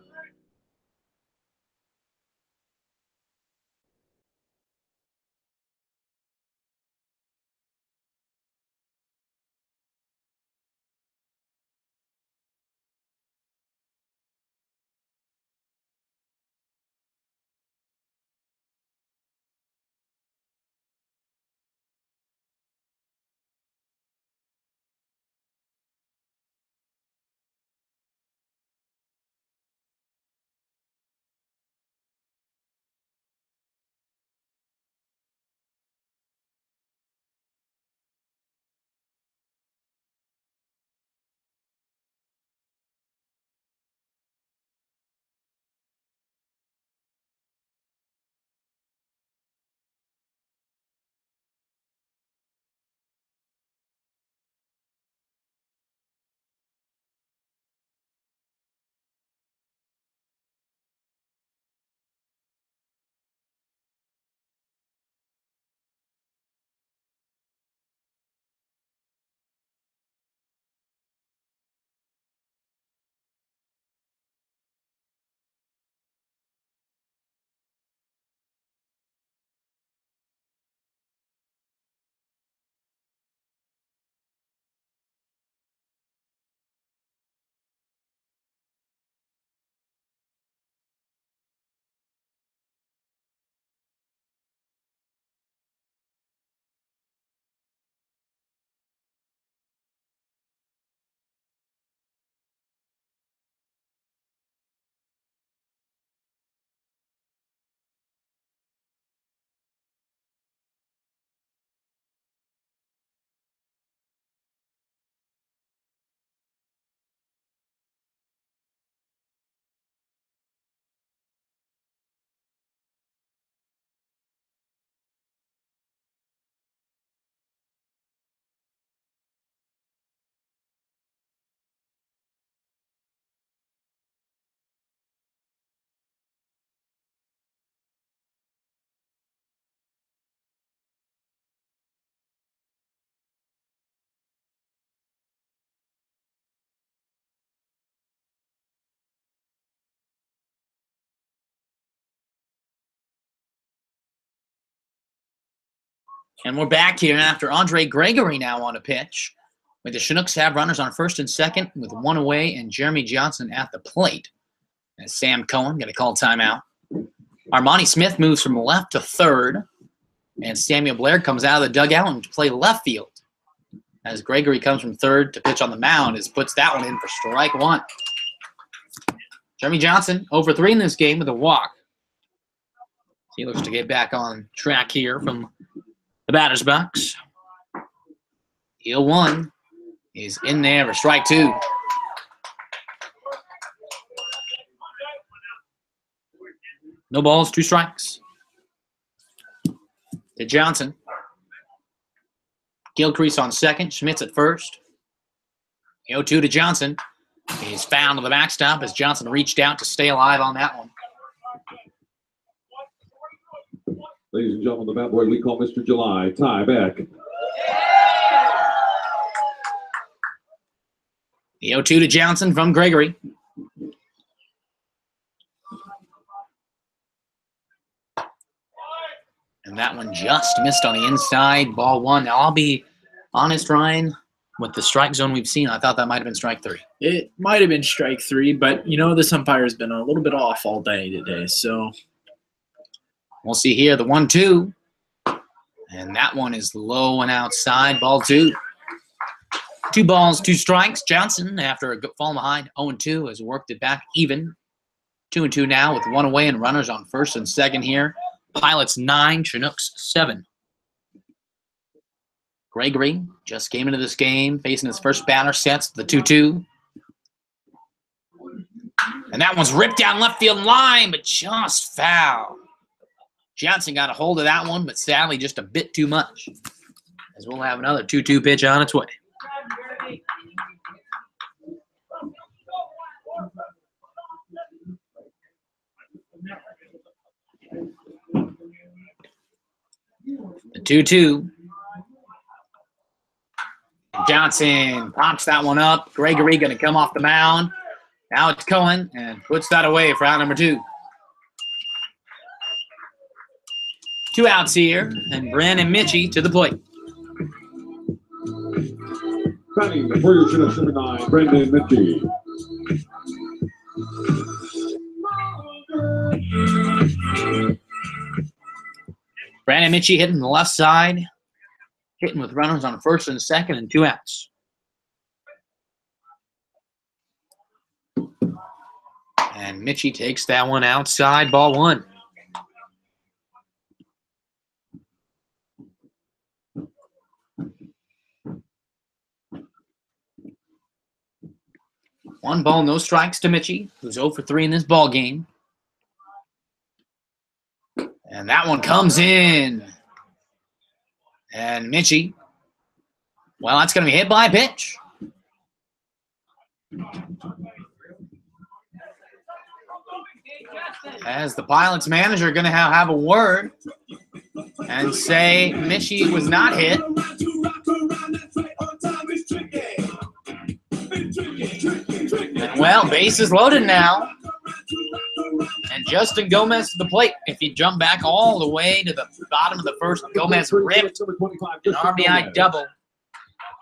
And we're back here after Andre Gregory now on a pitch. With the Chinooks have runners on first and second with one away and Jeremy Johnson at the plate. And Sam Cohen going to call timeout. Armani Smith moves from left to third. And Samuel Blair comes out of the dugout and to play left field. As Gregory comes from third to pitch on the mound, puts that one in for strike one. Jeremy Johnson, 0 for 3 in this game with a walk. He looks to get back on track here from the batter's box. 0-1 is in there for strike two. No balls, 2 strikes. To Johnson. Gilcrease on second. Schmitz at first. 0-2 to Johnson. He's found to the backstop as Johnson reached out to stay alive on that one. Ladies and gentlemen, the bat boy we call Mr. July, Ty Beck. The 0-2 to Johnson from Gregory. And that one just missed on the inside. Ball one. Now, I'll be honest, Ryan, with the strike zone we've seen, I thought that might have been strike 3. It might have been strike 3, but, this umpire has been a little bit off all day today, so. We'll see here the 1-2. And that one is low and outside. Ball 2. 2 balls, 2 strikes. Johnson, after a fall behind, 0-2, has worked it back even. 2-2 now with 1 away and runners on first and second here. Pilots 9, Chinooks 7. Gregory just came into this game facing his first batter sets, the 2-2. And that one's ripped down left field line, but just foul. Johnson got a hold of that one, but sadly just a bit too much. As we'll have another 2-2 pitch on its way. The 2-2. Johnson pops that one up. Gregory going to come off the mound. Now it's Cohen and puts that away for out number 2. 2 outs here, and Brandon Mitchie to the plate. Batting for your Chinooks, number 9, Brendan Mitchie. Brandon Mitchie hitting the left side, hitting with runners on first and second and 2 outs. And Mitchie takes that one outside, ball 1. One ball, no strikes to Mitchie, who's 0 for 3 in this ball game. And that one comes in. And Mitchie, well, that's going to be hit by a pitch. As the Pilots manager going to have a word and say Mitchie was not hit. And, well, base is loaded now. And Justin Gomez to the plate. If he jumped back all the way to the bottom of the first, Gomez ripped an RBI double.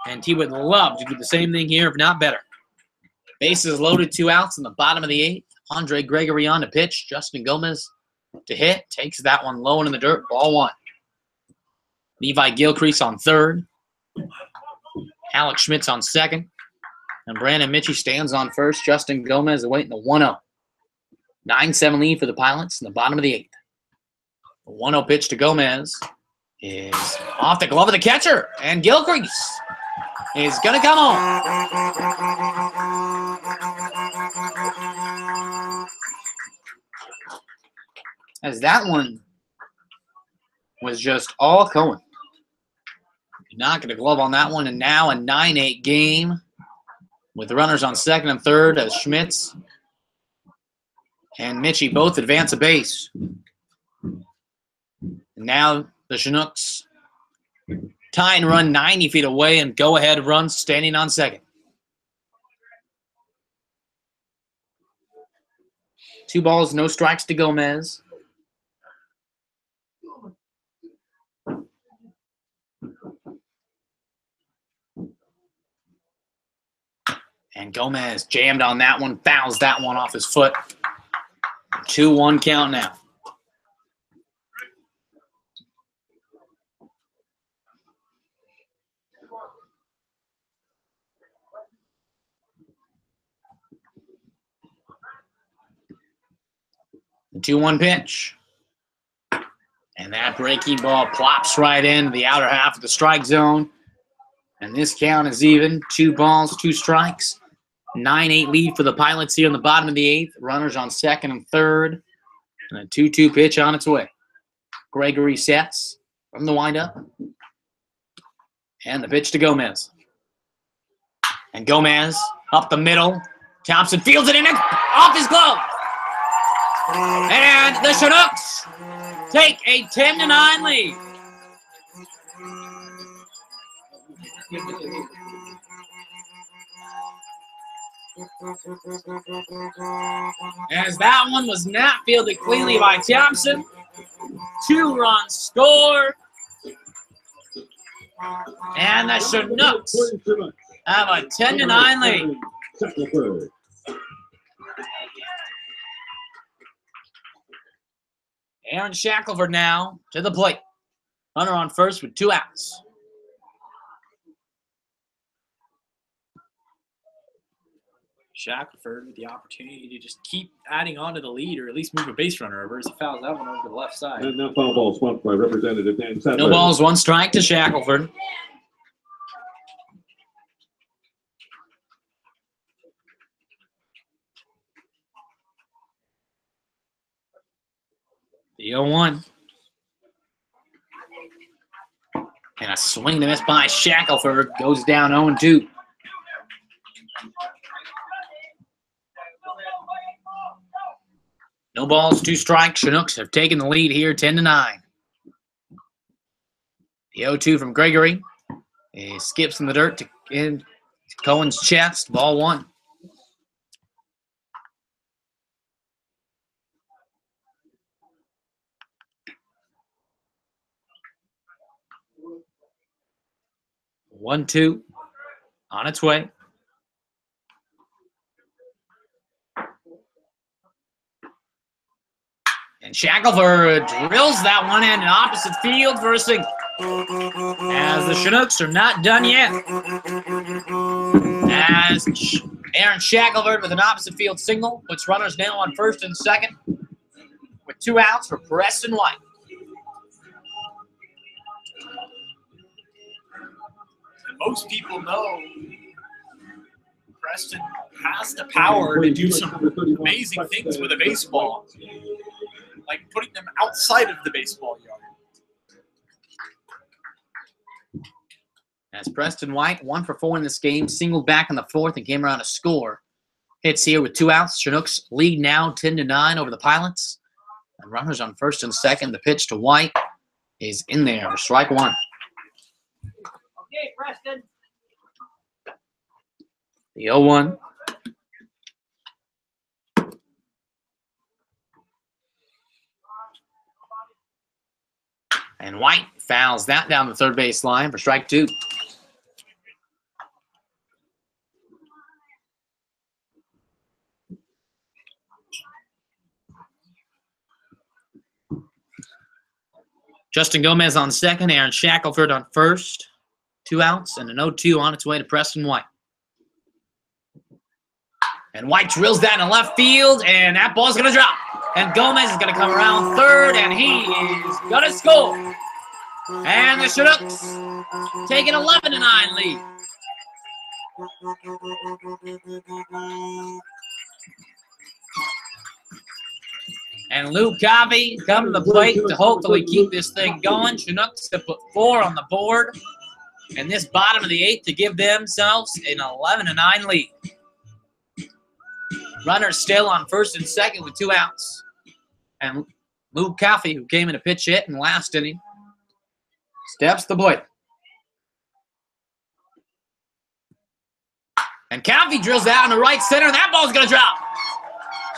And he would love to do the same thing here, if not better. Bases loaded, 2 outs in the bottom of the 8th. Andre Gregory on to pitch. Justin Gomez to hit. Takes that one low and in the dirt. Ball 1. Levi Gilcrease on third. Alex Schmitz on second. And Brandon Mitchie stands on first. Justin Gomez awaiting the 1-0. 9-7 lead for the Pilots in the bottom of the 8th. The 1-0 pitch to Gomez is off the glove of the catcher. And Gilcrease is going to come on. As that one was just all Cohen. Knocking the glove on that one. And now a 9-8 game with runners on second and third as Schmitz and Mitchie both advance a base. And now the Chinooks tie and run 90 feet away and go-ahead run standing on second. 2 balls, no strikes to Gomez. And Gomez jammed on that one, fouls that one off his foot. 2-1 count now. The 2-1 pitch. And that breaking ball plops right into the outer half of the strike zone. And this count is even. 2 balls, 2 strikes. 9-8 lead for the Pilots here in the bottom of the 8th. Runners on second and third. And a 2-2 pitch on its way. Gregory sets from the windup. And the pitch to Gomez. And Gomez up the middle. Thompson fields it in off his glove. And the Chinooks take a 10-9 lead. As that one was not fielded cleanly by Thompson. 2 runs scored. And the Chinooks have a 10-9 lead. Aaron Shackelford now to the plate. Runner on first with 2 outs. Shackelford with the opportunity to just keep adding on to the lead or at least move a base runner over as he fouls that one over to the left side. And now foul ball swamped by Representative Dan Sadler. No balls, 1 strike to Shackelford. The 0-1. And a swing and a miss by Shackelford. Goes down 0-2. No balls, 2 strikes. Chinooks have taken the lead here, 10-9. The 0-2 from Gregory. He skips in the dirt in Cohen's chest. Ball 1. One, 2 on its way. And Shackelford drills that one in opposite field for a single. As the Chinooks are not done yet. As Aaron Shackelford with an opposite field single puts runners now on first and second with 2 outs for Preston White. Most people know Preston has the power to do some amazing things with a baseball, like putting them outside of the baseball yard. As Preston White, 1 for 4 in this game, singled back in the 4th and came around to score. Hits here with 2 outs. Chinooks lead now 10-9 over the Pilots. And runners on first and second. The pitch to White is in there for strike 1. Okay, Preston. The 0-1. And White fouls that down the third base line for strike 2. Justin Gomez on second, Aaron Shackelford on first. 2 outs and an 0-2 on its way to Preston White. And White drills that in left field, and that ball's going to drop. And Gomez is going to come around third, and he is going to score. And the Chinooks take an 11-9 lead. And Luke Covey come to the plate to hopefully keep this thing going. Chinooks have put 4 on the board in this bottom of the 8th to give themselves an 11-9 lead. Runners still on first and second with 2 outs. And Luke Covey, who came in a pitch hit in the last inning, steps to the plate. And Covey drills out in the right center. That ball's going to drop.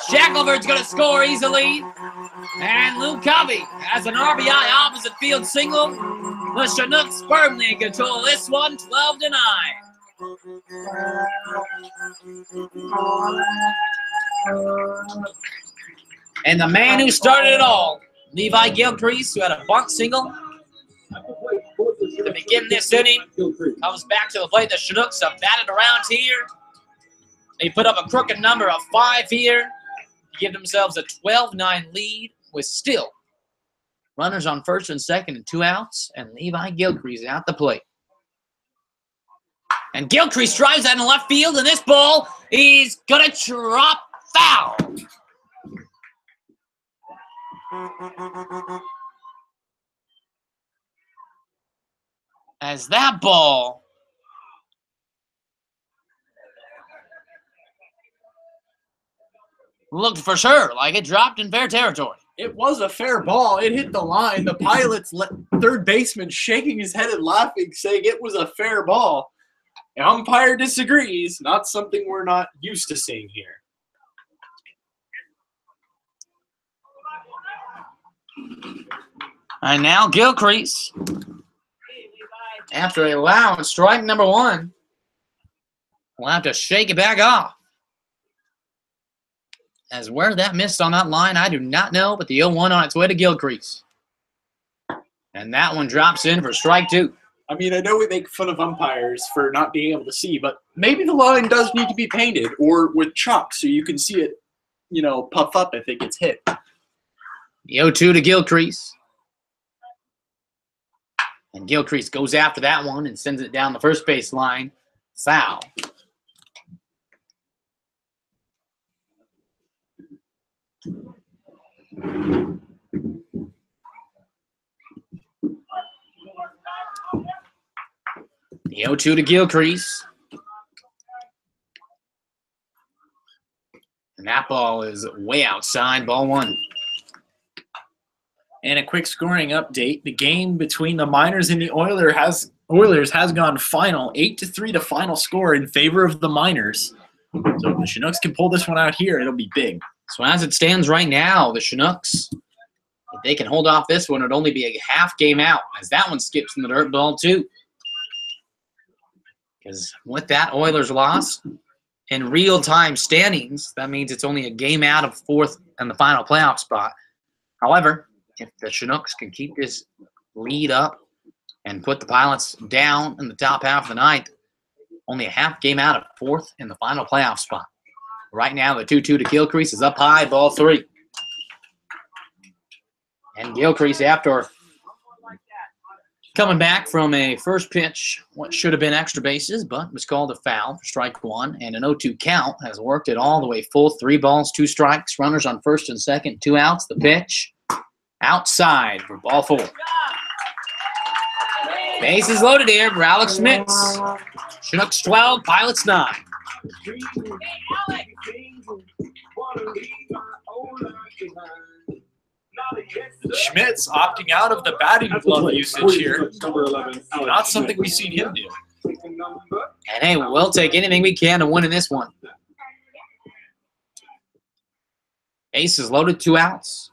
Shackelford's going to score easily. And Luke Covey has an RBI opposite field single. The Chinooks firmly in control of this one, 12-9. And the man who started it all, Levi Gilcrease, who had a bunt single to begin this inning, comes back to the plate. The Chinooks have batted around here. They put up a crooked number of 5 here to give themselves a 12-9 lead with still runners on first and second and 2 outs, and Levi Gilcrease at the plate. And Gilcrease drives that in left field, and this ball is going to drop foul. As that ball looked for sure like it dropped in fair territory. It was a fair ball. It hit the line. The Pilots' third baseman shaking his head and laughing, saying it was a fair ball. The umpire disagrees. Not something we're not used to seeing here. And now Gilcrease, after allowing strike number 1, will have to shake it back off. As where that missed on that line, I do not know, but the 0-1 on its way to Gilcrease. And that one drops in for strike 2. I mean, I know we make fun of umpires for not being able to see, but maybe the line does need to be painted or with chalk so you can see it, you know, puff up if it gets hit. The 0-2 to Gilcrease. And Gilcrease goes after that one and sends it down the first base line. Foul. The 0-2 to Gilcrease. And that ball is way outside, ball 1. And a quick scoring update. The game between the Miners and the Oilers has gone final. 8-3 the final score in favor of the Miners. So if the Chinooks can pull this one out here, it'll be big. So as it stands right now, the Chinooks, if they can hold off this one, it'd only be a half game out, as that one skips in the dirt ball too. Because with that Oilers loss, in real-time standings, that means it's only a game out of 4th and the final playoff spot. However, if the Chinooks can keep this lead up and put the Pilots down in the top half of the 9th, only a half game out of 4th in the final playoff spot. Right now, the 2-2 to Gilcrease is up high, ball 3. And Gilcrease, after coming back from a first pitch, what should have been extra bases, but was called a foul for strike 1, and an 0-2 count, has worked it all the way full. 3 balls, 2 strikes, runners on first and second, 2 outs. The pitch outside for ball 4. Bases loaded here for Alex Schmitz. Chinooks 12, Pilots 9. Schmitz opting out of the batting glove usage here. Not something we've seen him do. And hey, we'll take anything we can to win in this one. Ace is loaded, 2 outs.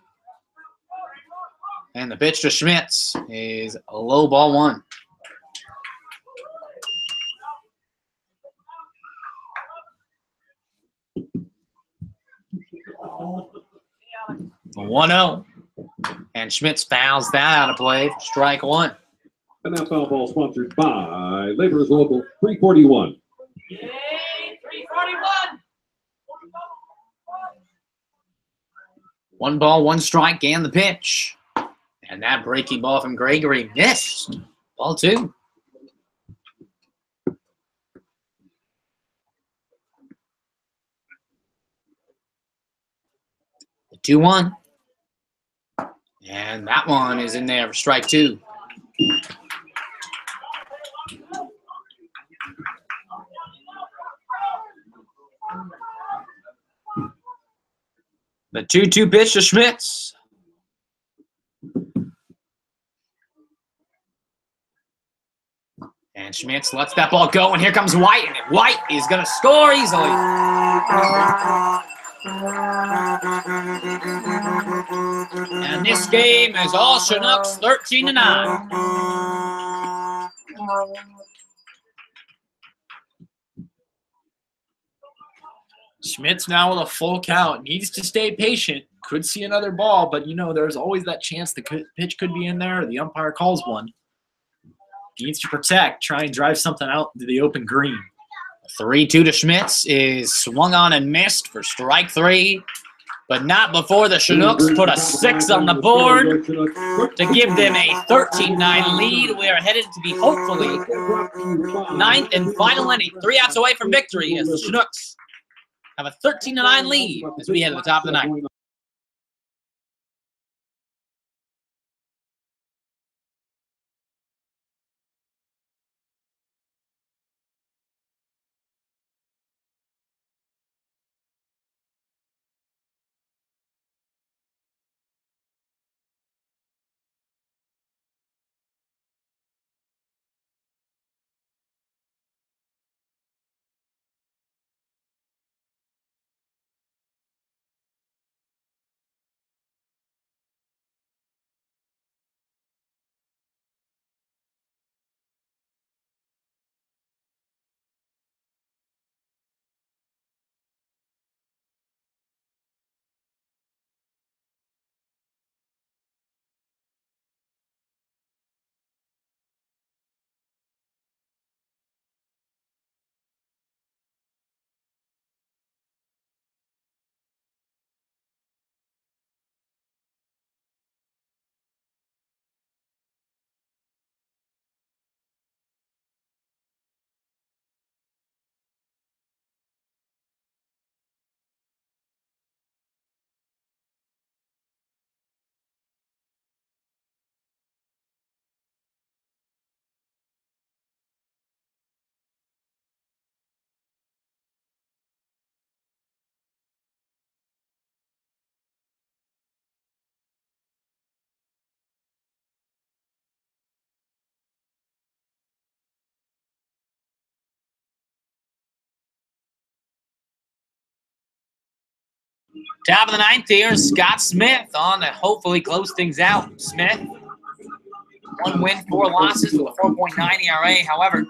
And the pitch to Schmitz is a low, ball 1. A 1-0. And Schmitz fouls that out of play for strike 1. And that foul ball sponsored by Laborers Local 341. Yay, 341. 1 ball, 1 strike, and the pitch. And that breaking ball from Gregory missed. Ball 2. The 2-1. And that one is in there for strike 2. The 2-2 pitch to Schmitz. And Schmitz lets that ball go, and here comes White, and White is going to score easily. And this game is all Chinooks, 13-9. Schmidt's now with a full count. Needs to stay patient. Could see another ball, but, there's always that chance the pitch could be in there or the umpire calls one. Needs to protect, try and drive something out to the open green. 3-2 to Schmitz is swung on and missed for strike 3, but not before the Chinooks put a 6 on the board to give them a 13-9 lead. We are headed to be hopefully 9th and final inning. 3 outs away from victory as the Chinooks have a 13-9 lead as we head to the top of the 9th. Top of the 9th here, Scott Smith on to hopefully close things out. Smith, 1 win, 4 losses with a 4.9 ERA. However,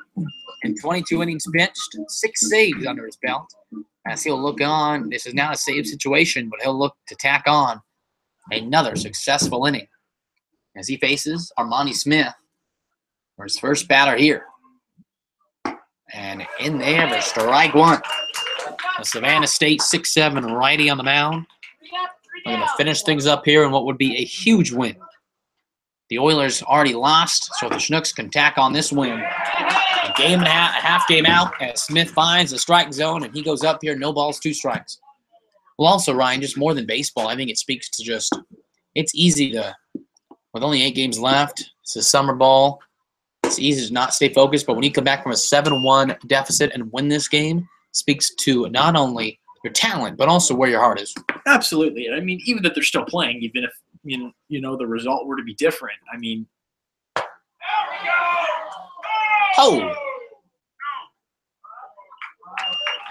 in 22 innings pitched, 6 saves under his belt. As he'll look on, this is not a save situation, but he'll look to tack on another successful inning as he faces Armani Smith for his first batter here. And in there for strike 1. The Savannah State 6'7" righty on the mound. We're going to finish things up here in what would be a huge win. The Oilers already lost, so if the Chinooks can tack on this win, a game and a half game out as Smith finds the strike zone and he goes up here, no balls, 2 strikes. Well, also, Ryan, just more than baseball, I think it speaks to just, it's easy to, with only 8 games left, it's a summer ball, it's easy to not stay focused, but when you come back from a 7-1 deficit and win this game, speaks to not only your talent, but also where your heart is. Absolutely. I mean, even that they're still playing, even if, the result were to be different. I mean. Oh.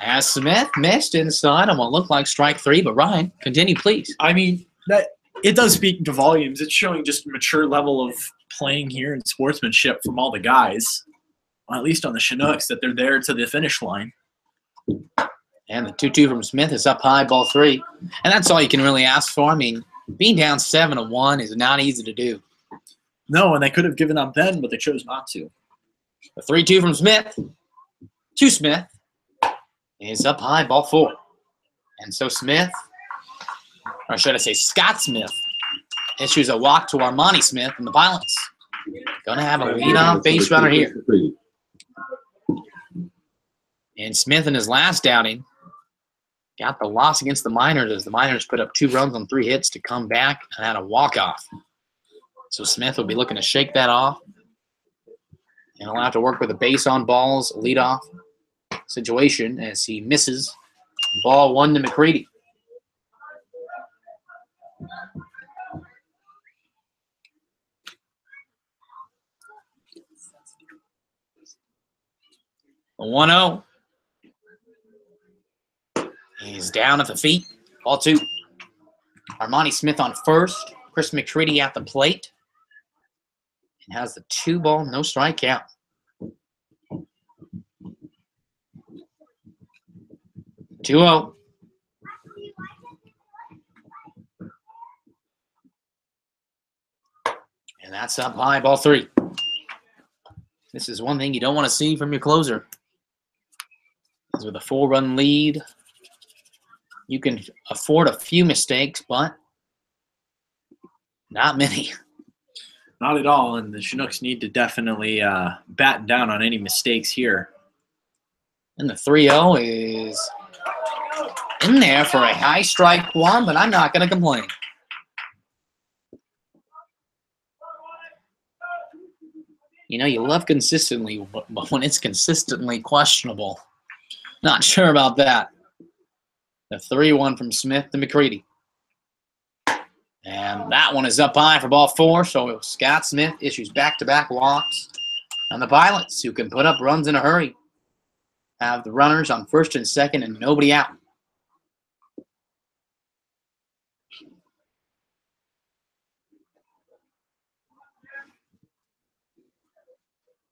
As Smith missed inside on what looked like strike 3, but Ryan, continue, please. I mean, that it does speak to volumes. It's showing just a mature level of playing here and sportsmanship from all the guys, at least on the Chinooks, that they're there to the finish line. And the 2-2 from Smith is up high, ball 3. And that's all you can really ask for. I mean, being down 7-1 is not easy to do. No, and they could have given up then, but they chose not to. The 3-2 from Smith to Smith is up high, ball 4. And so Smith, or should I say Scott Smith, issues a walk to Armani Smith and the Pilots. Going to have a leadoff base runner here. And Smith in his last outing got the loss against the Miners as the Miners put up 2 runs on 3 hits to come back and had a walk-off. So Smith will be looking to shake that off. And he'll have to work with a base on balls, leadoff situation as he misses. Ball 1 to McCready. A 1-0. He's down at the feet. Ball 2. Armani Smith on first. Chris McCready at the plate. And has the 2-ball, no strike count. 2-0. That's up high, ball 3. This is one thing you don't want to see from your closer. Because with a 4-run lead, you can afford a few mistakes, but not many. Not at all, and the Chinooks need to definitely batten down on any mistakes here. And the 3-0 is in there for a high strike one, but I'm not going to complain. You know, you love consistently, but when it's consistently questionable, not sure about that. The 3-1 from Smith to McCready. And that one is up high for ball 4, so Scott Smith issues back-to-back walks. And the Pilots, who can put up runs in a hurry, have the runners on first and second and nobody out.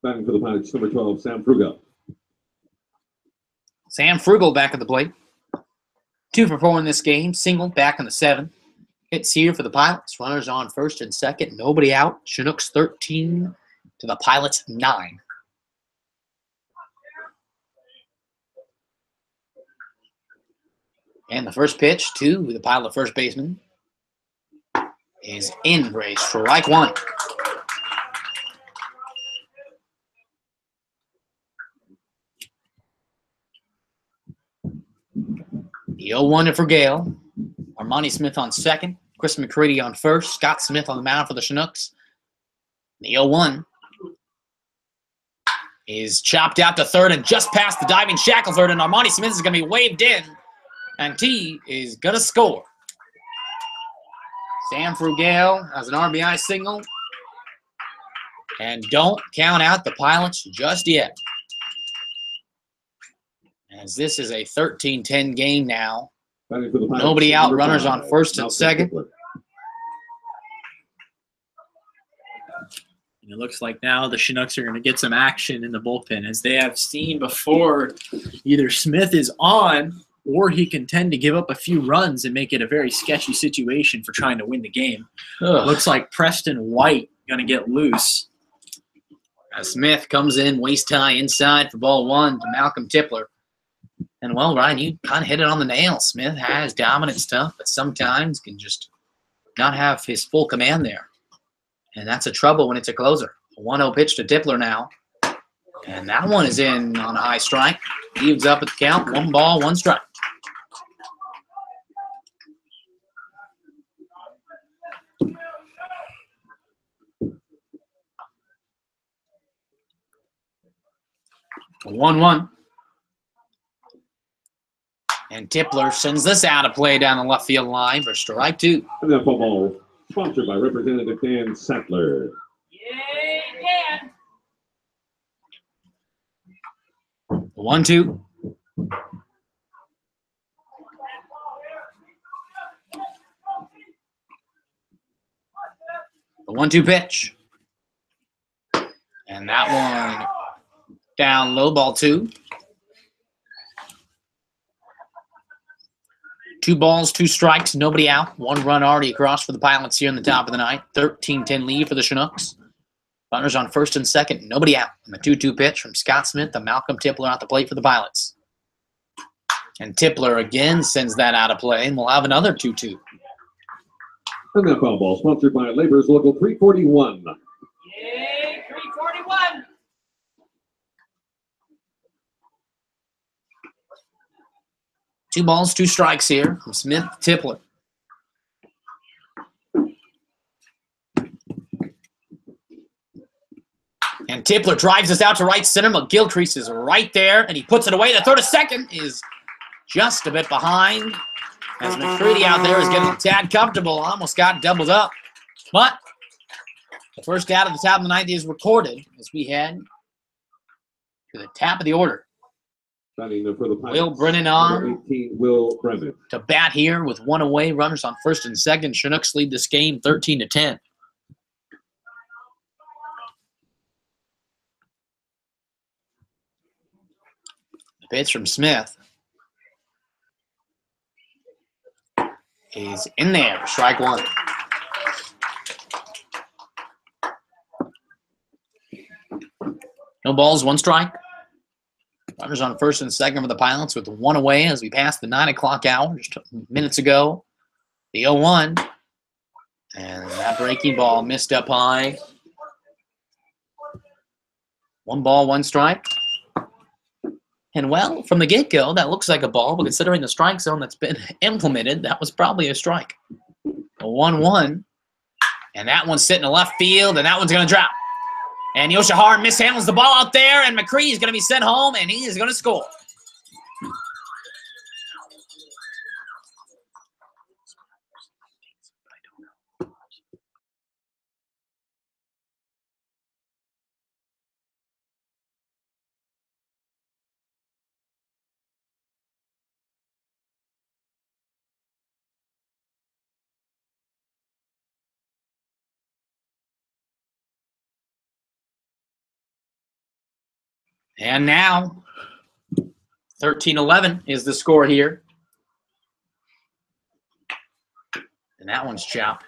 Batting for the Pilots, number 12, Sam Frugal. Sam Frugal back at the plate. 2 for 4 in this game. Single back in the 7th. Hits here for the Pilots. Runners on first and second. Nobody out. Chinooks 13 to the Pilots 9. And the first pitch to the Pilot first baseman is in for a strike 1. The 0-1 for Gale. Armani Smith on second. Chris McCready on first. Scott Smith on the mound for the Chinooks. The 0-1 is chopped out to third and just past the diving Shackelford, and Armani Smith is going to be waved in, and T is going to score. Sam Frugal has an RBI single, and don't count out the Pilots just yet, as this is a 13-10 game now. Nobody out, runners on first and second. And it looks like now the Chinooks are going to get some action in the bullpen. As they have seen before, either Smith is on or he can tend to give up a few runs and make it a very sketchy situation for trying to win the game. Looks like Preston White going to get loose. As Smith comes in waist high inside for ball 1 to Malcolm Tipler. And, well, Ryan, you kind of hit it on the nail. Smith has dominant stuff, but sometimes can just not have his full command there. And that's a trouble when it's a closer. A 1-0 pitch to Tipler now. And that one is in on a high strike. Evens up at the count. 1 ball, 1 strike. A 1-1. And Tipler sends this out of play down the left field line for strike 2. And that football sponsored by Representative Dan Sattler. Yay, Dan. 1-2. The 1-2 pitch. And that one down low, ball 2. 2 balls, 2 strikes, nobody out. 1 run already across for the Pilots here in the top of the ninth. 13-10 lead for the Chinooks. Runners on first and second, nobody out. And the 2-2 pitch from Scott Smith to Malcolm Tipler out the plate for the Pilots. And Tipler again sends that out of play, and we'll have another 2-2. And that foul ball sponsored by Labor's Local 341. Yay, 341. Two balls, 2 strikes here from Smith to Tipler. And Tipler drives us out to right center. McGilcrease is right there, and he puts it away. The throw to second is just a bit behind. As McCready out there is getting a tad comfortable, almost got doubled up. But the first out of the top of the ninth is recorded as we head to the top of the order. Will Brennan on 18, Will Brennan. to bat here with 1 away. Runners on first and second. Chinooks lead this game 13-10. The pitch from Smith is in there for strike 1. No balls, 1 strike. Runners on first and second for the Pilots with 1 away as we pass the 9 o'clock hour just minutes ago. The 0-1. And that breaking ball missed up high. 1 ball, 1 strike. And, well, from the get-go, that looks like a ball, but considering the strike zone that's been implemented, that was probably a strike. A 1-1. And that one's sitting in left field, and that one's going to drop. And Yoshihara mishandles the ball out there, and McCree is going to be sent home, and he is going to score. And now, 13-11 is the score here. And that one's chopped.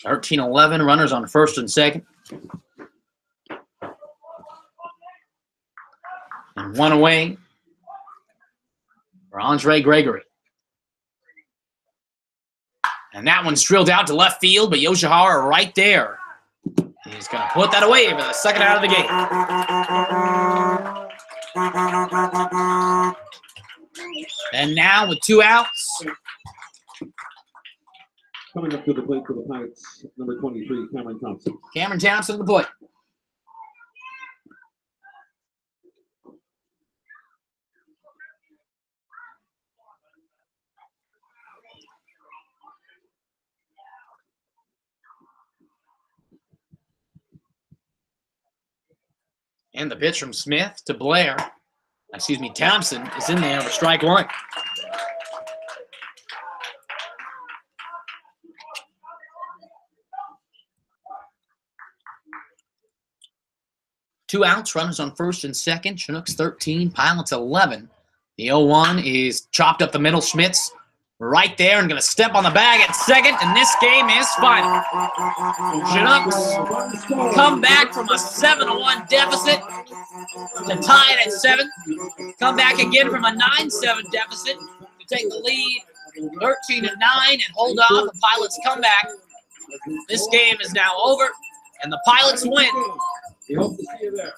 13-11, runners on first and second. And 1 away for Andre Gregory. And that one's drilled out to left field, but Yoshihara right there. He's going to put that away for the second out of the game. And now with 2 outs. Coming up to the plate for the Pirates, number 23, Cameron Thompson. Cameron Thompson at the plate. And the pitch from Smith to Blair. Excuse me, Thompson is in there for strike 1. Two outs, runners on first and second. Chinooks 13, Pilots 11. The 0-1 is chopped up the middle. Schmitz right there and going to step on the bag at second, and this game is final. Chinooks come back from a 7-1 deficit to tie it at 7. Come back again from a 9-7 deficit to take the lead 13-9 and hold off the Pilots' comeback. This game is now over, and the Pilots win. We hope to see you there.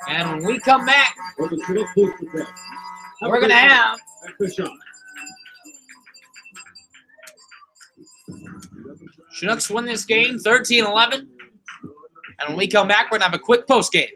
And when we come back, Or the Chinook booster pit. we're going to have And fish on. Chinooks win this game 13-11. And when we come back, we're going to have a quick post game.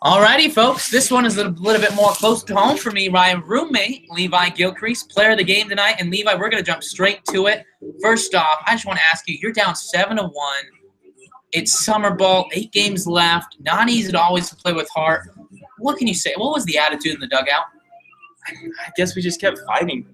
Alrighty, folks. This one is a little bit more close to home for me. My roommate, Levi Gilcrease, player of the game tonight. And Levi, we're going to jump straight to it. First off, I just want to ask you, you're down 7-1. It's summer ball, 8 games left. Not easy to always play with heart. What can you say? What was the attitude in the dugout? I guess we just kept fighting.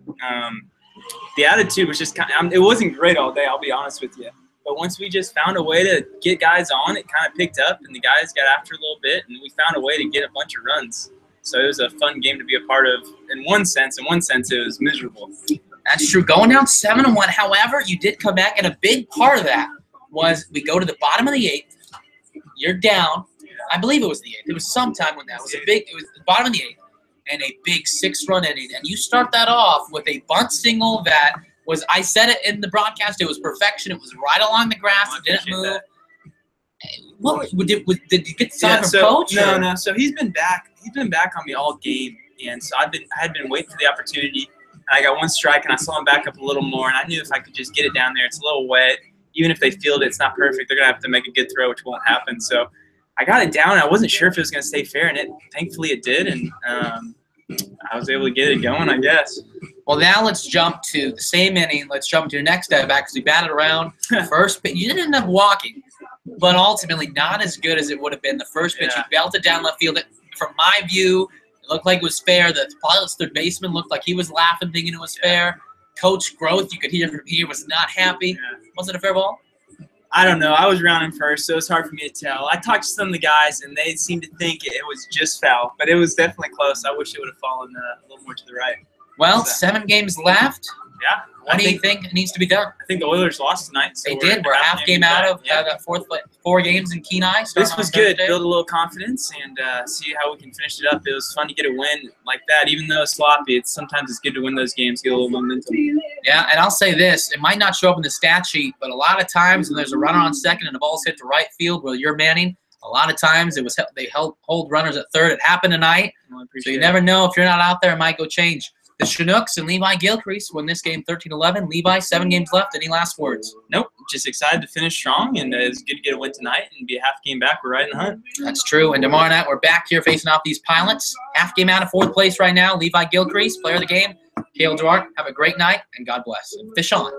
The attitude was just it wasn't great all day, I'll be honest with you. But once we just found a way to get guys on, it kind of picked up, and the guys got after a little bit, and we found a way to get a bunch of runs. So it was a fun game to be a part of in one sense. In one sense, it was miserable. That's true. Going down 7-1, however, you did come back, and a big part of that was we go to the bottom of the 8th. You're down. I believe it was the 8th. It was sometime when that was it was the bottom of the 8th, and a big 6-run inning. And you start that off with a bunt single that was, I said it in the broadcast, it was perfection. It was right along the grass. It didn't move. What did you get the sign from coach? No. So he's been back. He's been back on me all game, and so I had been waiting for the opportunity. And I got one strike, and I saw him back up a little more. And I knew if I could just get it down there, it's a little wet. Even if they field it, it's not perfect. They're gonna have to make a good throw, which won't happen. So I got it down. I wasn't sure if it was gonna stay fair, and thankfully it did. And I was able to get it going, I guess. Well, now let's jump to the same inning. Let's jump to your next at bat because we batted around first pitch. You didn't end up walking, but ultimately not as good as it would have been the first pitch. You belted down left field. From my view, it looked like it was fair. The Pilot's third baseman looked like he was laughing, thinking it was fair. Coach Groth, you could hear he was not happy. Was it a fair ball? I don't know. I was around him first, so it's hard for me to tell. I talked to some of the guys, and they seemed to think it was just foul, but it was definitely close. I wish it would have fallen a little more to the right. Well, 7 games left. Yeah. What do you think it needs to be done? I think the Oilers lost tonight. So they did. We're a half game out of that 4 games in Kenai. This was good. Build a little confidence and see how we can finish it up. It was fun to get a win like that, even though it's sloppy. Sometimes it's good to win those games, get a little momentum. Yeah, and I'll say this. It might not show up in the stat sheet, but a lot of times when there's a runner on second and the ball's hit to right field where you're manning, a lot of times they hold runners at third. It happened tonight. So you never know. If you're not out there, it might go change. The Chinooks and Levi Gilcrease win this game 13-11. Levi, 7 games left. Any last words? Nope. Just excited to finish strong, and it's good to get a win tonight and be a half game back. We're right in the hunt. That's true. And tomorrow night, we're back here facing off these Pilots. Half game out of 4th place right now. Levi Gilcrease, player of the game. Cale Duarte, have a great night, and God bless. And fish on.